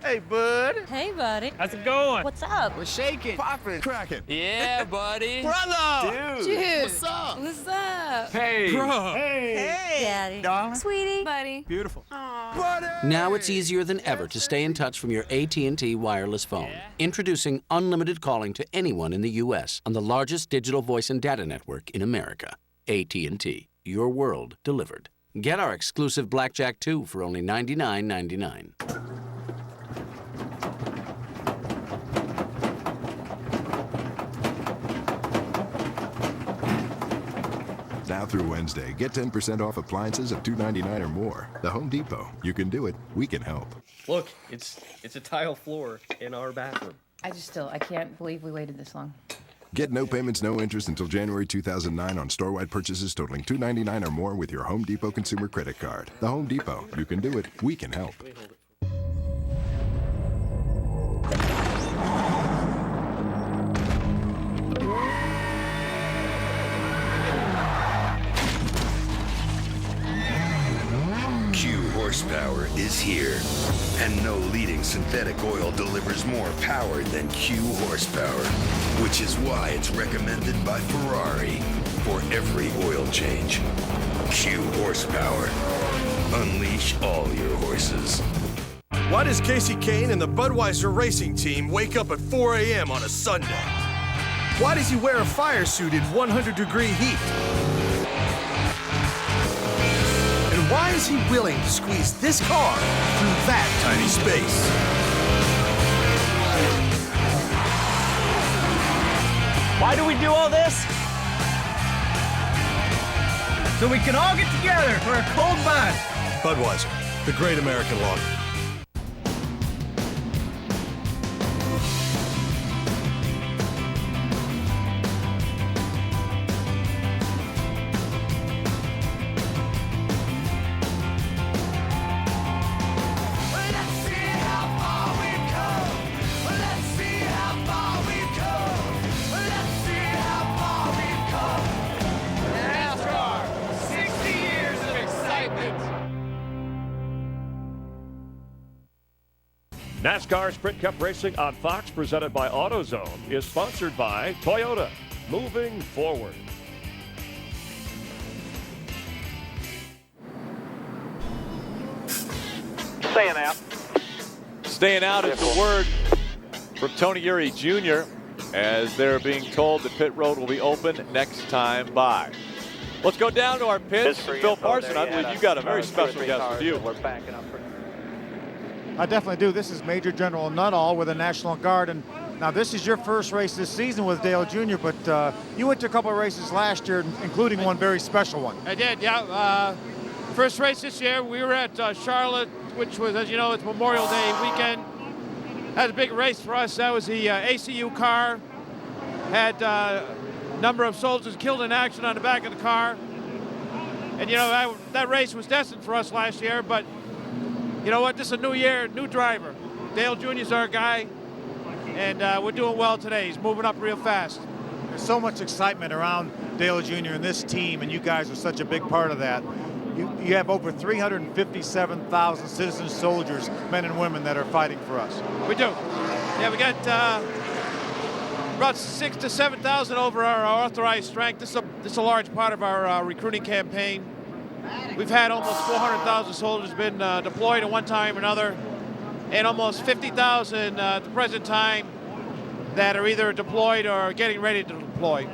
Hey, bud. Hey, buddy. How's it going? What's up? We're shaking, popping, cracking. Yeah, buddy. Brother. Dude. What's up? What's up? Hey. Bro. Hey. Daddy. Darling. Sweetie. Buddy. Beautiful. Now it's easier than ever to stay in touch from your AT&T wireless phone. Introducing unlimited calling to anyone in the U.S. on the largest digital voice and data network in America. AT&T. Your world delivered. Get our exclusive Blackjack 2 for only $99.99. Now through Wednesday, get 10% off appliances of $2.99 or more. The Home Depot. You can do it. We can help. Look, it's a tile floor in our bathroom. I can't believe we waited this long. Get no payments, no interest until January 2009 on store-wide purchases totaling $2.99 or more with your Home Depot consumer credit card. The Home Depot. You can do it. We can help. Horsepower is here, and no leading synthetic oil delivers more power than Q horsepower, which is why it's recommended by Ferrari for every oil change. Q horsepower. Unleash all your horses. Why does Casey Kane and the Budweiser racing team wake up at 4 a.m. on a Sunday? Why does he wear a fire suit in 100-degree heat? Why is he willing to squeeze this car through that tiny space? Why do we do all this? So we can all get together for a cold bath. Budweiser, the great American lager. NASCAR Sprint Cup Racing on Fox, presented by AutoZone, is sponsored by Toyota. Moving forward. Staying out. Staying out is the word from Tony Uri Jr. as they're being told the pit road will be open next time by. Let's go down to our pits. Phil Parson, I believe you got a very special guest with you. We're backing up. I definitely do. This is Major General Nuttall with the National Guard, and now this is your first race this season with Dale Jr., but you went to a couple of races last year, including one very special one. I did, yeah. First race this year, we were at Charlotte, which was, as you know, it's Memorial Day weekend. Had a big race for us. That was the ACU car. Had a number of soldiers killed in action on the back of the car. And, you know, that race was destined for us last year, but you know what? This is a new year, new driver. Dale Jr.'s our guy, and we're doing well today. He's moving up real fast. There's so much excitement around Dale Jr. and this team, and you guys are such a big part of that. You have over 357,000 citizen soldiers, men and women, that are fighting for us. We do. Yeah, we got about 6,000 to 7,000 over our authorized strength. This is a large part of our recruiting campaign. We've had almost 400,000 soldiers been deployed at one time or another, and almost 50,000 at the present time that are either deployed or getting ready to deploy.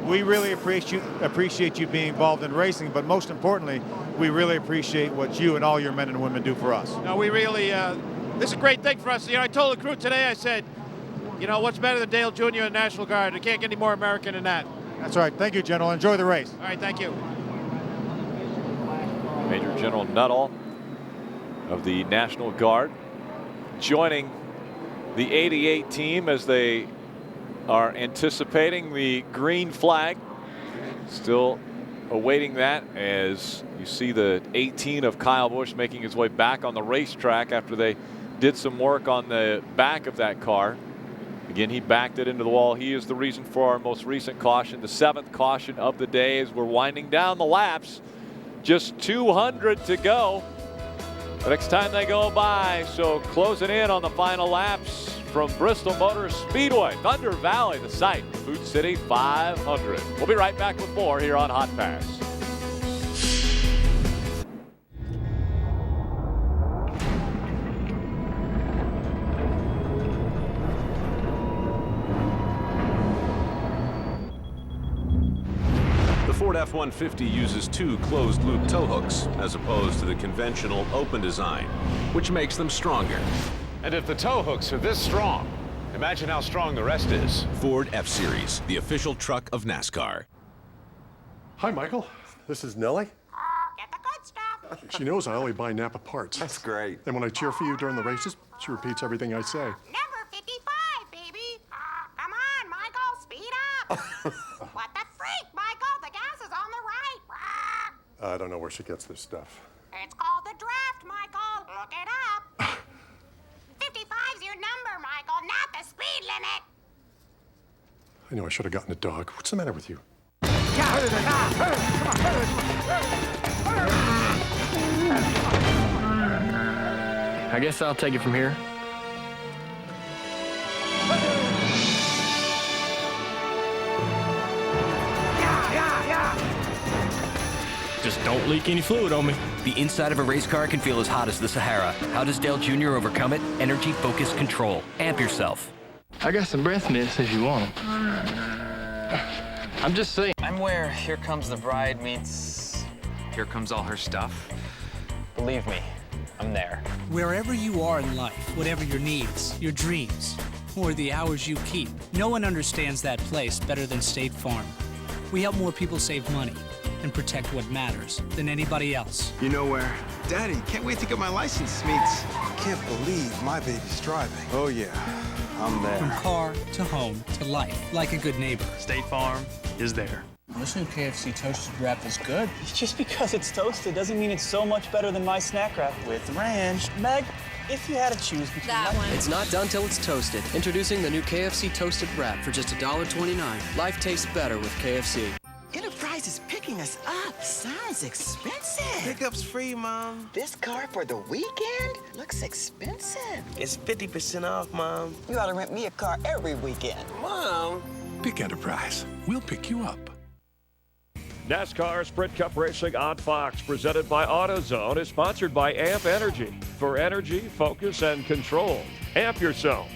We really appreciate you being involved in racing, but most importantly, we really appreciate what you and all your men and women do for us. No, we really, this is a great thing for us. You know, I told the crew today, I said, you know, what's better than Dale Jr. and National Guard? We can't get any more American than that. That's right. Thank you, General. Enjoy the race. All right, thank you. Major General Nuttall of the National Guard joining the 88 team as they are anticipating the green flag. Still awaiting that as you see the 18 of Kyle Busch making his way back on the racetrack after they did some work on the back of that car. Again, he backed it into the wall. He is the reason for our most recent caution, the 7th caution of the day as we're winding down the laps. Just 200 to go the next time they go by. So closing in on the final laps from Bristol Motor Speedway, Thunder Valley, the site, Food City 500. We'll be right back with more here on Hot Pass. The Ford F-150 uses 2 closed-loop tow hooks as opposed to the conventional open design, which makes them stronger. And if the tow hooks are this strong, imagine how strong the rest is. Ford F-Series, the official truck of NASCAR. Hi, Michael. This is Nellie. Get the good stuff. She knows I only buy Napa parts. That's great. And when I cheer for you during the races, she repeats everything I say. Number 55, baby. Come on, Michael, speed up. What the freak, Michael? The gas is on the right. I don't know where she gets this stuff. It's called the draft, Michael. Look it up. 55's your number, Michael, not the speed limit. I knew I should have gotten a dog. What's the matter with you? I guess I'll take it from here. Just don't leak any fluid on me. The inside of a race car can feel as hot as the Sahara. How does Dale Jr. overcome it? Energy Focus Control. Amp yourself. I got some breath mints if you want them. I'm just saying. I'm where Here Comes the Bride meets Here Comes All Her Stuff. Believe me, I'm there. Wherever you are in life, whatever your needs, your dreams, or the hours you keep, no one understands that place better than State Farm. We help more people save money and protect what matters than anybody else. You know where? Daddy, can't wait to get my license meets. Can't believe my baby's driving. Oh, yeah. I'm there. From car to home to life, like a good neighbor. State Farm is there. This new KFC toasted wrap is good. Just because it's toasted doesn't mean it's so much better than my snack wrap with ranch. Meg, if you had to choose between that one. It's not done till it's toasted. Introducing the new KFC toasted wrap for just $1.29. Life tastes better with KFC. Enterprise is picking us up. Sounds expensive. Pickup's free, Mom. This car for the weekend looks expensive. It's 50% off, Mom. You ought to rent me a car every weekend. Mom. Pick Enterprise. We'll pick you up. NASCAR Sprint Cup Racing on Fox, presented by AutoZone, is sponsored by Amp Energy. For energy, focus, and control, amp yourself.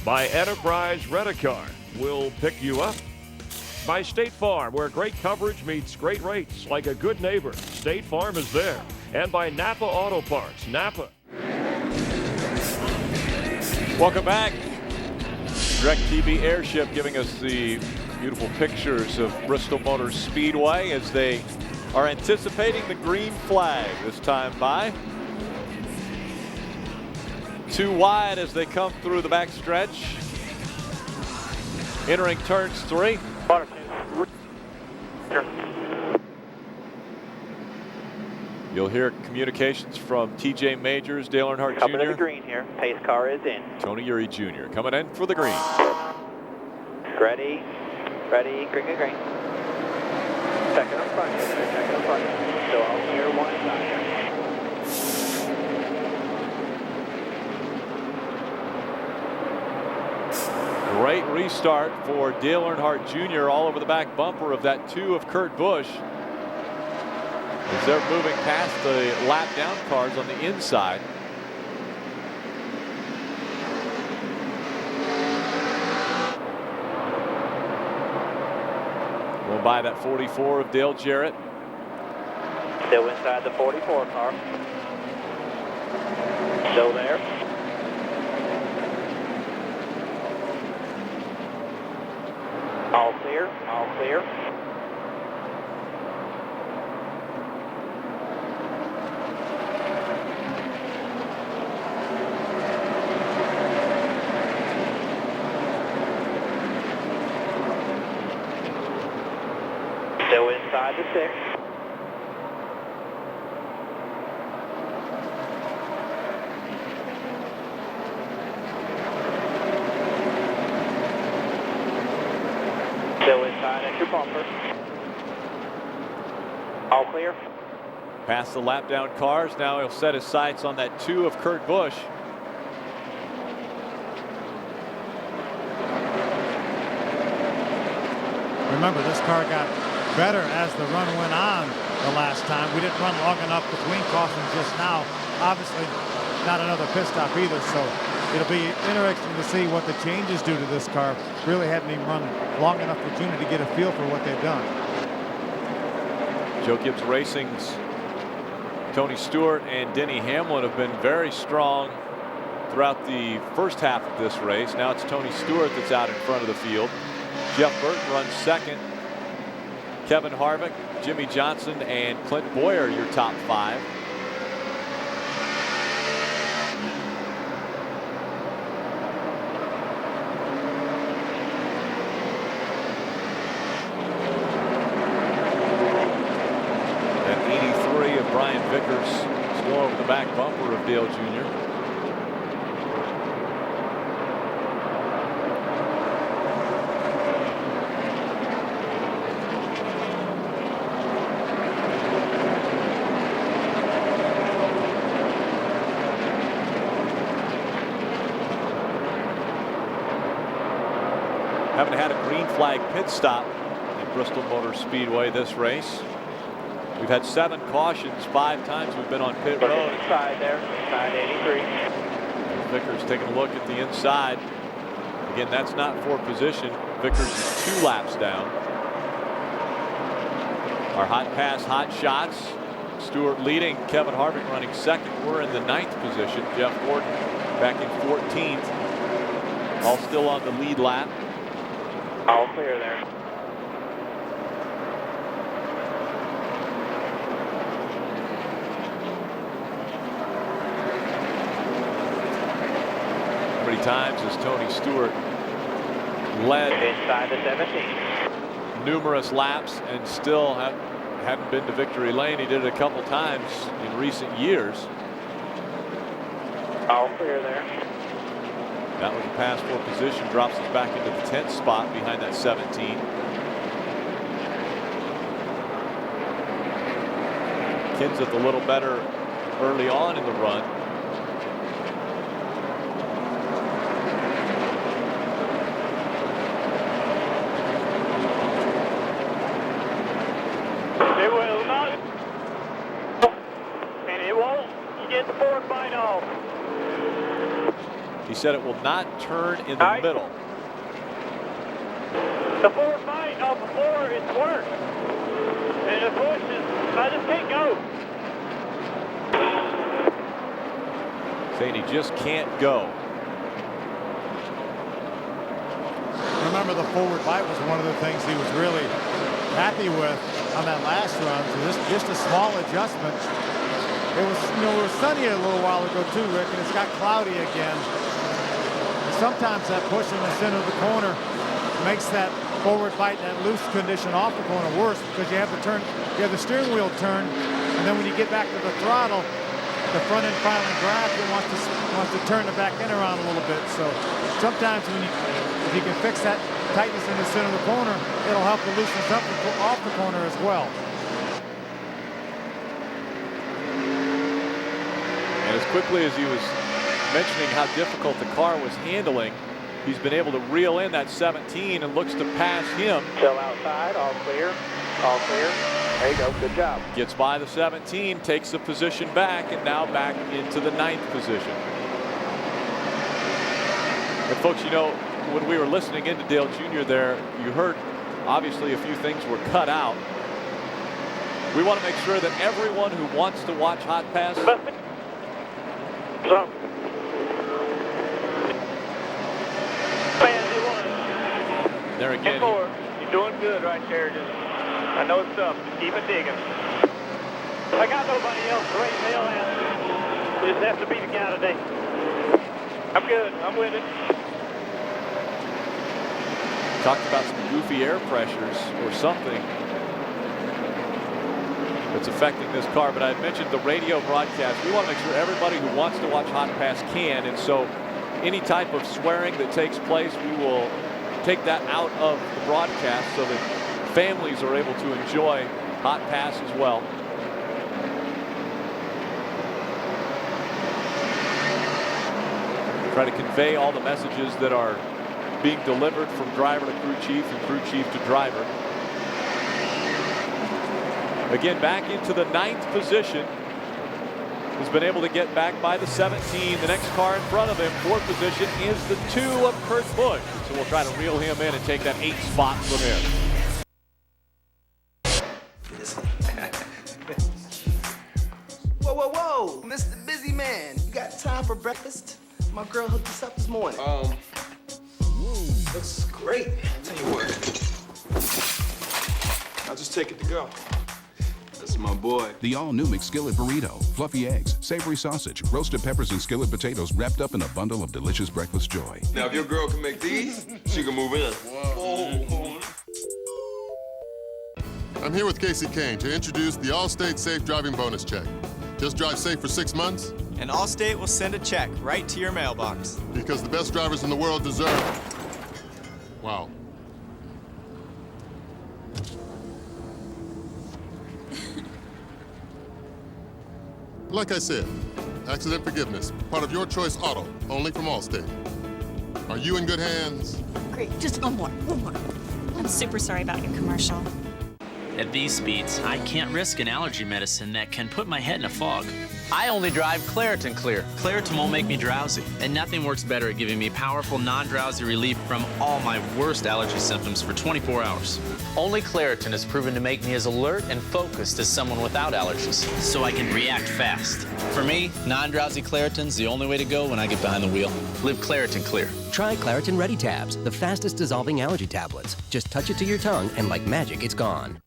By Enterprise Rent-A-Car, we'll pick you up. By State Farm, where great coverage meets great rates. Like a good neighbor, State Farm is there. And by Napa Auto Parts, Napa. Welcome back. DirecTV Airship giving us the beautiful pictures of Bristol Motor Speedway as they are anticipating the green flag this time by. Too wide as they come through the back stretch. Entering turns 3. You'll hear communications from TJ Majors, Dale Earnhardt Jr. Coming to the green here. Pace car is in. Tony Eury Jr. coming in for the green. Ready, green. Second up front, second up front. So I'll clear one side. restart for Dale Earnhardt Jr. all over the back bumper of that 2 of Kurt Busch. As they're moving past the lap down cars on the inside. Going by that 44 of Dale Jarrett. Still inside the 44 car. Still there. All clear, all clear. Still inside the 6. Still inside at your bumper. All clear. Past the lap down cars. Now he'll set his sights on that 2 of Kurt Busch. Remember, this car got better as the run went on the last time. We didn't run long enough between cautions just now. Obviously, not another pit stop either, so it'll be interesting to see what the changes do to this car. Really hadn't even run long enough for Junior to get a feel for what they've done. Joe Gibbs Racing's Tony Stewart and Denny Hamlin have been very strong throughout the first half of this race. Now it's Tony Stewart that's out in front of the field. Jeff Burton runs second. Kevin Harvick, Jimmy Johnson, and Clint Boyer, your top 5. And 83 of Brian Vickers still over the back bumper of Dale Jr. Haven't had a green flag pit stop at Bristol Motor Speedway this race. We've had 7 cautions, 5 times we've been on pit road. Inside there, inside 83. Vickers taking a look at the inside. Again, that's not for position. Vickers is 2 laps down. Our hot pass, hot shots. Stewart leading, Kevin Harvick running second. We're in the 9th position. Jeff Gordon back in 14th. All still on the lead lap. All clear there. How many times has Tony Stewart led inside the 17? Numerous laps and still haven't been to victory lane. He did it a couple times in recent years. All clear there. That was a pass for position, drops us back into the 10th spot behind that 17. Kenseth a little better early on in the run. It will not, and it won't get the forward bite off. He said it will not turn in the middle. The forward bite off the floor is worse. And the push is, I just can't go. Saying he just can't go. Remember, the forward bite was one of the things he was really happy with on that last run. So this just a small adjustment. It was, you know, it was sunny a little while ago too, Rick, and it's got cloudy again. Sometimes that push in the center of the corner makes that forward bite, that loose condition off the corner worse, because you have the turn, you have the steering wheel turn, and then when you get back to the throttle, the front end finally grabs and wants to turn the back end around a little bit. So sometimes if you can fix that tightness in the center of the corner, it'll help to loosen up off the corner as well. And as quickly as he was mentioning how difficult the car was handling, He's been able to reel in that 17 and looks to pass him. Still outside, all clear, all clear. There you go, good job. Gets by the 17, takes the position back, and now back into the 9th position. And folks, you know, when we were listening into Dale Jr. there, you heard obviously a few things were cut out. We want to make sure that everyone who wants to watch Hotpass. There again. You're doing good right there. Just, I know it's tough. Just keep it digging. I got nobody else to raise hell at. We just have to beat the guy today. I'm good. I'm with it. Talked about some goofy air pressures or something that's affecting this car, but I had mentioned the radio broadcast. We want to make sure everybody who wants to watch Hotpass can, and so any type of swearing that takes place, we will take that out of the broadcast so that families are able to enjoy Hotpass as well. Try to convey all the messages that are being delivered from driver to crew chief and crew chief to driver. Again, back into the 9th position. Has been able to get back by the 17. The next car in front of him, 4th position, is the 2 of Kurt Busch. So we'll try to reel him in and take that 8th spot from him. Whoa, whoa, whoa, Mr. Busy Man, you got time for breakfast? My girl hooked us up this morning. Looks great. I'll tell you what. I'll just take it to go. That's my boy. The all-new McSkillet burrito. Fluffy eggs, savory sausage, roasted peppers, and skillet potatoes wrapped up in a bundle of delicious breakfast joy. Now, if your girl can make these, she can move in. Whoa. I'm here with Casey Kane to introduce the Allstate Safe Driving Bonus Check. Just drive safe for 6 months. And Allstate will send a check right to your mailbox. Because the best drivers in the world deserve. Wow. Like I said, accident forgiveness, part of Your Choice Auto, only from Allstate. Are you in good hands? Great, just one more. I'm super sorry about your commercial. At these speeds, I can't risk an allergy medicine that can put my head in a fog. I only drive Claritin Clear. Claritin won't make me drowsy, and nothing works better at giving me powerful, non-drowsy relief from all my worst allergy symptoms for 24 hours. Only Claritin is proven to make me as alert and focused as someone without allergies. So I can react fast. For me, non-drowsy Claritin's the only way to go when I get behind the wheel. Live Claritin Clear. Try Claritin Ready Tabs, the fastest dissolving allergy tablets. Just touch it to your tongue, and like magic, it's gone.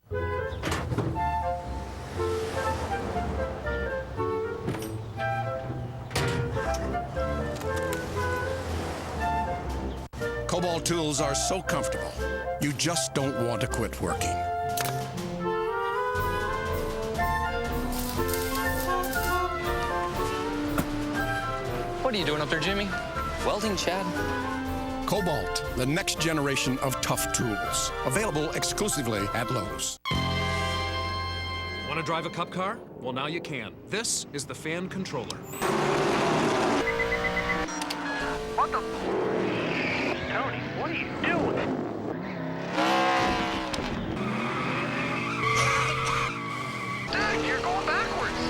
Cobalt tools are so comfortable, you just don't want to quit working. What are you doing up there, Jimmy? Welding, Chad? Cobalt, the next generation of tough tools. Available exclusively at Lowe's. Want to drive a cup car? Well, now you can. This is the fan controller. What the? Tony, what are you doing? Dude, you're going backwards.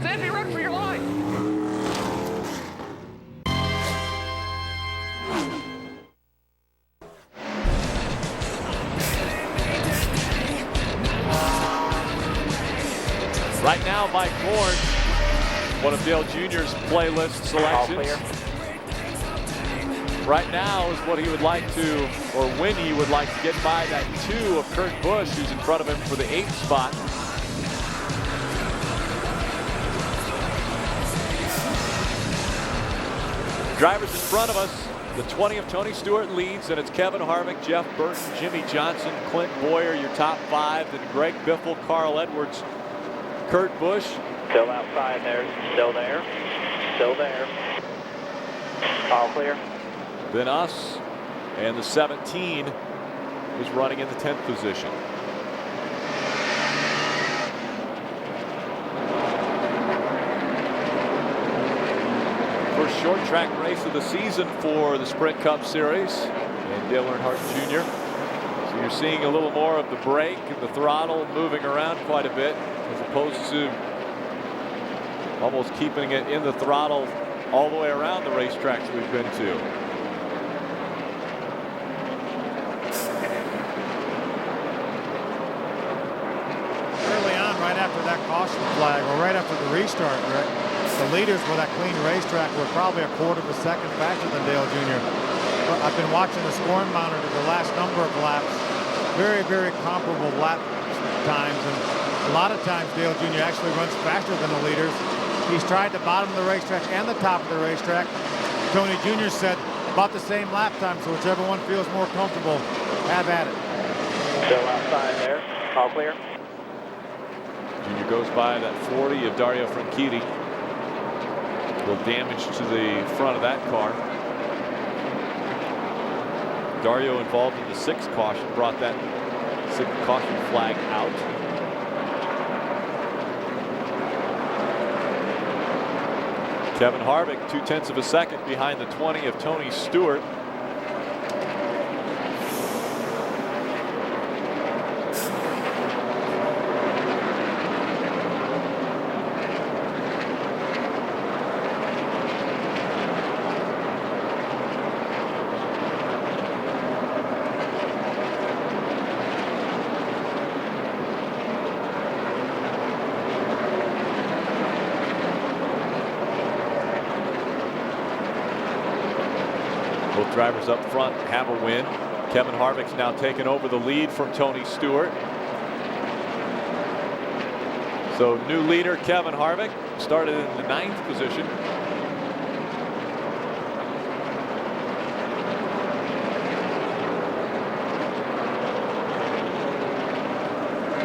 Sandy, run for your life. Right now, Mike Horn, one of Dale Jr.'s playlist selections. Right now is what he would like to, or when he would like to get by that 2 of Kurt Busch, who's in front of him for the 8th spot. Drivers in front of us, the 20 of Tony Stewart leads, and it's Kevin Harvick, Jeff Burton, Jimmy Johnson, Clint Boyer, your top 5, then Greg Biffle, Carl Edwards, Kurt Busch. Still outside there, still there, still there. All clear. Then us, and the 17 is running in the 10th position. short track race of the season for the Sprint Cup Series and Dale Earnhardt Jr. So you're seeing a little more of the brake and the throttle moving around quite a bit, as opposed to almost keeping it in the throttle all the way around the racetracks we've been to. Right after that caution flag, or right after the restart, Rick, the leaders with that clean racetrack were probably a quarter of a second faster than Dale Jr. But I've been watching the scoring monitor the last number of laps. Very, very comparable lap times, and a lot of times Dale Jr. actually runs faster than the leaders. He's tried the bottom of the racetrack and the top of the racetrack. Tony Jr. said about the same lap time, so whichever one feels more comfortable, have at it. Still outside there, all clear. Junior goes by that 40 of Dario Franchitti. A little damage to the front of that car. Dario involved in the 6th caution, brought that 6th caution flag out. Kevin Harvick 0.2 of a second behind the 20 of Tony Stewart. Both drivers up front have a win. Kevin Harvick's now taken over the lead from Tony Stewart. So new leader Kevin Harvick started in the 9th position.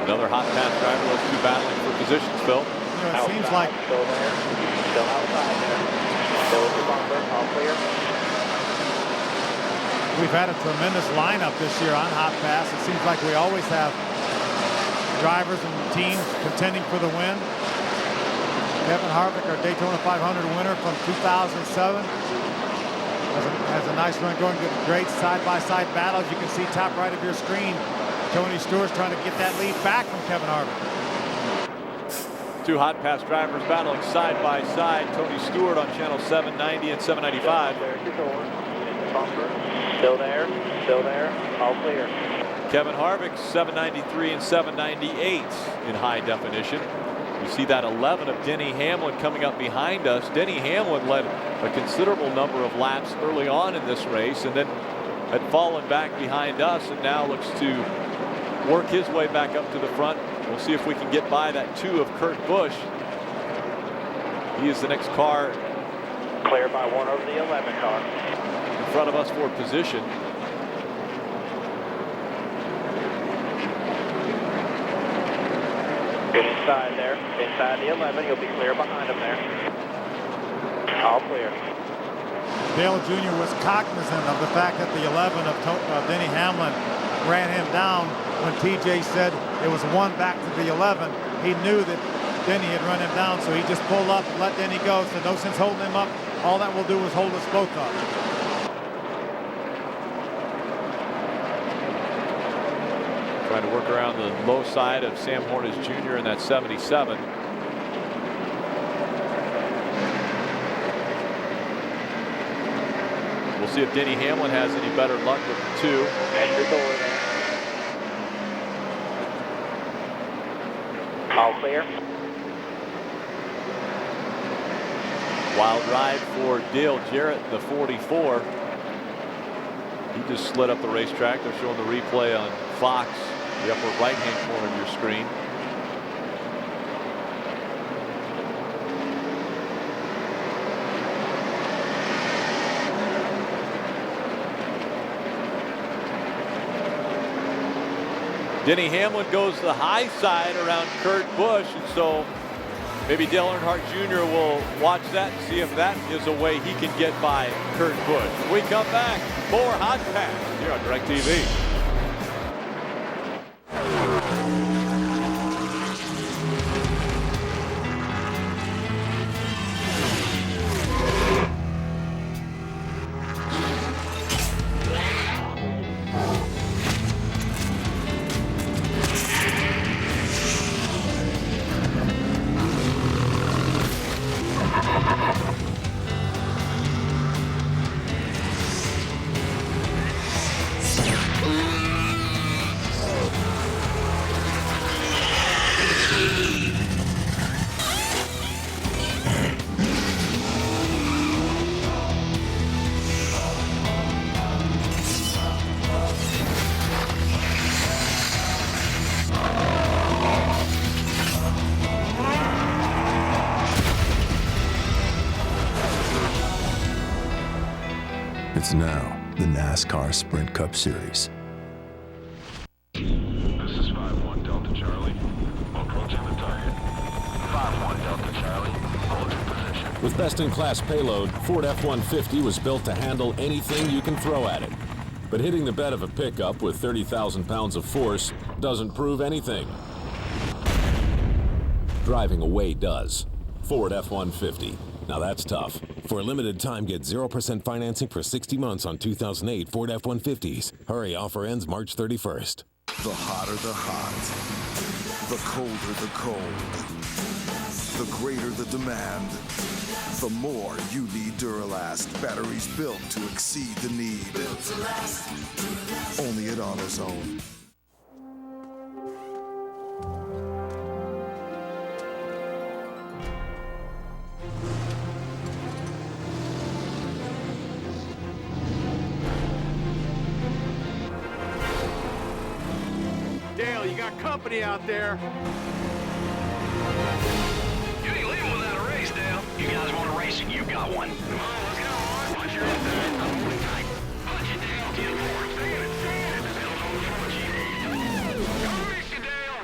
Another Hotpass driver, those two battling for positions, Phil. You know, it seems like still there, still outside there, still with the bumper, all clear. we've had a tremendous lineup this year on Hotpass. It seems like we always have drivers and teams contending for the win. Kevin Harvick, our Daytona 500 winner from 2007, has a nice run going. Great side-by-side battles. You can see top right of your screen. Tony Stewart's trying to get that lead back from Kevin Harvick. Two Hotpass drivers battling side by side. Tony Stewart on channel 790 and 795. There's your door. Bumper. Still there, all clear. Kevin Harvick 793 and 798 in high definition. You see that 11 of Denny Hamlin coming up behind us. Denny Hamlin led a considerable number of laps early on in this race and then had fallen back behind us and now looks to work his way back up to the front. We'll see if we can get by that 2 of Kurt Busch. He is the next car. Clear by 1 over the 11 car. In front of us for position. Get inside there, inside the 11. You'll be clear behind him there. All clear. Dale Jr. was cognizant of the fact that the 11 of Denny Hamlin ran him down when TJ said it was 1 back to the 11. He knew that Denny had run him down, so he just pulled up and let Denny go. So no sense holding him up. All that will do is hold us both up. Trying to work around the low side of Sam Hornish Jr. in that 77. We'll see if Denny Hamlin has any better luck with the 2. And your door there. All clear. Wild ride for Dale Jarrett, the 44. He just slid up the racetrack. They're showing the replay on Fox, the upper right-hand corner of your screen. Denny Hamlin goes the high side around Kurt Busch, and so maybe Dale Earnhardt Jr. will watch that and see if that is a way he can get by Kurt Busch. When we come back, more Hotpass here on DirecTV. It's now the NASCAR Sprint Cup Series. This is 5-1 Delta Charlie. Approaching the target. 5-1 Delta Charlie. Hold your position. With best-in-class payload, Ford F-150 was built to handle anything you can throw at it. But hitting the bed of a pickup with 30,000 pounds of force doesn't prove anything. Driving away does. Ford F-150. Now that's tough. For a limited time, get 0% financing for 60 months on 2008 Ford F-150s. Hurry, offer ends March 31st. The hotter the hot, the colder the cold, the greater the demand, the more you need Duralast. Batteries built to exceed the need. Only at AutoZone. Dale, you got company out there. You ain't leaving without a race, Dale. You guys want a race? You got one. Come on, let's go. Watch your inside. I'm holding tight. Punch it, Dale. 10-4. Stay in it. Stay in it. The bell's on the front, Chief. Go race you, Dale.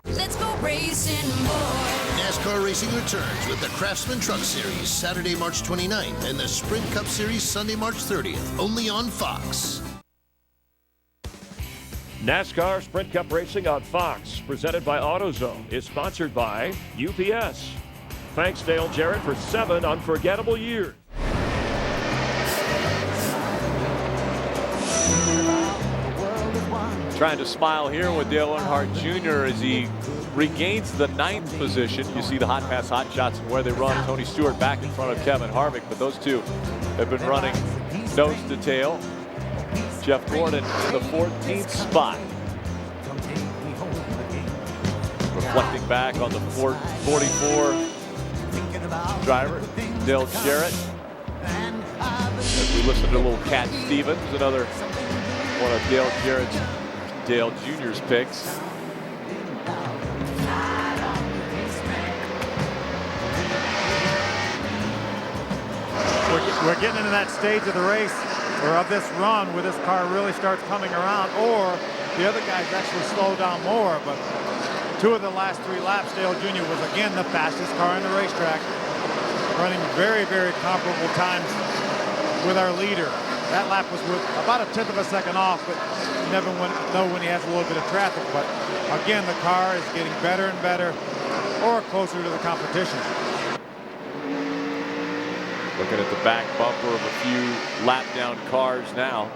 Let's go racing, boy. NASCAR Racing returns with the Craftsman Truck Series Saturday, March 29th and the Sprint Cup Series Sunday, March 30th, only on Fox. NASCAR Sprint Cup Racing on Fox, presented by AutoZone, is sponsored by UPS. Thanks, Dale Jarrett, for 7 unforgettable years. Trying to smile here with Dale Earnhardt Jr. as he regains the 9th position. You see the Hotpass hot shots and where they run. Tony Stewart back in front of Kevin Harvick, but those two have been running nose to tail. Jeff Gordon in the 14th spot. Reflecting back on the 44 driver, Dale Jarrett. As we listen to little Cat Stevens, another one of Dale Jarrett's, Dale Jr.'s picks. We're getting into that stage of the race or of this run where this car really starts coming around, or the other guys actually slow down more. But 2 of the last 3 laps, Dale Jr. was again the fastest car in the racetrack, running very, very comparable times with our leader. That lap was with about 1/10 of a second off, but you never know when he has a little bit of traffic. But again, the car is getting better and better, or closer to the competition. Looking at the back bumper of a few lap down cars now.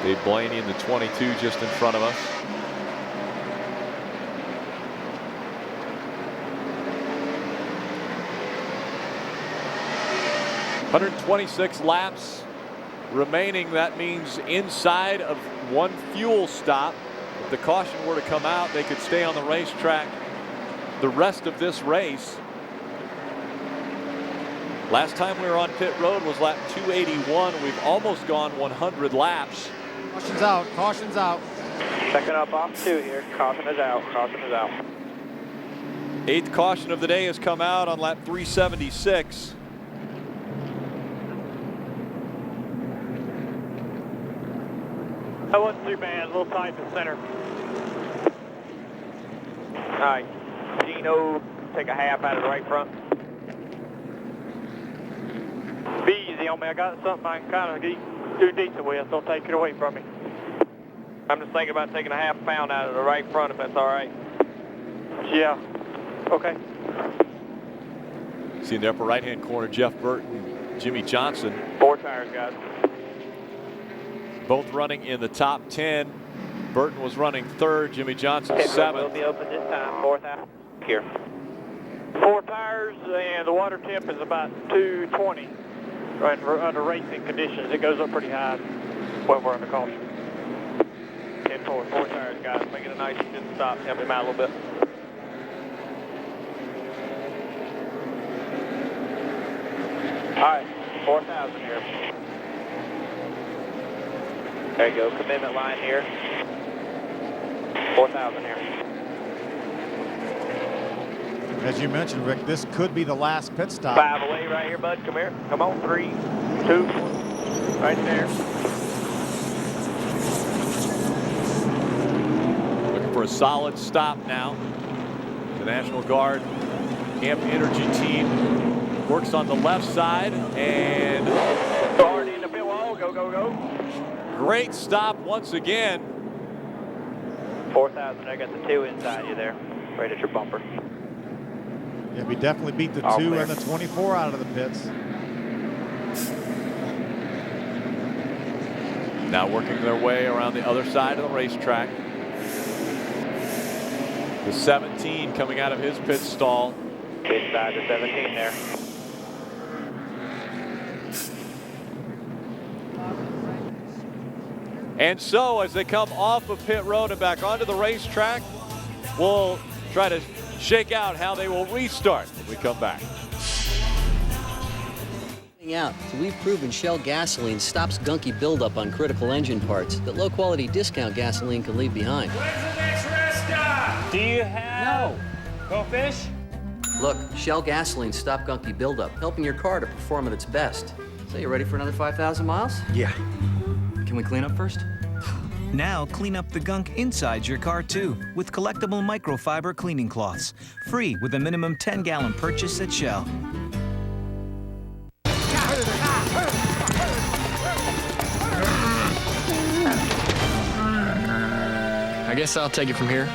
Dave Blaney in the 22 just in front of us. $126 laps remaining. That means inside of 1 fuel stop. If the caution were to come out, they could stay on the racetrack the rest of this race. Last time we were on pit road was lap 281. We've almost gone 100 laps. Caution's out. Caution's out. Second up off 2 here. Caution is out. Caution is out. 8th caution of the day has come out on lap 376. That wasn't too bad. A little tight in the center. All right. Gino, take a half out of the right front. Be easy on me. I got something I can kind of do decent with. Don't take it away from me. I'm just thinking about taking a half pound out of the right front, if that's all right. Yeah. Okay. See in the upper right-hand corner, Jeff Burton, Jimmy Johnson. 4 tires, guys. Both running in the top 10. Burton was running 3rd, Jimmy Johnson 7th. We'll be open this time. 4th out here. 4 tires, and the water temp is about 220. Right under racing conditions, it goes up pretty high when we're under caution. 10-4, 4 tires, guys. Make it a nice good stop. Help him out a little bit. All right, 4,000 here. There you go, commitment line here. 4,000 here. As you mentioned, Rick, this could be the last pit stop. 5 away right here, bud. Come here. Come on. 3, 2, 1. Right there. Looking for a solid stop now. The National Guard Amp Energy team works on the left side, and Guard in the pit wall. Go, go, go. great stop once again. 4,000. I got the 2 inside you there, right at your bumper. Yeah, we definitely beat the All 2 clear. and the 24 out of the pits. Now working their way around the other side of the racetrack. The 17 coming out of his pit stall. Inside the 17 there. And so as they come off of pit road and back onto the racetrack, we'll try to shake out how they will restart when we come back. Out. So we've proven Shell gasoline stops gunky buildup on critical engine parts that low-quality discount gasoline can leave behind. Where's the next rest stop? Do you have... No. Go fish? Look, Shell gasoline stop gunky buildup, helping your car to perform at its best. So you ready for another 5,000 miles? Yeah. Can we clean up first? Now clean up the gunk inside your car too with collectible microfiber cleaning cloths. Free with a minimum 10-gallon purchase at Shell. I guess I'll take it from here.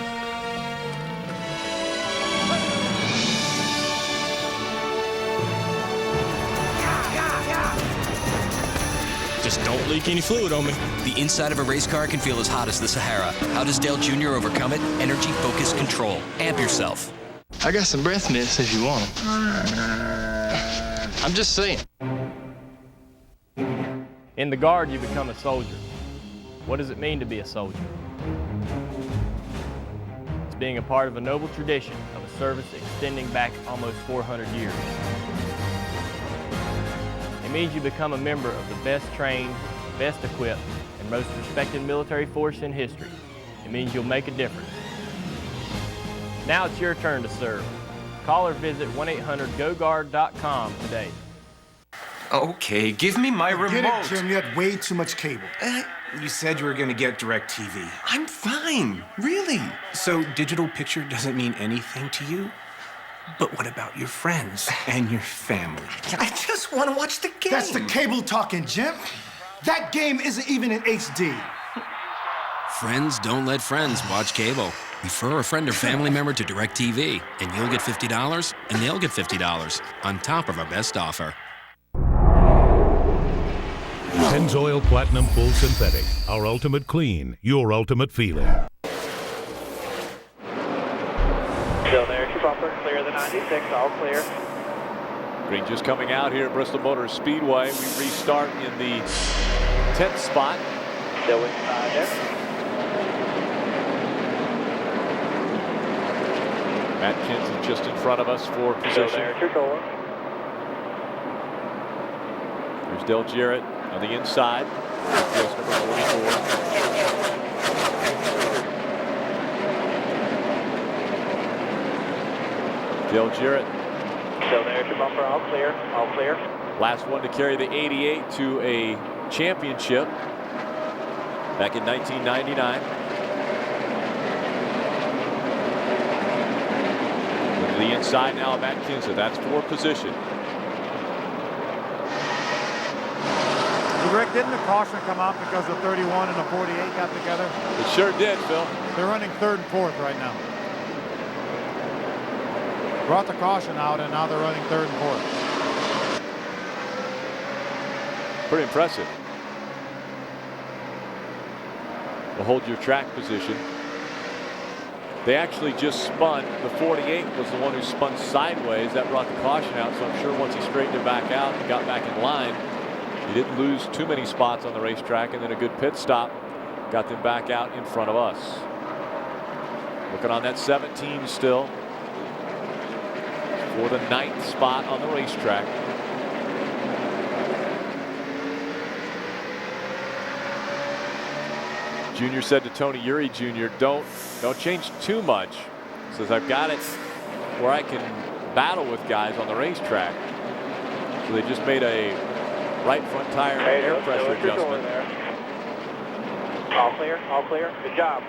Just don't leak any fluid on me. The inside of a race car can feel as hot as the Sahara. How does Dale Jr. overcome it? Energy Focus Control. Amp yourself. I got some breath mints if you want them. I'm just saying. In the Guard, you become a soldier. What does it mean to be a soldier? It's being a part of a noble tradition of a service extending back almost 400 years. It means you become a member of the best trained, best equipped, and most respected military force in history. It means you'll make a difference. Now it's your turn to serve. Call or visit 1-800-GO-GUARD.com today. Okay, give me my remote. Get it, Jim. You had way too much cable. You said you were going to get DirecTV. I'm fine, really. So digital picture doesn't mean anything to you? But what about your friends and your family? I just want to watch the game. That's the cable talking, Jim. That game isn't even in HD. Friends don't let friends watch cable. Refer a friend or family member to DirecTV, and you'll get $50, and they'll get $50 on top of our best offer. Pennzoil Platinum Full Synthetic. Our ultimate clean, your ultimate feeling. Still there, your bumper, clear the 96, all clear. Green just coming out here at Bristol Motor Speedway. We restart in the 10th spot. Still inside there. Matt Kinsey just in front of us for position. Still there at your door. There's Dale Jarrett on the inside. Race number 44. Dale Jarrett. Still there at your bumper, all clear, all clear. Last one to carry the 88 to a championship back in 1999. To the inside now of Matt Kinsey. That's for position. Rick, didn't the caution come out because the 31 and the 48 got together? It sure did, Phil. They're running 3rd and 4th right now. Brought the caution out, and now they're running 3rd and 4th. Pretty impressive. Will hold your track position. They actually just spun. The 48 was the one who spun sideways. That brought the caution out, so I'm sure once he straightened it back out and got back in line, he didn't lose too many spots on the racetrack, and then a good pit stop got them back out in front of us. Looking on that 17 still for the 9th spot on the racetrack. Junior said to Tony Uri Jr., don't change too much. Says, I've got it where I can battle with guys on the racetrack. So they just made a right front tire air pressure adjustment. All clear, all clear. Good job.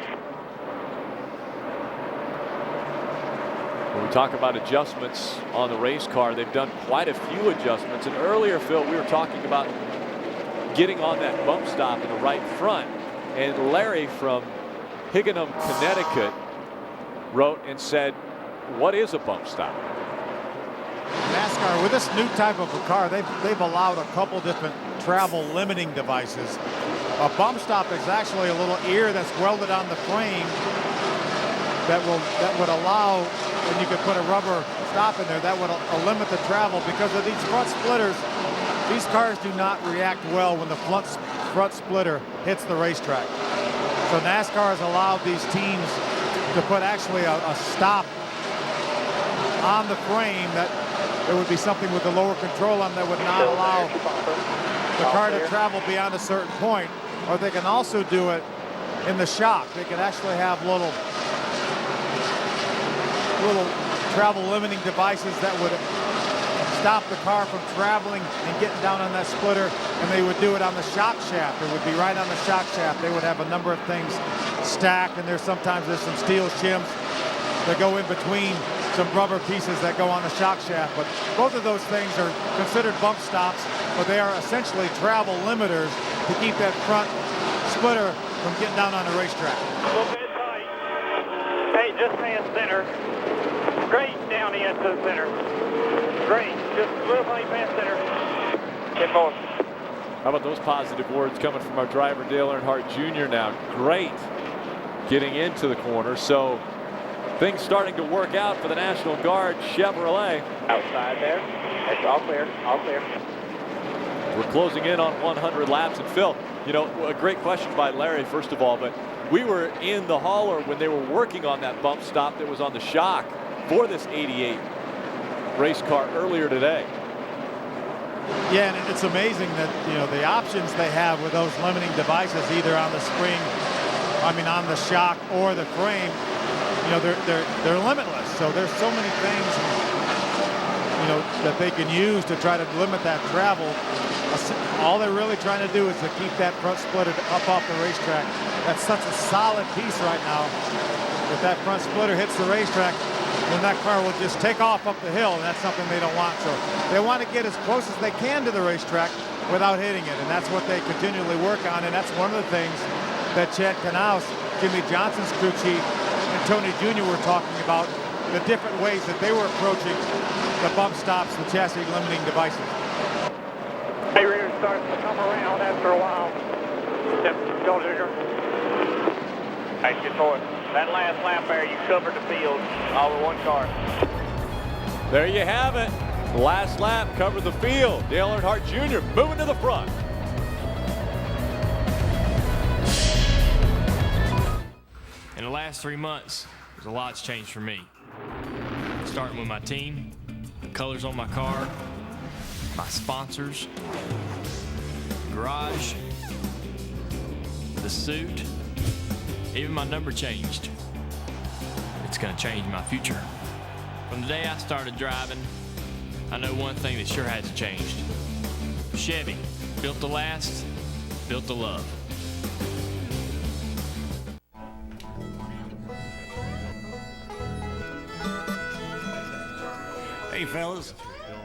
When we talk about adjustments on the race car, they've done quite a few adjustments. And earlier, Phil, we were talking about getting on that bump stop in the right front. And Larry from Higganum, Connecticut wrote and said, what is a bump stop? NASCAR, with this new type of a car, they've allowed a couple different travel limiting devices. A bump stop is actually a little ear that's welded on the frame that would allow, and you could put a rubber stop in there, that would limit the travel because of these front splitters. These cars do not react well when the front splitter hits the racetrack. So NASCAR has allowed these teams to put actually a stop on the frame that there would be something with the lower control on that would not allow the car to travel beyond a certain point. Or they can also do it in the shock. They can actually have little travel limiting devices that would stop the car from traveling and getting down on that splitter, and they would do it on the shock shaft. It would be right on the shock shaft. They would have a number of things stacked, and sometimes there's some steel shims that go in between some rubber pieces that go on the shock shaft. But both of those things are considered bump stops, but they are essentially travel limiters to keep that front splitter from getting down on the racetrack. A little bit tight. Hey, just stay in center. Great down into the center. Great. Just a little tight past center. Get more. How about those positive words coming from our driver, Dale Earnhardt Jr. now? Great getting into the corner. So things starting to work out for the National Guard Chevrolet. Outside there. It's all clear. All clear. We're closing in on 100 laps. And Phil, you know, a great question by Larry, first of all, but we were in the hauler when they were working on that bump stop that was on the shock for this 88 race car earlier today. Yeah, and it's amazing that, you know, the options they have with those limiting devices, either on the spring, on the shock or the frame, you know, they're limitless. So there's so many things, you know, that they can use to try to limit that travel. All they're really trying to do is to keep that front splitter up off the racetrack. That's such a solid piece right now. If that front splitter hits the racetrack, then that car will just take off up the hill, and that's something they don't want. So they want to get as close as they can to the racetrack without hitting it, and that's what they continually work on, and that's one of the things that Chad Knaus, Jimmy Johnson's crew chief, and Tony Jr. were talking about, the different ways that they were approaching the bump stops, the chassis limiting devices. Hey, rear starts to come around after a while. Go, Junior. Hey, get forward. That last lap there, you covered the field, all with one car. There you have it. Last lap covered the field. Dale Earnhardt Jr. moving to the front. In the last 3 months, there's a lot's changed for me. Starting with my team, the colors on my car, my sponsors, garage, the suit, even my number changed. It's gonna change my future. From the day I started driving, I know one thing that sure hasn't changed. Chevy, built to last, built to love. Hey fellas,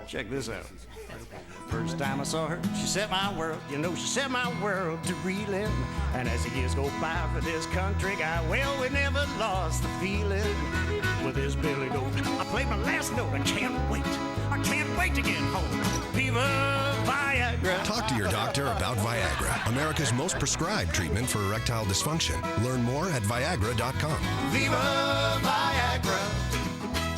check this out. First time I saw her, she set my world, you know, she set my world to reeling. And as the years go by for this country guy, well, we never lost the feeling. With this Billy Goat, I played my last note, I can't wait to get home. Viva Viagra. Talk to your doctor about Viagra, America's most prescribed treatment for erectile dysfunction. Learn more at Viagra.com. Viva Viagra.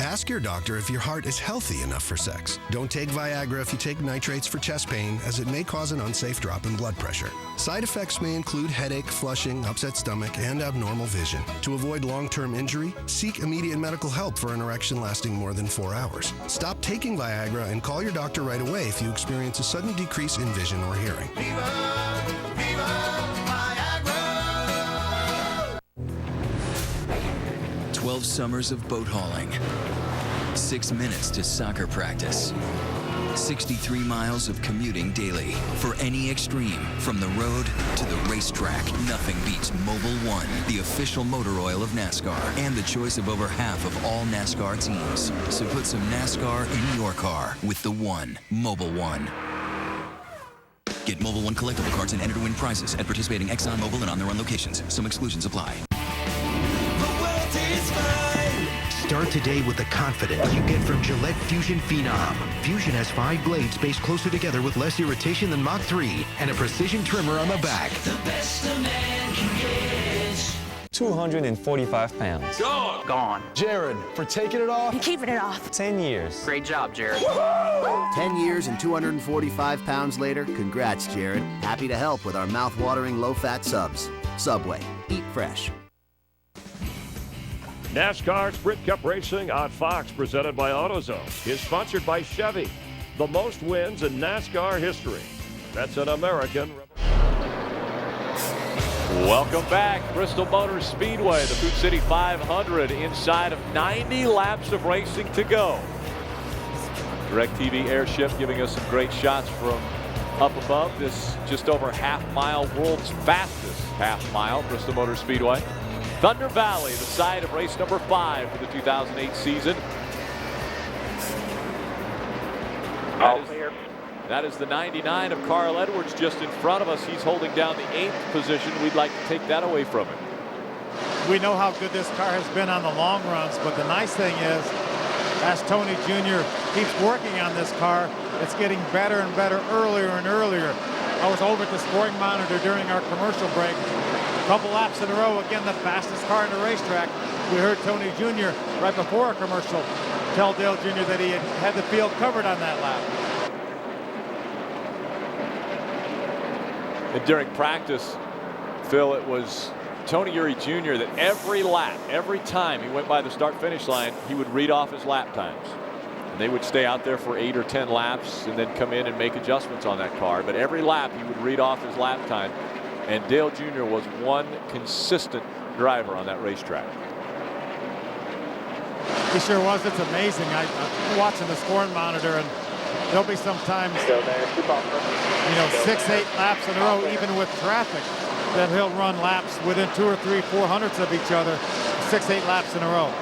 Ask your doctor if your heart is healthy enough for sex. Don't take Viagra if you take nitrates for chest pain, as it may cause an unsafe drop in blood pressure. Side effects may include headache, flushing, upset stomach, and abnormal vision. To avoid long-term injury, seek immediate medical help for an erection lasting more than 4 hours. Stop taking Viagra and call your doctor right away if you experience a sudden decrease in vision or hearing. Viva Viagra. 12 summers of boat hauling, 6 minutes to soccer practice, 63 miles of commuting daily. For any extreme, from the road to the racetrack, nothing beats Mobil 1, the official motor oil of NASCAR, and the choice of over half of all NASCAR teams. So put some NASCAR in your car with the One, Mobil 1. Get Mobil 1 collectible cards and enter to win prizes at participating Exxon, Mobil, and on their own locations. Some exclusions apply. Start today with the confidence you get from Gillette Fusion Phenom. Fusion has 5 blades spaced closer together with less irritation than Mach 3 and a precision trimmer on the back. The best a man can get. 245 pounds. Gone. Jared, for taking it off. I'm keeping it off. 10 years. Great job, Jared. 10 years and 245 pounds later, congrats, Jared. Happy to help with our mouth-watering low-fat subs. Subway. Eat fresh. NASCAR Sprint Cup Racing on Fox, presented by AutoZone, is sponsored by Chevy, the most wins in NASCAR history. That's an American. Welcome back, Bristol Motor Speedway, the Food City 500, inside of 90 laps of racing to go. DirecTV Airship giving us some great shots from up above this just over half-mile, world's fastest half-mile, Bristol Motor Speedway. Thunder Valley, the site of race number 5 for the 2008 season. That is the 99 of Carl Edwards just in front of us. He's holding down the 8th position. We'd like to take that away from him. We know how good this car has been on the long runs, but the nice thing is, as Tony Jr. keeps working on this car, it's getting better and better earlier and earlier. I was over at the scoring monitor during our commercial break. A couple laps in a row, again, the fastest car in the racetrack. We heard Tony Jr. right before a commercial tell Dale Jr. that he had the field covered on that lap. And during practice, Phil, it was Tony Eury Jr. that every lap, every time he went by the start-finish line, he would read off his lap times. And they would stay out there for 8 or 10 laps and then come in and make adjustments on that car. But every lap, he would read off his lap time. And Dale Jr. was one consistent driver on that racetrack. He sure was. It's amazing. I'm watching the scoring monitor, and there'll be some times, 6, 8 laps in a row, even with traffic, that he'll run laps within 2 or 3, 400ths of each other, 6, 8 laps in a row.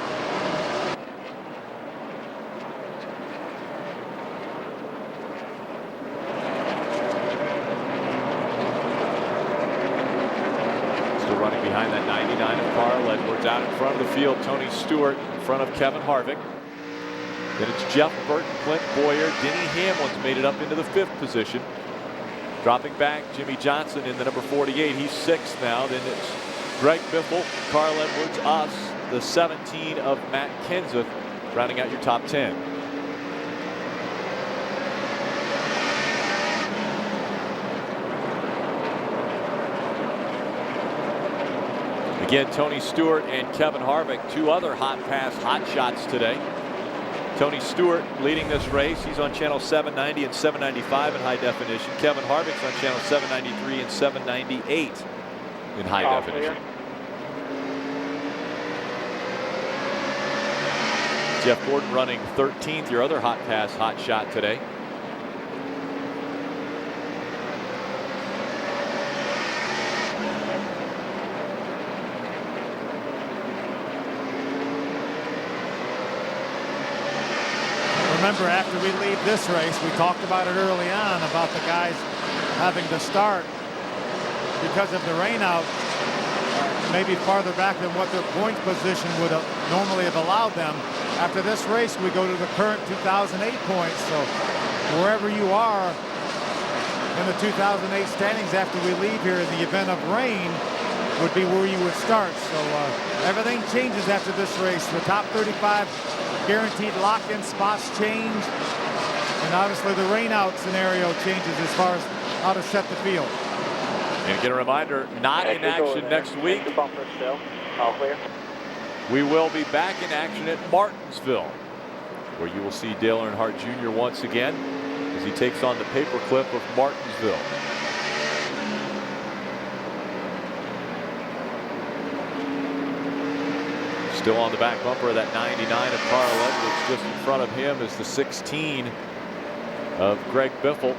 Running behind that 99 of Carl Edwards. Out in front of the field, Tony Stewart in front of Kevin Harvick. Then it's Jeff Burton, Clint Boyer, Denny Hamlin's made it up into the 5th position. Dropping back, Jimmy Johnson in the number 48. He's 6th now. Then it's Greg Biffle, Carl Edwards, us, the 17 of Matt Kenseth, rounding out your top 10. Again, Tony Stewart and Kevin Harvick, 2 other Hotpass hot shots today. Tony Stewart leading this race. He's on channel 790 and 795 in high definition. Kevin Harvick's on channel 793 and 798 in high definition. Jeff Gordon running 13th, your other Hotpass hot shot today. Remember, after we leave this race, we talked about it early on about the guys having to start because of the rain out maybe farther back than what their point position would have normally have allowed them. After this race, we go to the current 2008 points. So wherever you are in the 2008 standings after we leave here in the event of rain would be where you would start. So everything changes after this race. The top 35 guaranteed lock-in spots change, and obviously the rain-out scenario changes as far as how to set the field. And again, a reminder, not in action next week. We will be back in action at Martinsville, where you will see Dale Earnhardt Jr. once again as he takes on the paperclip of Martinsville. Still on the back bumper of that 99 of Carl Edwards. Just in front of him is the 16 of Greg Biffle.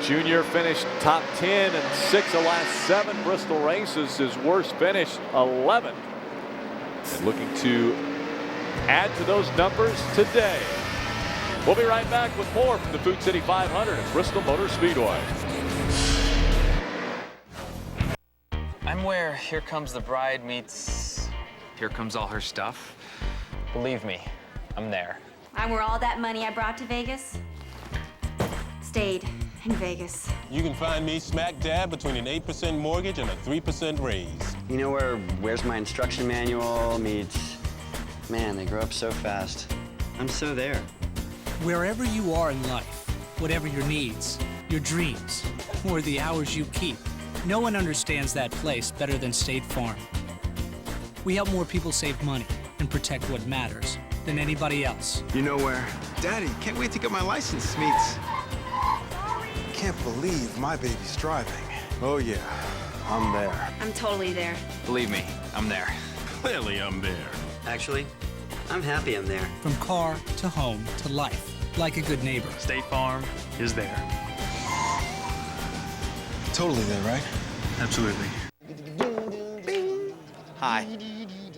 Junior finished top 10 in 6 of the last 7 Bristol races. His worst finish, 11th. And looking to add to those numbers today. We'll be right back with more from the Food City 500 at Bristol Motor Speedway. I'm where Here Comes the Bride meets Here Comes All Her Stuff. Believe me, I'm there. I'm where all that money I brought to Vegas stayed in Vegas. You can find me smack dab between an 8% mortgage and a 3% raise. You know where Where's My Instruction Manual meets, man, they grow up so fast. I'm so there. Wherever you are in life, whatever your needs, your dreams, or the hours you keep, no one understands that place better than State Farm. We help more people save money and protect what matters than anybody else. You know where? Daddy, can't wait to get my license meets. Can't believe my baby's driving. Oh yeah, I'm there. I'm totally there. Believe me, I'm there. Clearly I'm there. Actually, I'm happy I'm there. From car to home to life, like a good neighbor. State Farm is there. Totally there, right? Absolutely. Hi,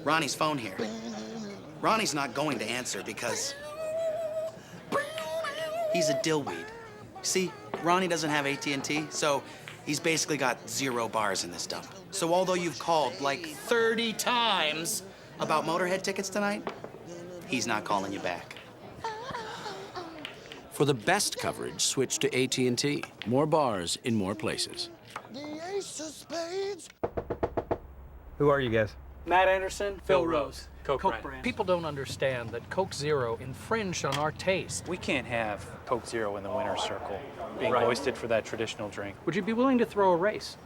Ronnie's phone here. Ronnie's not going to answer because he's a dillweed. See, Ronnie doesn't have AT&T, so he's basically got 0 bars in this dump. So although you've called like 30 times about Motorhead tickets tonight, he's not calling you back. For the best coverage, switch to AT&T. More bars in more places. Who are you guys? Matt Anderson, Phil Rose. Coke brand. People don't understand that Coke Zero infringed on our taste. We can't have Coke Zero in the winner's circle, being Right. hoisted for that traditional drink. Would you be willing to throw a race?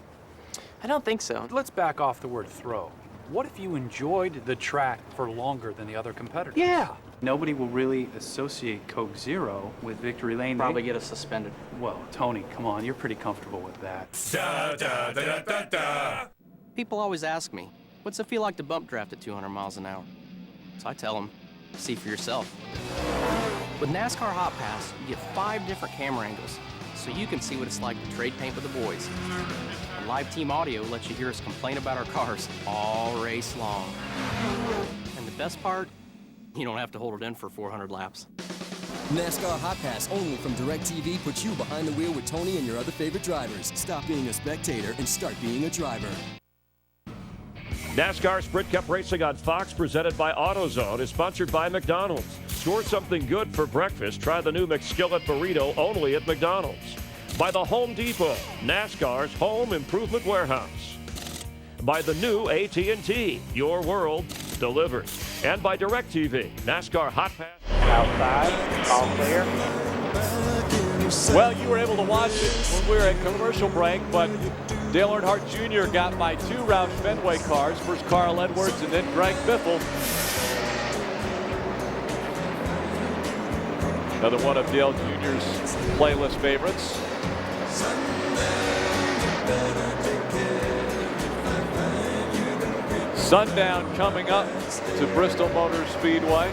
I don't think so. Let's back off the word throw. What if you enjoyed the track for longer than the other competitors? Yeah. Nobody will really associate Coke Zero with Victory Lane. Probably get us suspended. Well, Tony, come on, you're pretty comfortable with that. Da, da, da, da, da, da. People always ask me, what's it feel like to bump draft at 200 miles an hour? So I tell them, see for yourself. With NASCAR Hotpass, you get 5 different camera angles, so you can see what it's like to trade paint with the boys. And live team audio lets you hear us complain about our cars all race long. And the best part, you don't have to hold it in for 400 laps. NASCAR Hot Pass only from DirecTV puts you behind the wheel with Tony and your other favorite drivers. Stop being a spectator and start being a driver. NASCAR Sprint Cup Racing on Fox, presented by AutoZone, is sponsored by McDonald's. Score something good for breakfast. Try the new McSkillet Burrito only at McDonald's. By the Home Depot, NASCAR's home improvement warehouse. By the new AT&T, your world delivered. And by DirecTV, NASCAR Hot Pass. Outside, all clear. Well, you were able to watch it when we were at commercial break, but Dale Earnhardt Jr. got by 2 Roush Fenway cars. First Carl Edwards and then Greg Biffle. Another one of Dale Jr.'s playlist favorites. Sundown coming up to Bristol Motor Speedway.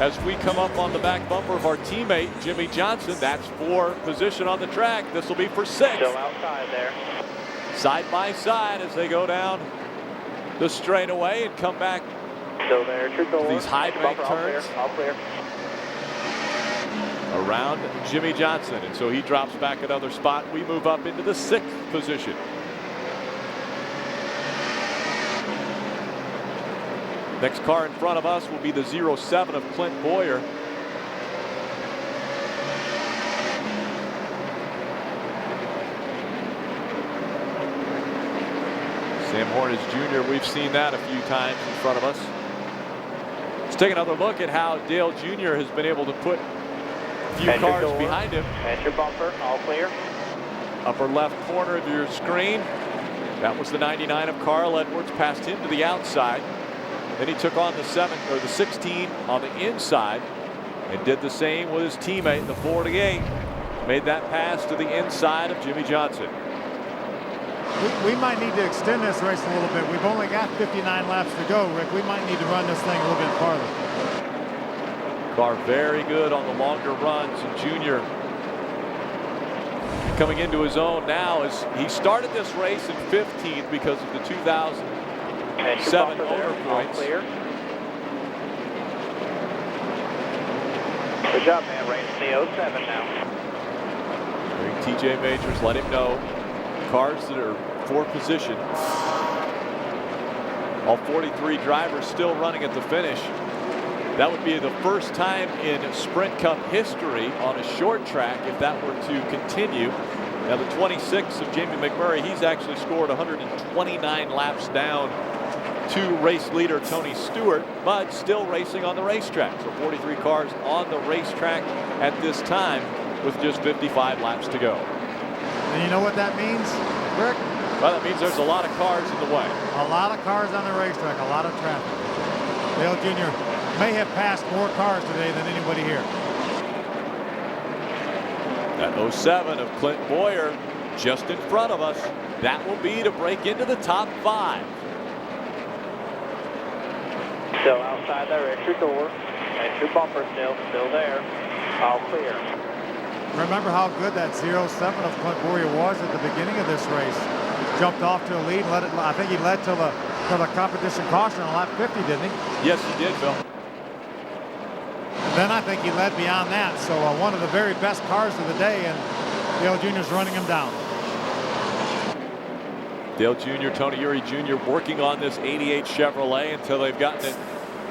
As we come up on the back bumper of our teammate, Jimmy Johnson. That's for position on the track. This will be for 6. Still outside there. Side by side as they go down the straightaway and come back. Still there. These high bank turns. All clear. Around Jimmy Johnson. And so he drops back another spot. We move up into the 6th position. Next car in front of us will be the 07 of Clint Boyer. Sam Hornish Jr., we've seen that a few times in front of us. Let's take another look at how Dale Jr. has been able to put a few cars behind him. And your bumper, all clear. Upper left corner of your screen. That was the 99 of Carl Edwards, passed him to the outside. Then he took on the 16 on the inside and did the same with his teammate, the 48. Made that pass to the inside of Jimmy Johnson. We might need to extend this race a little bit. We've only got 59 laps to go, Rick. We might need to run this thing a little bit farther. Car very good on the longer runs, and Junior coming into his own now as he started this race in 15th because of the 2007 owner points. Clear. Good job, man. Racing the 07 now. TJ Majors let him know cars that are for position. All 43 drivers still running at the finish. That would be the first time in Sprint Cup history on a short track if that were to continue. Now the 26 of Jamie McMurray, he's actually scored 129 laps down to race leader Tony Stewart, but still racing on the racetrack. So 43 cars on the racetrack at this time with just 55 laps to go. And you know what that means, Rick? Well, that means there's a lot of cars in the way. A lot of cars on the racetrack, a lot of traffic. Dale Jr. may have passed more cars today than anybody here. That 07 of Clint Boyer just in front of us. That will be to break into the top 5. Still outside there, entry door. Entry bumper still there. All clear. Remember how good that 07 of Clint Boyer was at the beginning of this race. Jumped off to a lead, I think he led to the competition caution on lap 50, didn't he? Yes, he did, Phil. And then I think he led beyond that. So one of the very best cars of the day, and Dale Jr.'s running him down. Dale Jr., Tony Eury Jr. working on this 88 Chevrolet until they've gotten it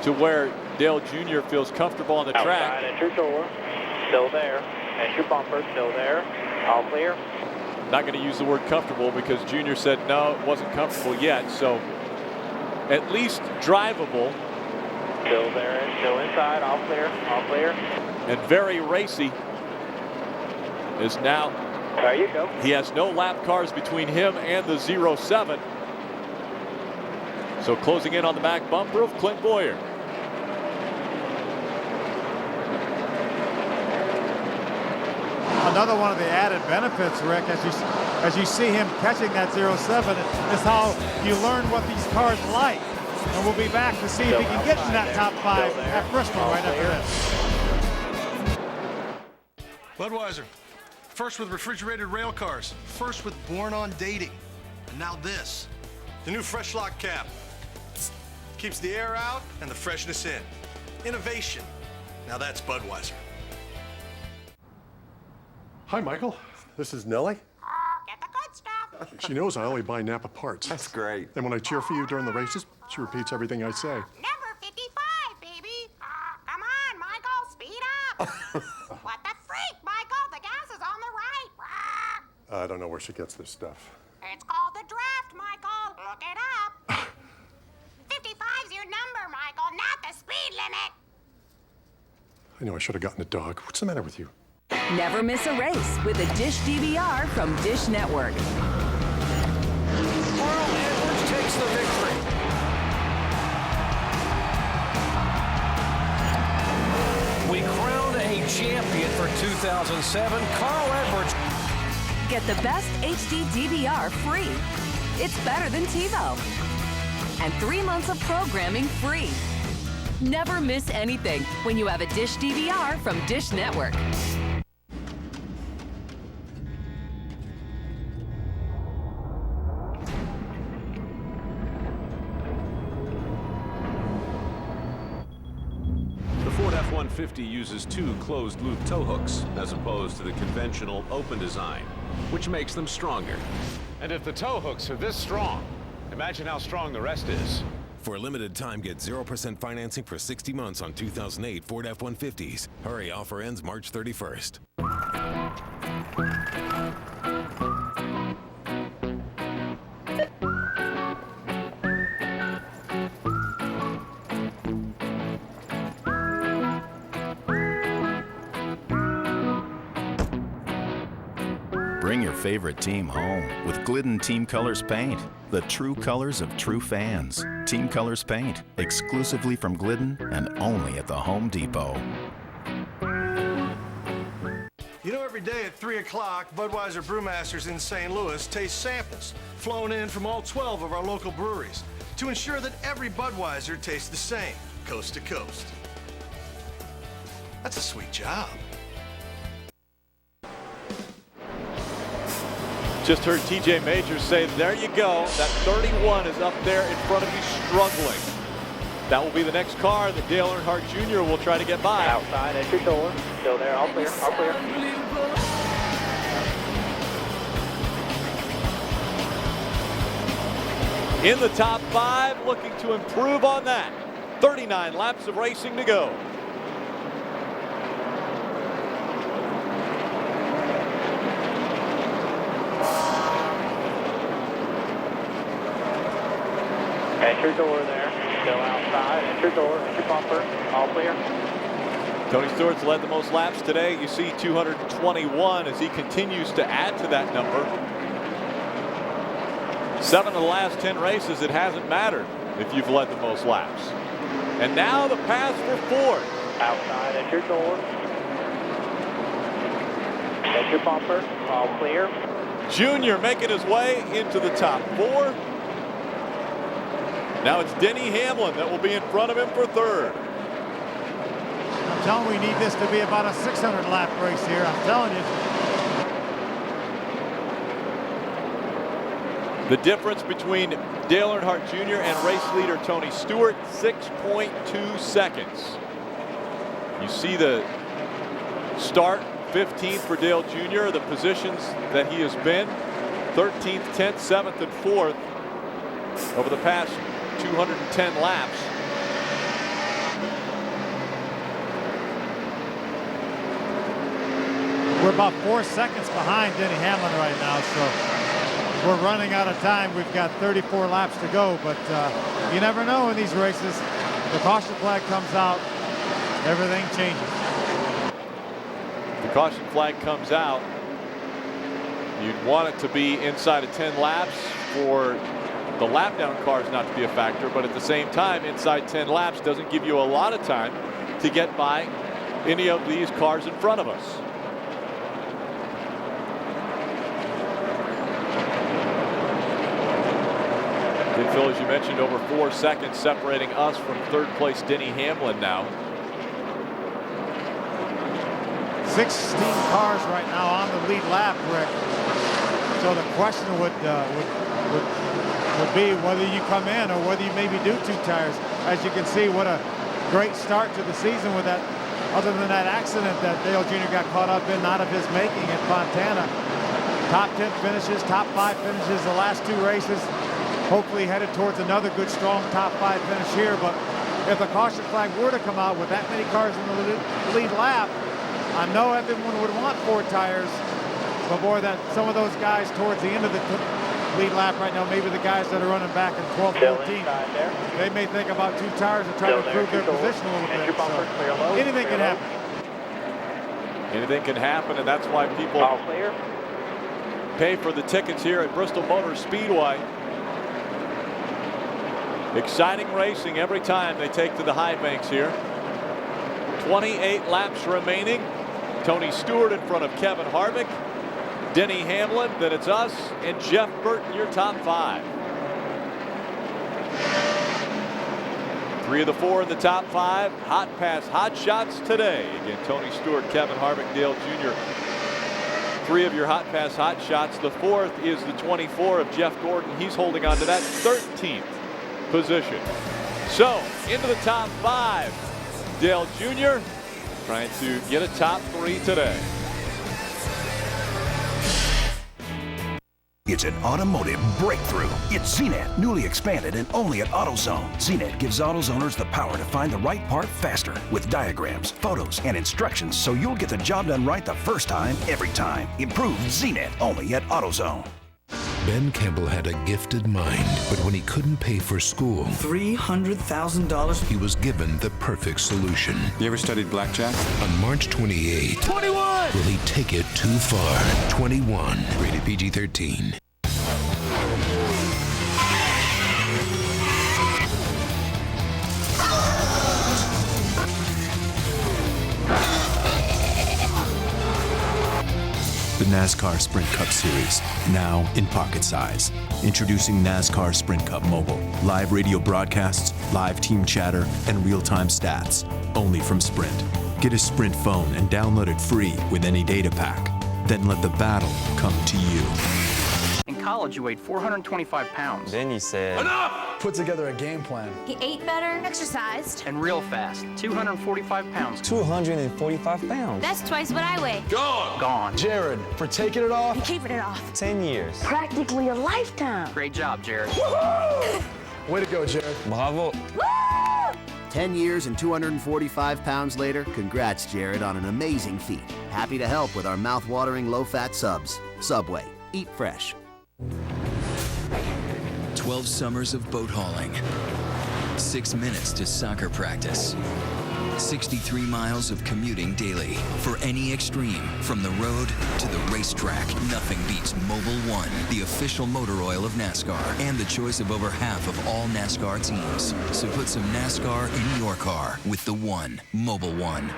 to where Dale Jr. feels comfortable on the track. Outside entry door, still there. Entry bumper, still there. All clear. Not going to use the word comfortable because Junior said no, it wasn't comfortable yet. So at least drivable. Still there, still inside, all clear, all clear. And very racy is now. There you go. He has no lap cars between him and the 07. So closing in on the back bumper of Clint Boyer. Another one of the added benefits, Rick, as you see him catching that 07, is how you learn what these cars like. And we'll be back to see if he can get in that top 5 at Bristol right after this. Budweiser, first with refrigerated rail cars, first with Born on Dating, and now this, the new Fresh Lock cap. Keeps the air out and the freshness in. Innovation. Now that's Budweiser. Hi, Michael. This is Nellie. Get the good stuff. She knows I only buy Napa parts. That's great. And when I cheer for you during the races, she repeats everything I say. Number 55, baby. Come on, Michael, speed up. What the freak, Michael? The gas is on the right. I don't know where she gets this stuff. It's called the draft, Michael. Look it up. 55's your number, Michael, not the speed limit. I know I should have gotten a dog. What's the matter with you? Never miss a race with a Dish DVR from Dish Network. Carl Edwards takes the victory. We crowned a champion for 2007, Carl Edwards. Get the best HD DVR free. It's better than TiVo. And 3 months of programming free. Never miss anything when you have a Dish DVR from Dish Network. The Ford F-150 uses 2 closed-loop tow hooks as opposed to the conventional open design, which makes them stronger. And if the tow hooks are this strong, imagine how strong the rest is. For a limited time, get 0% financing for 60 months on 2008 Ford F-150s. Hurry, offer ends March 31st. Bring your favorite team home with Glidden Team Colors Paint, the true colors of true fans. Team Colors Paint, exclusively from Glidden and only at the Home Depot. You know, every Every day at 3 o'clock, Budweiser Brewmasters in St. Louis taste samples flown in from all 12 of our local breweries to ensure that every Budweiser tastes the same, coast to coast. That's a sweet job. Just heard TJ Majors say, there you go. That 31 is up there in front of you struggling. That will be the next car that Dale Earnhardt Jr. will try to get by. Outside at your door. Still there. All clear. All clear. In the top 5, looking to improve on that. 39 laps of racing to go. At your door there. Still outside. At your door. At your bumper. All clear. Tony Stewart's led the most laps today. You see 221 as he continues to add to that number. 7 of the last 10 races, it hasn't mattered if you've led the most laps. And now the pass for Ford. Outside at your door. At your bumper. All clear. Junior making his way into the top 4. Now it's Denny Hamlin that will be in front of him for 3rd. I'm telling you, we need this to be about a 600 lap race here. I'm telling you. The difference between Dale Earnhardt Jr. and race leader Tony Stewart, 6.2 seconds. You see the start, 15th for Dale Jr., the positions that he has been, 13th, 10th, 7th, and 4th over the past 210 laps. We're about 4 seconds behind Denny Hamlin right now, so we're running out of time. We've got 34 laps to go, but you never know in these races. The caution flag comes out, everything changes. The caution flag comes out. You'd want it to be inside of 10 laps for the lap down cars not to be a factor, but at the same time, inside 10 laps doesn't give you a lot of time to get by any of these cars in front of us. Did Phil, as you mentioned, over 4 seconds separating us from 3rd place Denny Hamlin now. 16 cars right now on the lead lap, Rick. So the question would be whether you come in or whether you maybe do 2 tires. As you can see, what a great start to the season with that, other than that accident that Dale Jr. got caught up in, not of his making at Fontana. Top 10 finishes, top 5 finishes the last 2 races. Hopefully headed towards another good, strong top 5 finish here. But if the caution flag were to come out with that many cars in the lead lap, I know everyone would want 4 tires. But boy, that some of those guys towards the end of the lead lap right now, maybe the guys that are running back in 12, 14, they may think about 2 tires and try to improve their position a little bit. So anything can happen. Anything can happen, and that's why people pay for the tickets here at Bristol Motor Speedway. Exciting racing every time they take to the high banks here. 28 laps remaining. Tony Stewart in front of Kevin Harvick. Denny Hamlin, then it's us, and Jeff Burton, your top 5. 3 of the 4 in the top 5. Hot pass, hot shots today. Again, Tony Stewart, Kevin Harvick, Dale Jr. 3 of your hot pass, hot shots. The 4th is the 24 of Jeff Gordon. He's holding on to that 13th position. So, into the top 5. Dale Jr. trying to get a top 3 today. It's an automotive breakthrough. It's ZNet, newly expanded and only at AutoZone. ZNet gives AutoZoners the power to find the right part faster with diagrams, photos, and instructions so you'll get the job done right the first time, every time. Improved ZNet, only at AutoZone. Ben Campbell had a gifted mind, but when he couldn't pay for school, $300,000, he was given the perfect solution. You ever studied blackjack? On March 28, 21! Will he take it too far? 21, rated PG-13. NASCAR Sprint Cup Series, now in pocket size. Introducing NASCAR Sprint Cup Mobile. Live radio broadcasts, live team chatter, and real-time stats. Only from Sprint. Get a Sprint phone and download it free with any data pack. Then let the battle come to you. In college, you weighed 425 pounds. Then you said, enough! Put together a game plan. He ate better, exercised. And real fast, 245 pounds. 245 pounds. That's twice what I weigh. Gone. Jared, for taking it off. And keeping it off. 10 years. Practically a lifetime. Great job, Jared. Way to go, Jared. Bravo. 10 years and 245 pounds later, congrats, Jared, on an amazing feat. Happy to help with our mouth-watering low-fat subs. Subway. Eat fresh. 12 summers of boat hauling. 6 minutes to soccer practice. 63 miles of commuting daily. For any extreme, from the road to the racetrack, nothing beats Mobil 1, the official motor oil of NASCAR, and the choice of over half of all NASCAR teams. So put some NASCAR in your car with the One, Mobil 1.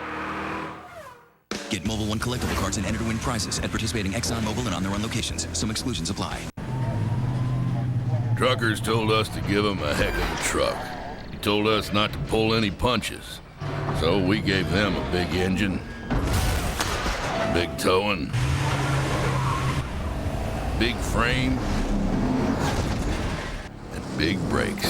Get Mobil 1 collectible cards and enter to win prizes at participating ExxonMobil and on their own locations. Some exclusions apply. Truckers told us to give them a heck of a truck. He told us not to pull any punches. So we gave them a big engine, big towing, big frame, and big brakes.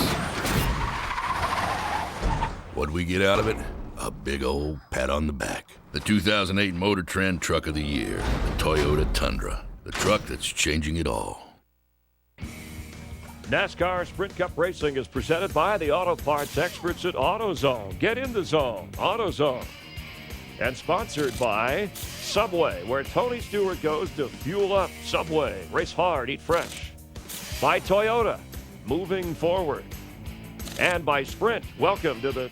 What'd we get out of it? A big old pat on the back. The 2008 Motor Trend Truck of the Year, the Toyota Tundra. The truck that's changing it all. NASCAR Sprint Cup Racing is presented by the auto parts experts at AutoZone. Get in the zone, AutoZone. And sponsored by Subway, where Tony Stewart goes to fuel up. Subway, race hard, eat fresh. By Toyota, moving forward. And by Sprint, welcome to the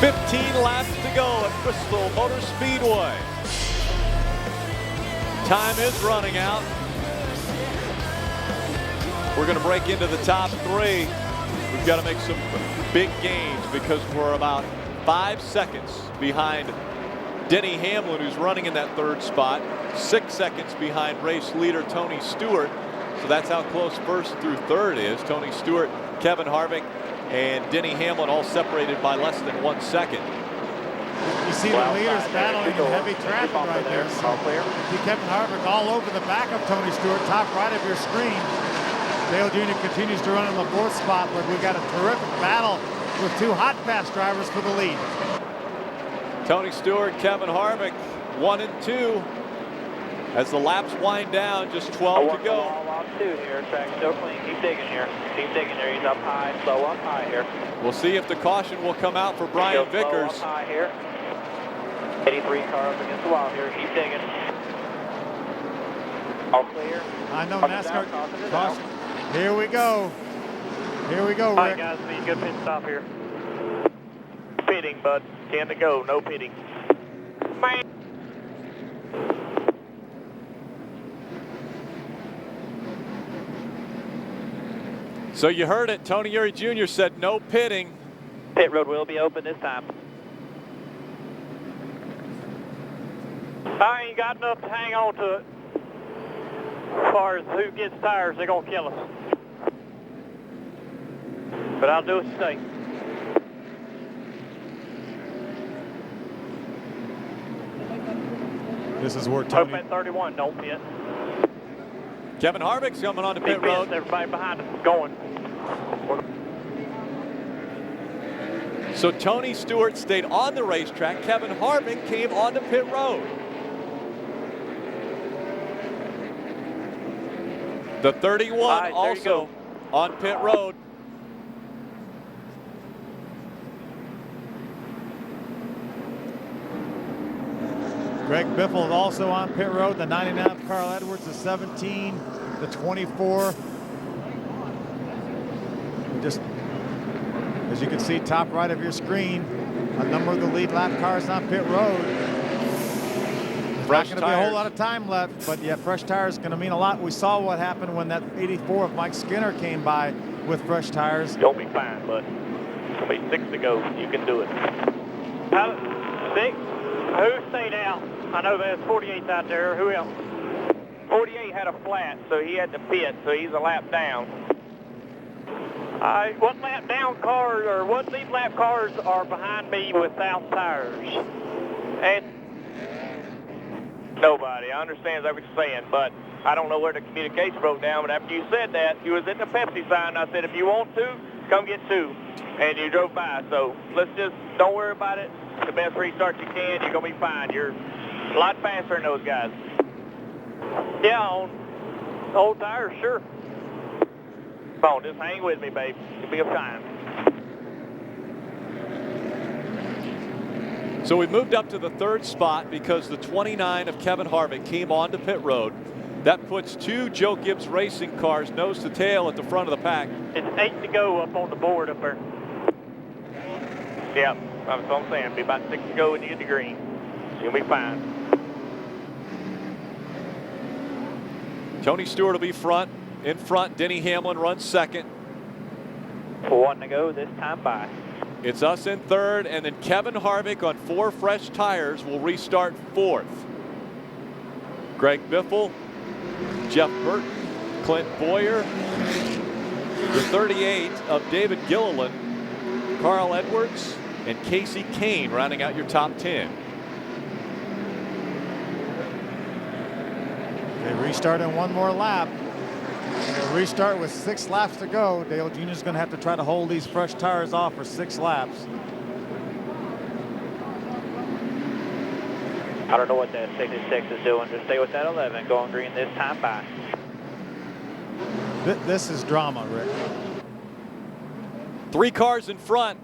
15 laps to go at Bristol Motor Speedway. Time is running out. We're going to break into the top three. We've got to make some big gains because we're about 5 seconds behind Denny Hamlin, who's running in that third spot. 6 seconds behind race leader Tony Stewart. So that's how close first through third is. Tony Stewart, Kevin Harvick, and Denny Hamlin all separated by less than 1 second. You see the leaders battling in heavy traffic right there. So see Kevin Harvick all over the back of Tony Stewart, top right of your screen. Dale Jr. continues to run in the fourth spot, but we've got a terrific battle with two Hotpass drivers for the lead. Tony Stewart, Kevin Harvick, 1 and 2. As the laps wind down, just 12 to go. On 2 here, track still clean. Keep digging here. Keep digging here. He's up high, slow up high here. We'll see if the caution will come out for Brian Vickers. Slow up high here. 83 car up against the wall here. Keep digging. All clear. I know NASCAR caution. Here we go. Here we go, Rick. All right, guys, need a good pit stop here. Pitting, bud. 10 to go. No pitting. Man. So you heard it. Tony Eury Jr. said no pitting. Pit road will be open this time. I ain't got enough to hang on to it. As far as who gets tires, they're going to kill us. But I'll do it today. This is where Tony... Hope at 31, don't pit. Kevin Harvick's coming on the pit road. Everybody behind him going. So Tony Stewart stayed on the racetrack. Kevin Harvick came on the pit road. The 31 right, also on pit road. Greg Biffle is also on pit road. The 99 Carl Edwards, the 17, the 24. Just as you can see, top right of your screen, a number of the lead lap cars on pit road. Not going to be a whole lot of time left, but yeah, fresh tires is going to mean a lot. We saw what happened when that 84 of Mike Skinner came by with fresh tires. You'll be fine, bud. There'll be 6 to go. You can do it. 6? Who stayed out? I know there's 48 out there. Who else? 48 had a flat, so he had to pit, so he's a lap down. What lap down cars, or what lead lap cars are behind me without tires? And nobody. I understand what you're saying, but I don't know where the communication broke down. But after you said that, you was in the Pepsi sign. I said, if you want to, come get 2. And you drove by. So let's just don't worry about it. The best restart you can. You're gonna be fine. You're a lot faster than those guys. Yeah, on old tires, sure. Come on, just hang with me, babe. You'll be fine. So we moved up to the 3rd spot because the 29 of Kevin Harvick came onto pit road. That puts 2 Joe Gibbs Racing cars nose to tail at the front of the pack. It's 8 to go up on the board up there. Yep, that's what I'm saying. It'll be about 6 to go when you get the green. You'll be fine. Tony Stewart will be front. In front, Denny Hamlin runs 2nd. 1 to go this time by. It's us in 3rd, and then Kevin Harvick on 4 fresh tires will restart 4th. Greg Biffle, Jeff Burton, Clint Boyer, the 38 of David Gilliland, Carl Edwards, and Casey Kane rounding out your top 10. They restart in 1 more lap. They'll restart with 6 laps to go. Dale Jr. is going to have to try to hold these fresh tires off for 6 laps. I don't know what that 66 is doing. Just stay with that 11. Going green this time by. This is drama, Rick. 3 cars in front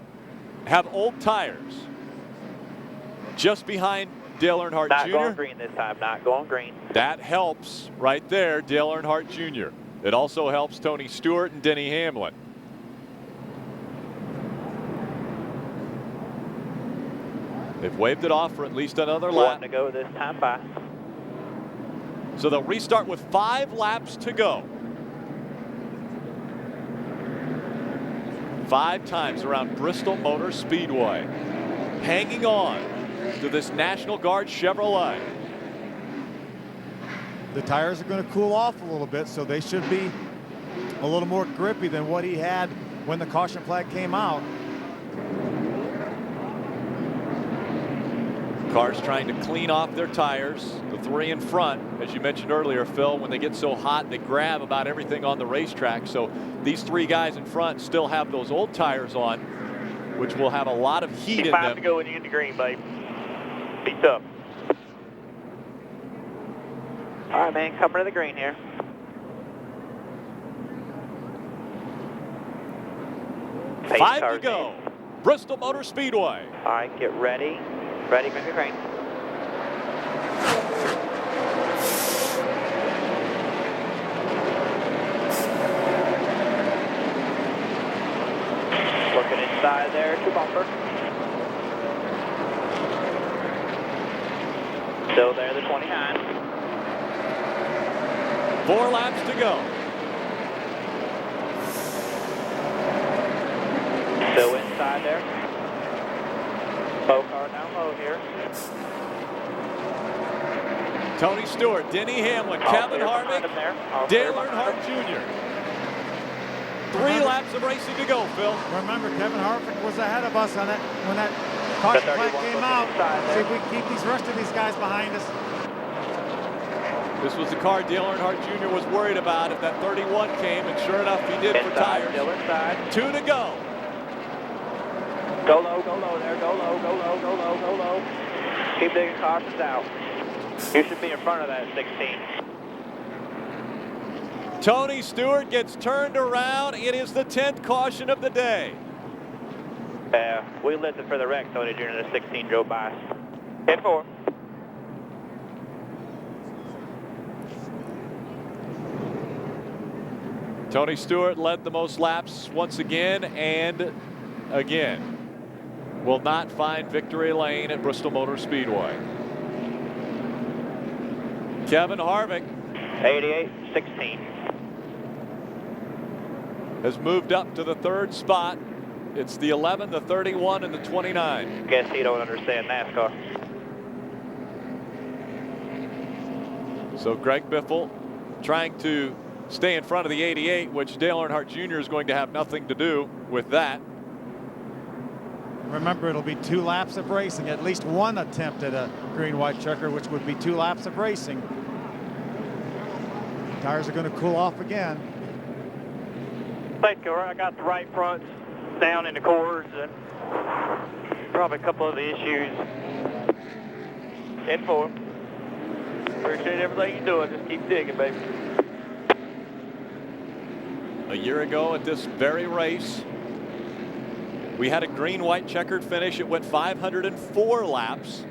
have old tires. Just behind Dale Earnhardt Jr. Not going green this time. Not going green. That helps right there, Dale Earnhardt Jr. It also helps Tony Stewart and Denny Hamlin. They've waved it off for at least another lap. 1 to go this time by. So they'll restart with 5 laps to go. 5 times around Bristol Motor Speedway. Hanging on to this National Guard Chevrolet. The tires are going to cool off a little bit, so they should be a little more grippy than what he had when the caution flag came out. Cars trying to clean off their tires. The 3 in front, as you mentioned earlier, Phil, when they get so hot, they grab about everything on the racetrack. So these 3 guys in front still have those old tires on, which will have a lot of heat in them. 5 to go when you get the green, babe. Be tough. All right, man, coming to the green here. Pace 5 to cars go. in. Bristol Motor Speedway. All right, get ready. Ready, green, green. Looking inside there to bumper. Still there, the 29. 4 laps to go. Still inside there. Low car down low here. Tony Stewart, Denny Hamlin, Kevin Harvick, Dale Earnhardt Jr. 3 laps of racing to go, Phil. Remember, Kevin Harvick was ahead of us on that when that caution flag came out. See if we can keep these rest of these guys behind us. This was the car Dale Earnhardt Jr. was worried about if that 31 came, and sure enough, he did for tires. Still inside. 2 to go. Go low there. Go low, go low, go low, go low. Keep digging cautions out. You should be in front of that 16. Tony Stewart gets turned around. It is the 10th caution of the day. We listened for the wreck, Tony Jr. The 16 drove by. Hit 4. Tony Stewart led the most laps once again and again. Will not find victory lane at Bristol Motor Speedway. Kevin Harvick 88-16 has moved up to the 3rd spot. It's the 11, the 31, and the 29. Guess he don't understand NASCAR. So Greg Biffle trying to stay in front of the 88, which Dale Earnhardt Jr. is going to have nothing to do with that. Remember, it'll be 2 laps of racing, at least one attempt at a green-white checker, which would be 2 laps of racing. Tires are going to cool off again. Thank you. I got the right fronts down in the cores and probably a couple of the issues. 10-4. Appreciate everything you're doing. Just keep digging, baby. A year ago at this very race, we had a green-white checkered finish. It went 504 laps.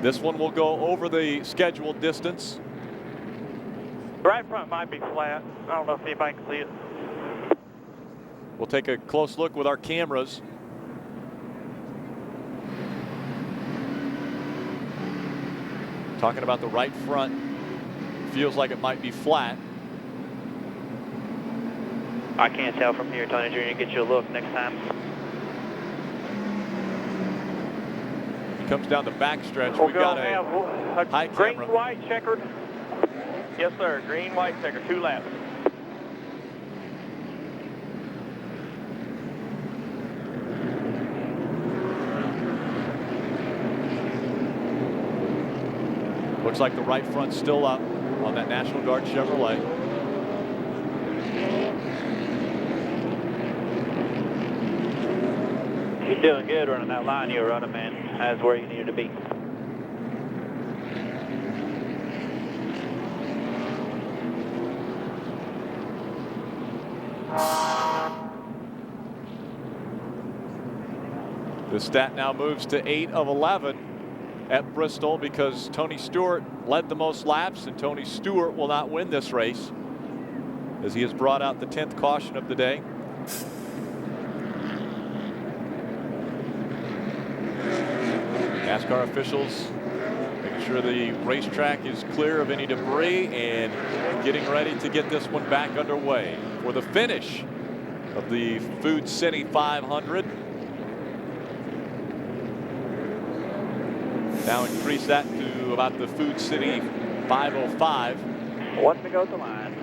This one will go over the scheduled distance. Right front might be flat. I don't know if anybody can see it. We'll take a close look with our cameras. Talking about the right front. Feels like it might be flat. I can't tell from here, Tony Jr. Get you a look next time. Comes down the backstretch. We're We've got a high green, camera. white checkered. Yes, sir. Green, white checkered. 2 laps. Looks like the right front's still up on that National Guard Chevrolet. You're doing good running that line you were running, man. That's where you needed to be. The stat now moves to 8 of 11 at Bristol because Tony Stewart led the most laps, and Tony Stewart will not win this race as he has brought out the 10th caution of the day. NASCAR officials making sure the racetrack is clear of any debris and getting ready to get this one back underway for the finish of the Food City 500. Now increase that to about the Food City 505. One to go at the line.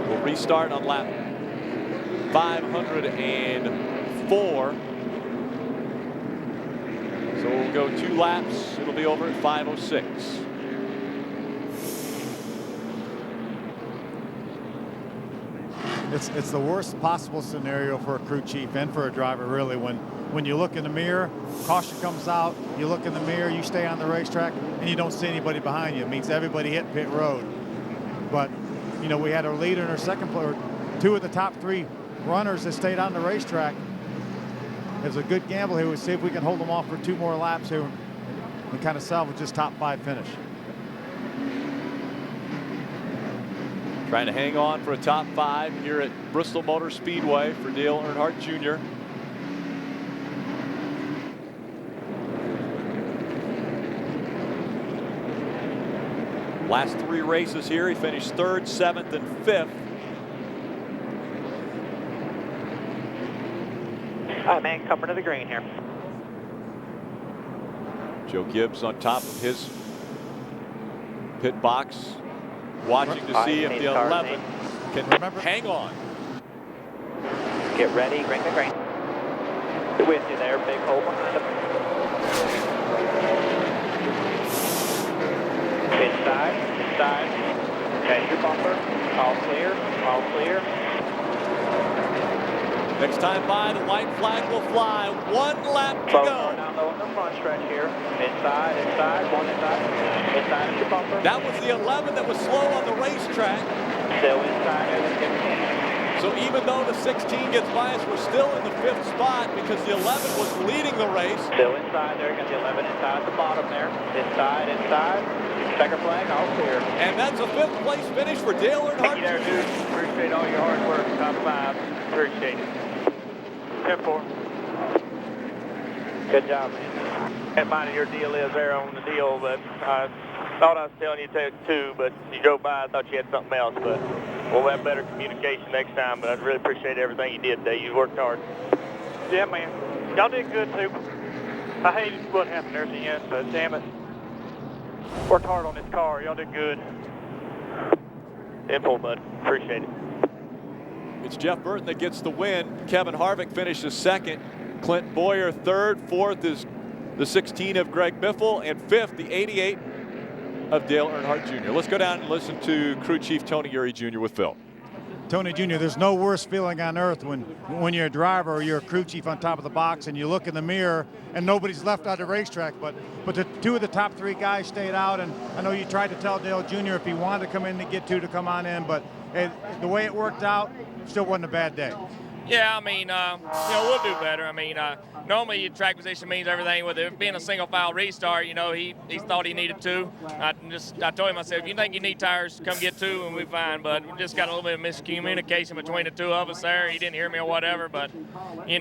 We'll restart on lap 504. So we'll go 2 laps. It'll be over at 506. It's the worst possible scenario for a crew chief and for a driver, really, when you look in the mirror, caution comes out, you look in the mirror, you stay on the racetrack, and you don't see anybody behind you. It means everybody hit pit road. But, you know, we had our leader and our second player, 2 of the top 3 runners that stayed on the racetrack. It's a good gamble here. We'll see if we can hold them off for 2 more laps here and kind of salvage this top 5 finish. Trying to hang on for a top 5 here at Bristol Motor Speedway for Dale Earnhardt Jr. Last 3 races here, he finished 3rd, 7th, and 5th. All right, man, coming to the green here. Joe Gibbs on top of his pit box, watching to see if the 11 can hang on. Get ready, green to green. With you there, big hole behind him. Inside. Change your bumper. All clear, all clear. Next time by, the white flag will fly. 1 lap to go. Down low in the front stretch here. Inside, one inside. Inside is your bumper. That was the 11 that was slow on the racetrack. Still inside as it gets in. So even though the 16 gets by us, we're still in the 5th spot because the 11 was leading the race. Still inside there. Got the 11 inside the bottom there. Inside. Checker flag, all clear. And that's a 5th place finish for Dale Earnhardt. Thank you there, dude. Appreciate all your hard work. Top 5. Appreciate it. 10-4. Good job, man. That mind your deal is there on the deal, but I thought I was telling you to take 2, but you drove by, I thought you had something else, but we'll have better communication next time, but I really appreciate everything you did today. You worked hard. Yeah, man. Y'all did good, too. I hated what happened there at the end, but damn it. Worked hard on this car. Y'all did good. Info, bud. Appreciate it. It's Jeff Burton that gets the win. Kevin Harvick finishes second. Clint Boyer third. Fourth is the 16 of Greg Biffle. And fifth, the 88 of Dale Earnhardt Jr. Let's go down and listen to crew chief Tony Eury Jr. with Phil. Tony Jr., there's no worse feeling on earth when you're a driver or you're a crew chief on top of the box and you look in the mirror and nobody's left out of the racetrack. But the two of the top three guys stayed out, and I know you tried to tell Dale Jr. if he wanted to come in to get two to come on in, but the way it worked out, still wasn't a bad day. Yeah, I mean, we'll do better. I mean, normally track position means everything. With it being a single file restart, he thought he needed two. I told him, I said, if you think you need tires, come get two and we're fine. But we just got a little bit of miscommunication between the two of us there. He didn't hear me or whatever, but, he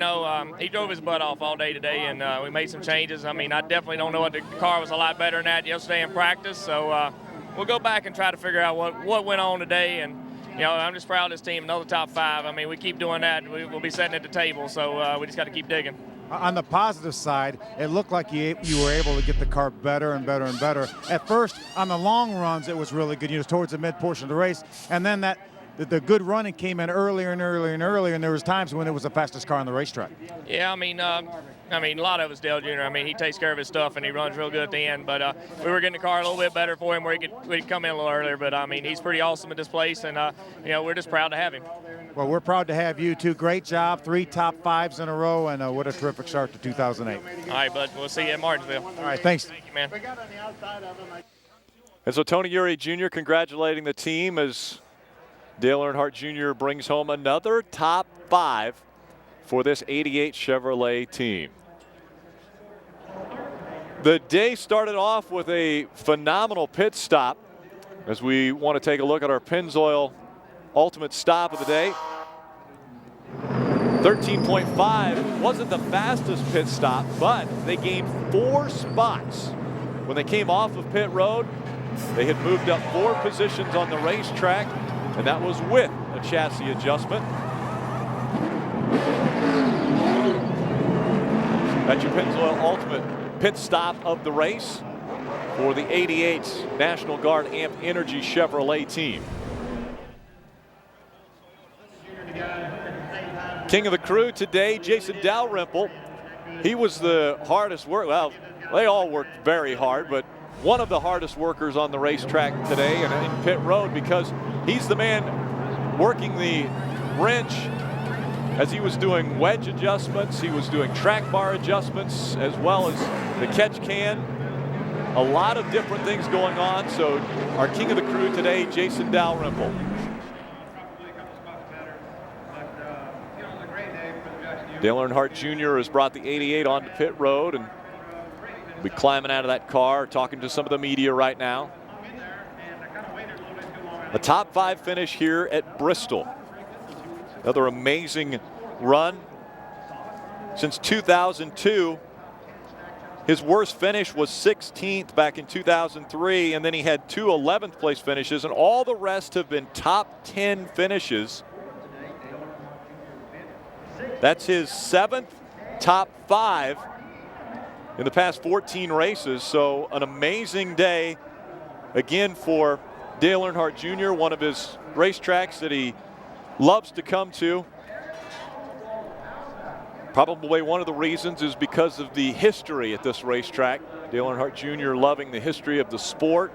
drove his butt off all day today, and we made some changes. I mean, I definitely don't know what the car was a lot better than that yesterday in practice. So we'll go back and try to figure out what went on today. And I'm just proud of this team, another top five. I mean, we keep doing that, we'll be sitting at the table, so we just got to keep digging. On the positive side, it looked like you were able to get the car better and better and better. At first, on the long runs, it was really good, towards the mid portion of the race. And then the good running came in earlier and earlier and earlier, and there was times when it was the fastest car on the racetrack. Yeah, I mean, a lot of it's Dale Jr. I mean, he takes care of his stuff, and he runs real good at the end. But we were getting the car a little bit better for him where he could come in a little earlier. But, I mean, he's pretty awesome at this place, and, we're just proud to have him. Well, we're proud to have you, too. Great job. 3 top fives in a row, and what a terrific start to 2008. All right, bud. We'll see you at Martinsville. All right, thanks. Thank you, man. And so Tony Eury Jr. congratulating the team as Dale Earnhardt Jr. brings home another top 5 for this 88 Chevrolet team. The day started off with a phenomenal pit stop as we want to take a look at our Pennzoil ultimate stop of the day. 13.5 wasn't the fastest pit stop, but they gained 4 spots. When they came off of pit road, they had moved up 4 positions on the racetrack, and that was with a chassis adjustment. That's your Pennzoil ultimate pit stop of the race for the 88 National Guard AMP Energy Chevrolet team. King of the crew today, Jason Dalrymple. He was the hardest worker. Well, they all worked very hard, but one of the hardest workers on the racetrack today and in pit road, because he's the man working the wrench as he was doing wedge adjustments. He was doing track bar adjustments as well as the catch can. A lot of different things going on. So our king of the crew today, Jason Dalrymple. Dale Earnhardt Jr. has brought the 88 onto pit road and will be climbing out of that car, talking to some of the media right now. A top 5 finish here at Bristol. Another amazing run. Since 2002, his worst finish was 16th back in 2003, and then he had 2 11th place finishes, and all the rest have been top 10 finishes. That's his 7th top 5 in the past 14 races. So an amazing day again for Dale Earnhardt Jr., one of his racetracks that he loves to come to. Probably one of the reasons is because of the history at this racetrack. Dale Earnhardt Jr. loving the history of the sport.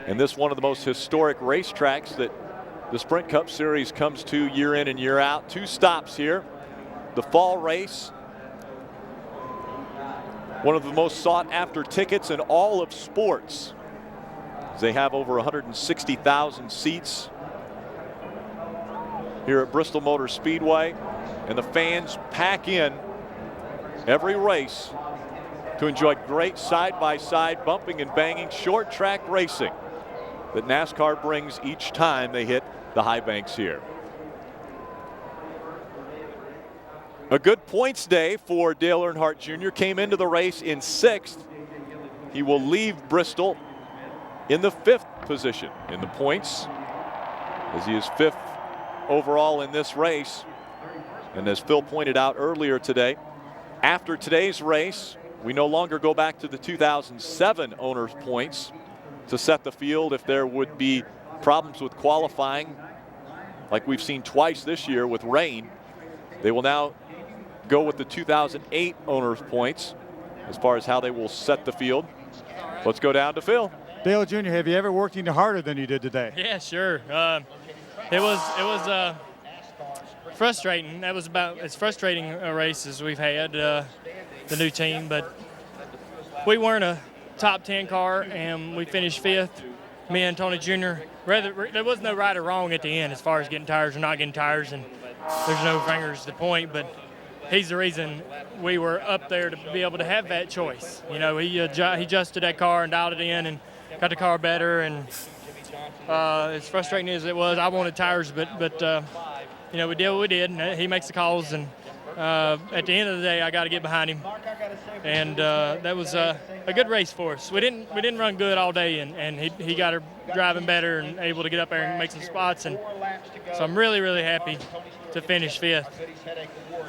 And this one of the most historic racetracks that the Sprint Cup Series comes to year in and year out. 2 stops here. The fall race, one of the most sought after tickets in all of sports. They have over 160,000 seats here at Bristol Motor Speedway, and the fans pack in every race to enjoy great side-by-side bumping and banging short track racing that NASCAR brings each time they hit the high banks here. A good points day for Dale Earnhardt Jr. Came into the race in 6th. He will leave Bristol in the 5th position in the points, as he is 5th overall in this race. And as Phil pointed out earlier today, After today's race, we no longer go back to the 2007 owners' points to set the field if there would be problems with qualifying, like we've seen twice this year with rain. They will now go with the 2008 owners' points as far as how they will set the field. Let's go down to Phil. Dale Jr., have you ever worked any harder than you did today? Yeah, sure. It was frustrating. That was about as frustrating a race as we've had, the new team, but we weren't a top 10 car, and we finished 5th. Me and Tony Jr., there was no right or wrong at the end as far as getting tires or not getting tires, and there's no fingers to point, but he's the reason we were up there to be able to have that choice. You know, he adjusted that car and dialed it in and got the car better, and as frustrating as it was, I wanted tires, but you know, we did what we did, and he makes the calls, and at the end of the day, I got to get behind him, and that was a good race for us. We didn't run good all day, and he got her driving better and able to get up there and make some spots, and so I'm really, really happy to finish 5th.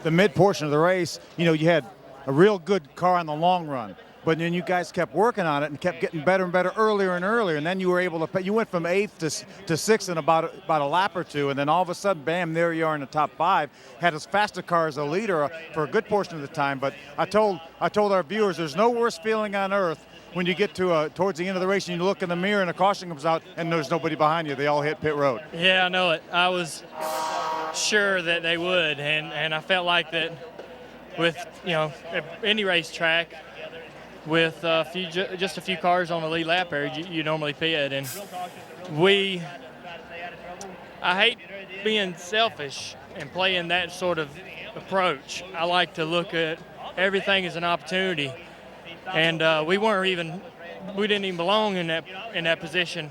The mid portion of the race, you know, you had a real good car in the long run, but then you guys kept working on it and kept getting better and better earlier and earlier, and then you were able to, you went from 8th to 6th in about a lap or two, and then all of a sudden, bam, there you are in the top 5. Had as fast a car as a leader for a good portion of the time, but I told our viewers there's no worse feeling on earth when you get to towards the end of the race and you look in the mirror and a caution comes out and there's nobody behind you. They all hit pit road. Yeah, I know it. I was sure that they would, and I felt like that with, you know, any racetrack with just a few cars on the lead lap area, you normally pit, and I hate being selfish and playing that sort of approach. I like to look at everything as an opportunity, and we didn't even belong in that position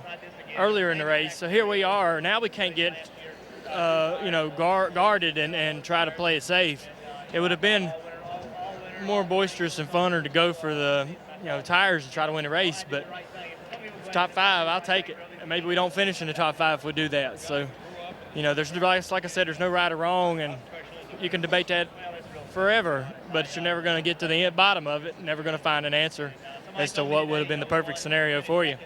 earlier in the race. So here we are. Now we can't get guarded and try to play it safe. It would have been more boisterous and funner to go for the tires and try to win the race, but top 5, I'll take it. Maybe we don't finish in the top 5 if we do that. So, there's, like I said, there's no right or wrong, and you can debate that forever, but you're never going to get to the bottom of it, never going to find an answer as to what would have been the perfect scenario for you.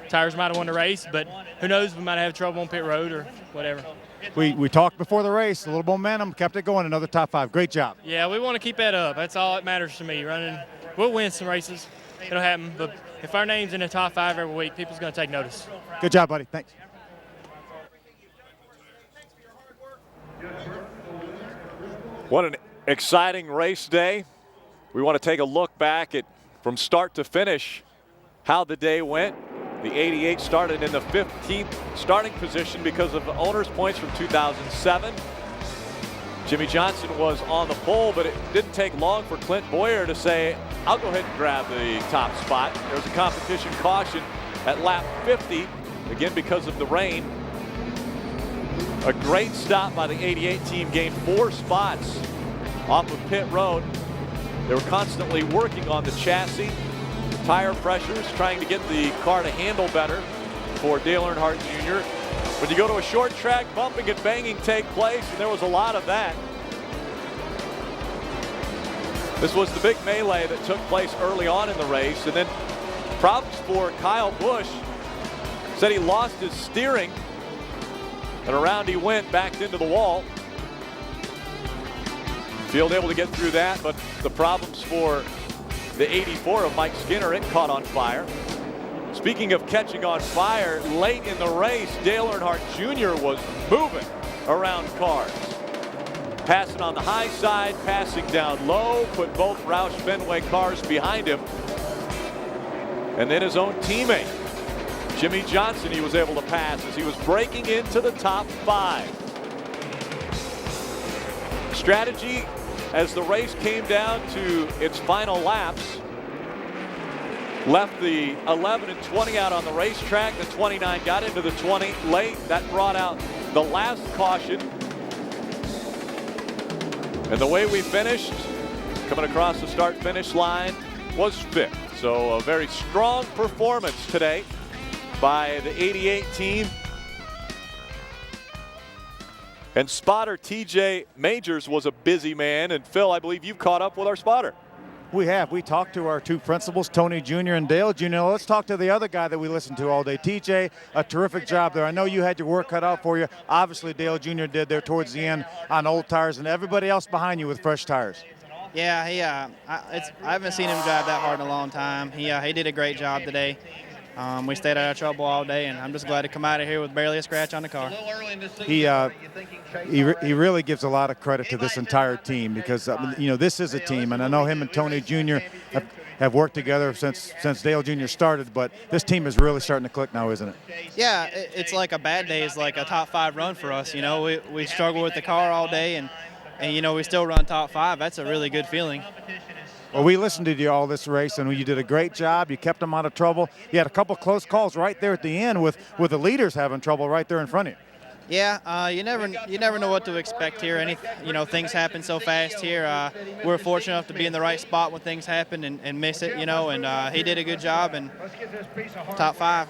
Tires might have won the race, but who knows, we might have trouble on pit road or whatever. We talked before the race, a little momentum, kept it going, another top 5. Great job. Yeah, we want to keep that up. That's all that matters to me. We'll win some races. It'll happen, but if our name's in the top 5 every week, people's going to take notice. Good job, buddy. Thanks. What an exciting race day. We want to take a look back at, from start to finish, how the day went. The 88 started in the 15th starting position because of the owner's points from 2007. Jimmy Johnson was on the pole, but it didn't take long for Clint Boyer to say, I'll go ahead and grab the top spot. There was a competition caution at lap 50, again because of the rain. A great stop by the 88 team, gained 4 spots off of pit road. They were constantly working on the chassis, tire pressures, trying to get the car to handle better for Dale Earnhardt Jr. When you go to a short track, bumping and banging take place, and there was a lot of that. This was the big melee that took place early on in the race, and then problems for Kyle Busch. Said he lost his steering, and around he went, backed into the wall. Field able to get through that, but the problems for the 84 of Mike Skinner, it caught on fire. Speaking of catching on fire, late in the race, Dale Earnhardt Jr. was moving around cars. Passing on the high side, passing down low, put both Roush Fenway cars behind him. And then his own teammate, Jimmy Johnson, he was able to pass as he was breaking into the top 5. Strategy as the race came down to its final laps. Left the 11 and 20 out on the racetrack. The 29 got into the 20 late. That brought out the last caution. And the way we finished, coming across the start-finish line, was 5th. So a very strong performance today by the 88 team. And spotter TJ Majors was a busy man. And Phil, I believe you've caught up with our spotter. We have. We talked to our two principals, Tony Jr. and Dale Jr. Let's talk to the other guy that we listened to all day. TJ, a terrific job there. I know you had your work cut out for you. Obviously, Dale Jr. did there towards the end on old tires, and everybody else behind you with fresh tires. Yeah, I haven't seen him drive that hard in a long time. He did a great job today. We stayed out of trouble all day, and I'm just glad to come out of here with barely a scratch on the car. He really gives a lot of credit to this entire team because, this is a team, and I know him and Tony Jr. have worked together since Dale Jr. started, but this team is really starting to click now, isn't it? Yeah, it's like a bad day is like a top 5 run for us. We struggle with the car all day, and we still run top 5. That's a really good feeling. Well, we listened to you all this race, and you did a great job. You kept them out of trouble. You had a couple close calls right there at the end with the leaders having trouble right there in front of you. Yeah, you never know what to expect here. Things happen so fast here. We're fortunate enough to be in the right spot when things happen and miss it, and he did a good job and top 5.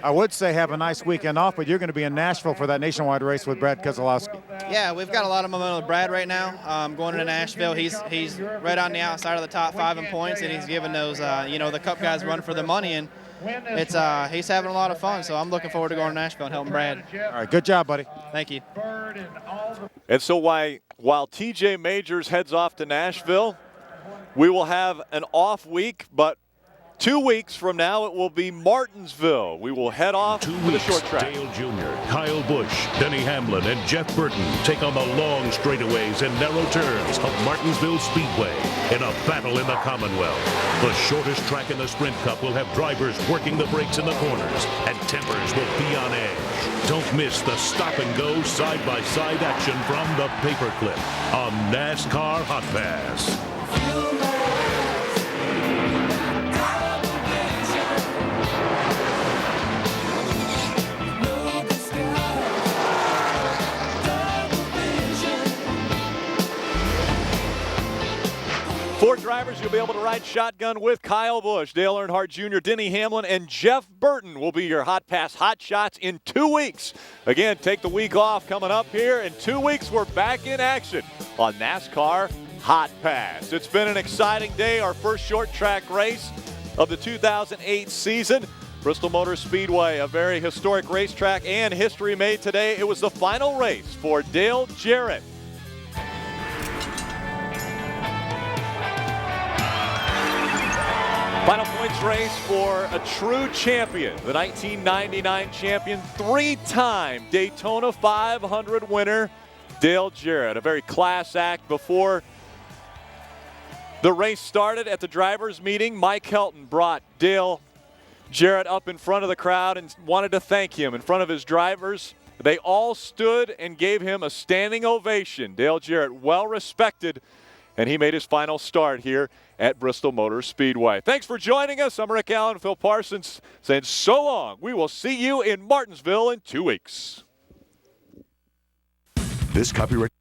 I would say have a nice weekend off, but you're going to be in Nashville for that nationwide race with Brad Keselowski. Yeah, we've got a lot of momentum with Brad right now. Going into Nashville, he's right on the outside of the top 5 in points, and he's giving those, the Cup guys run for the money, and he's having a lot of fun, so I'm looking forward to going to Nashville and helping Brad. All right, good job, buddy. Thank you. And so while TJ Majors heads off to Nashville, we will have an off week, but 2 weeks from now it will be Martinsville. We will head off to the short track. Dale Jr., Kyle Busch, Denny Hamlin, and Jeff Burton take on the long straightaways and narrow turns of Martinsville Speedway in a battle in the Commonwealth. The shortest track in the Sprint Cup will have drivers working the brakes in the corners, and tempers will be on edge. Don't miss the stop-and-go side-by-side action from the paperclip on NASCAR Hot Pass. 4 drivers you'll be able to ride shotgun with: Kyle Busch, Dale Earnhardt Jr., Denny Hamlin, and Jeff Burton will be your Hot Pass Hot Shots in 2 weeks. Again, take the week off coming up here. In 2 weeks, we're back in action on NASCAR Hot Pass. It's been an exciting day, our first short track race of the 2008 season. Bristol Motor Speedway, a very historic racetrack, and history made today. It was the final race for Dale Jarrett. Final points race for a true champion, the 1999 champion, 3-time Daytona 500 winner, Dale Jarrett. A very class act. Before the race started at the drivers' meeting, Mike Helton brought Dale Jarrett up in front of the crowd and wanted to thank him in front of his drivers. They all stood and gave him a standing ovation. Dale Jarrett, well respected, and he made his final start here at Bristol Motor Speedway. Thanks for joining us. I'm Rick Allen, Phil Parsons saying so long. We will see you in Martinsville in 2 weeks. This copyright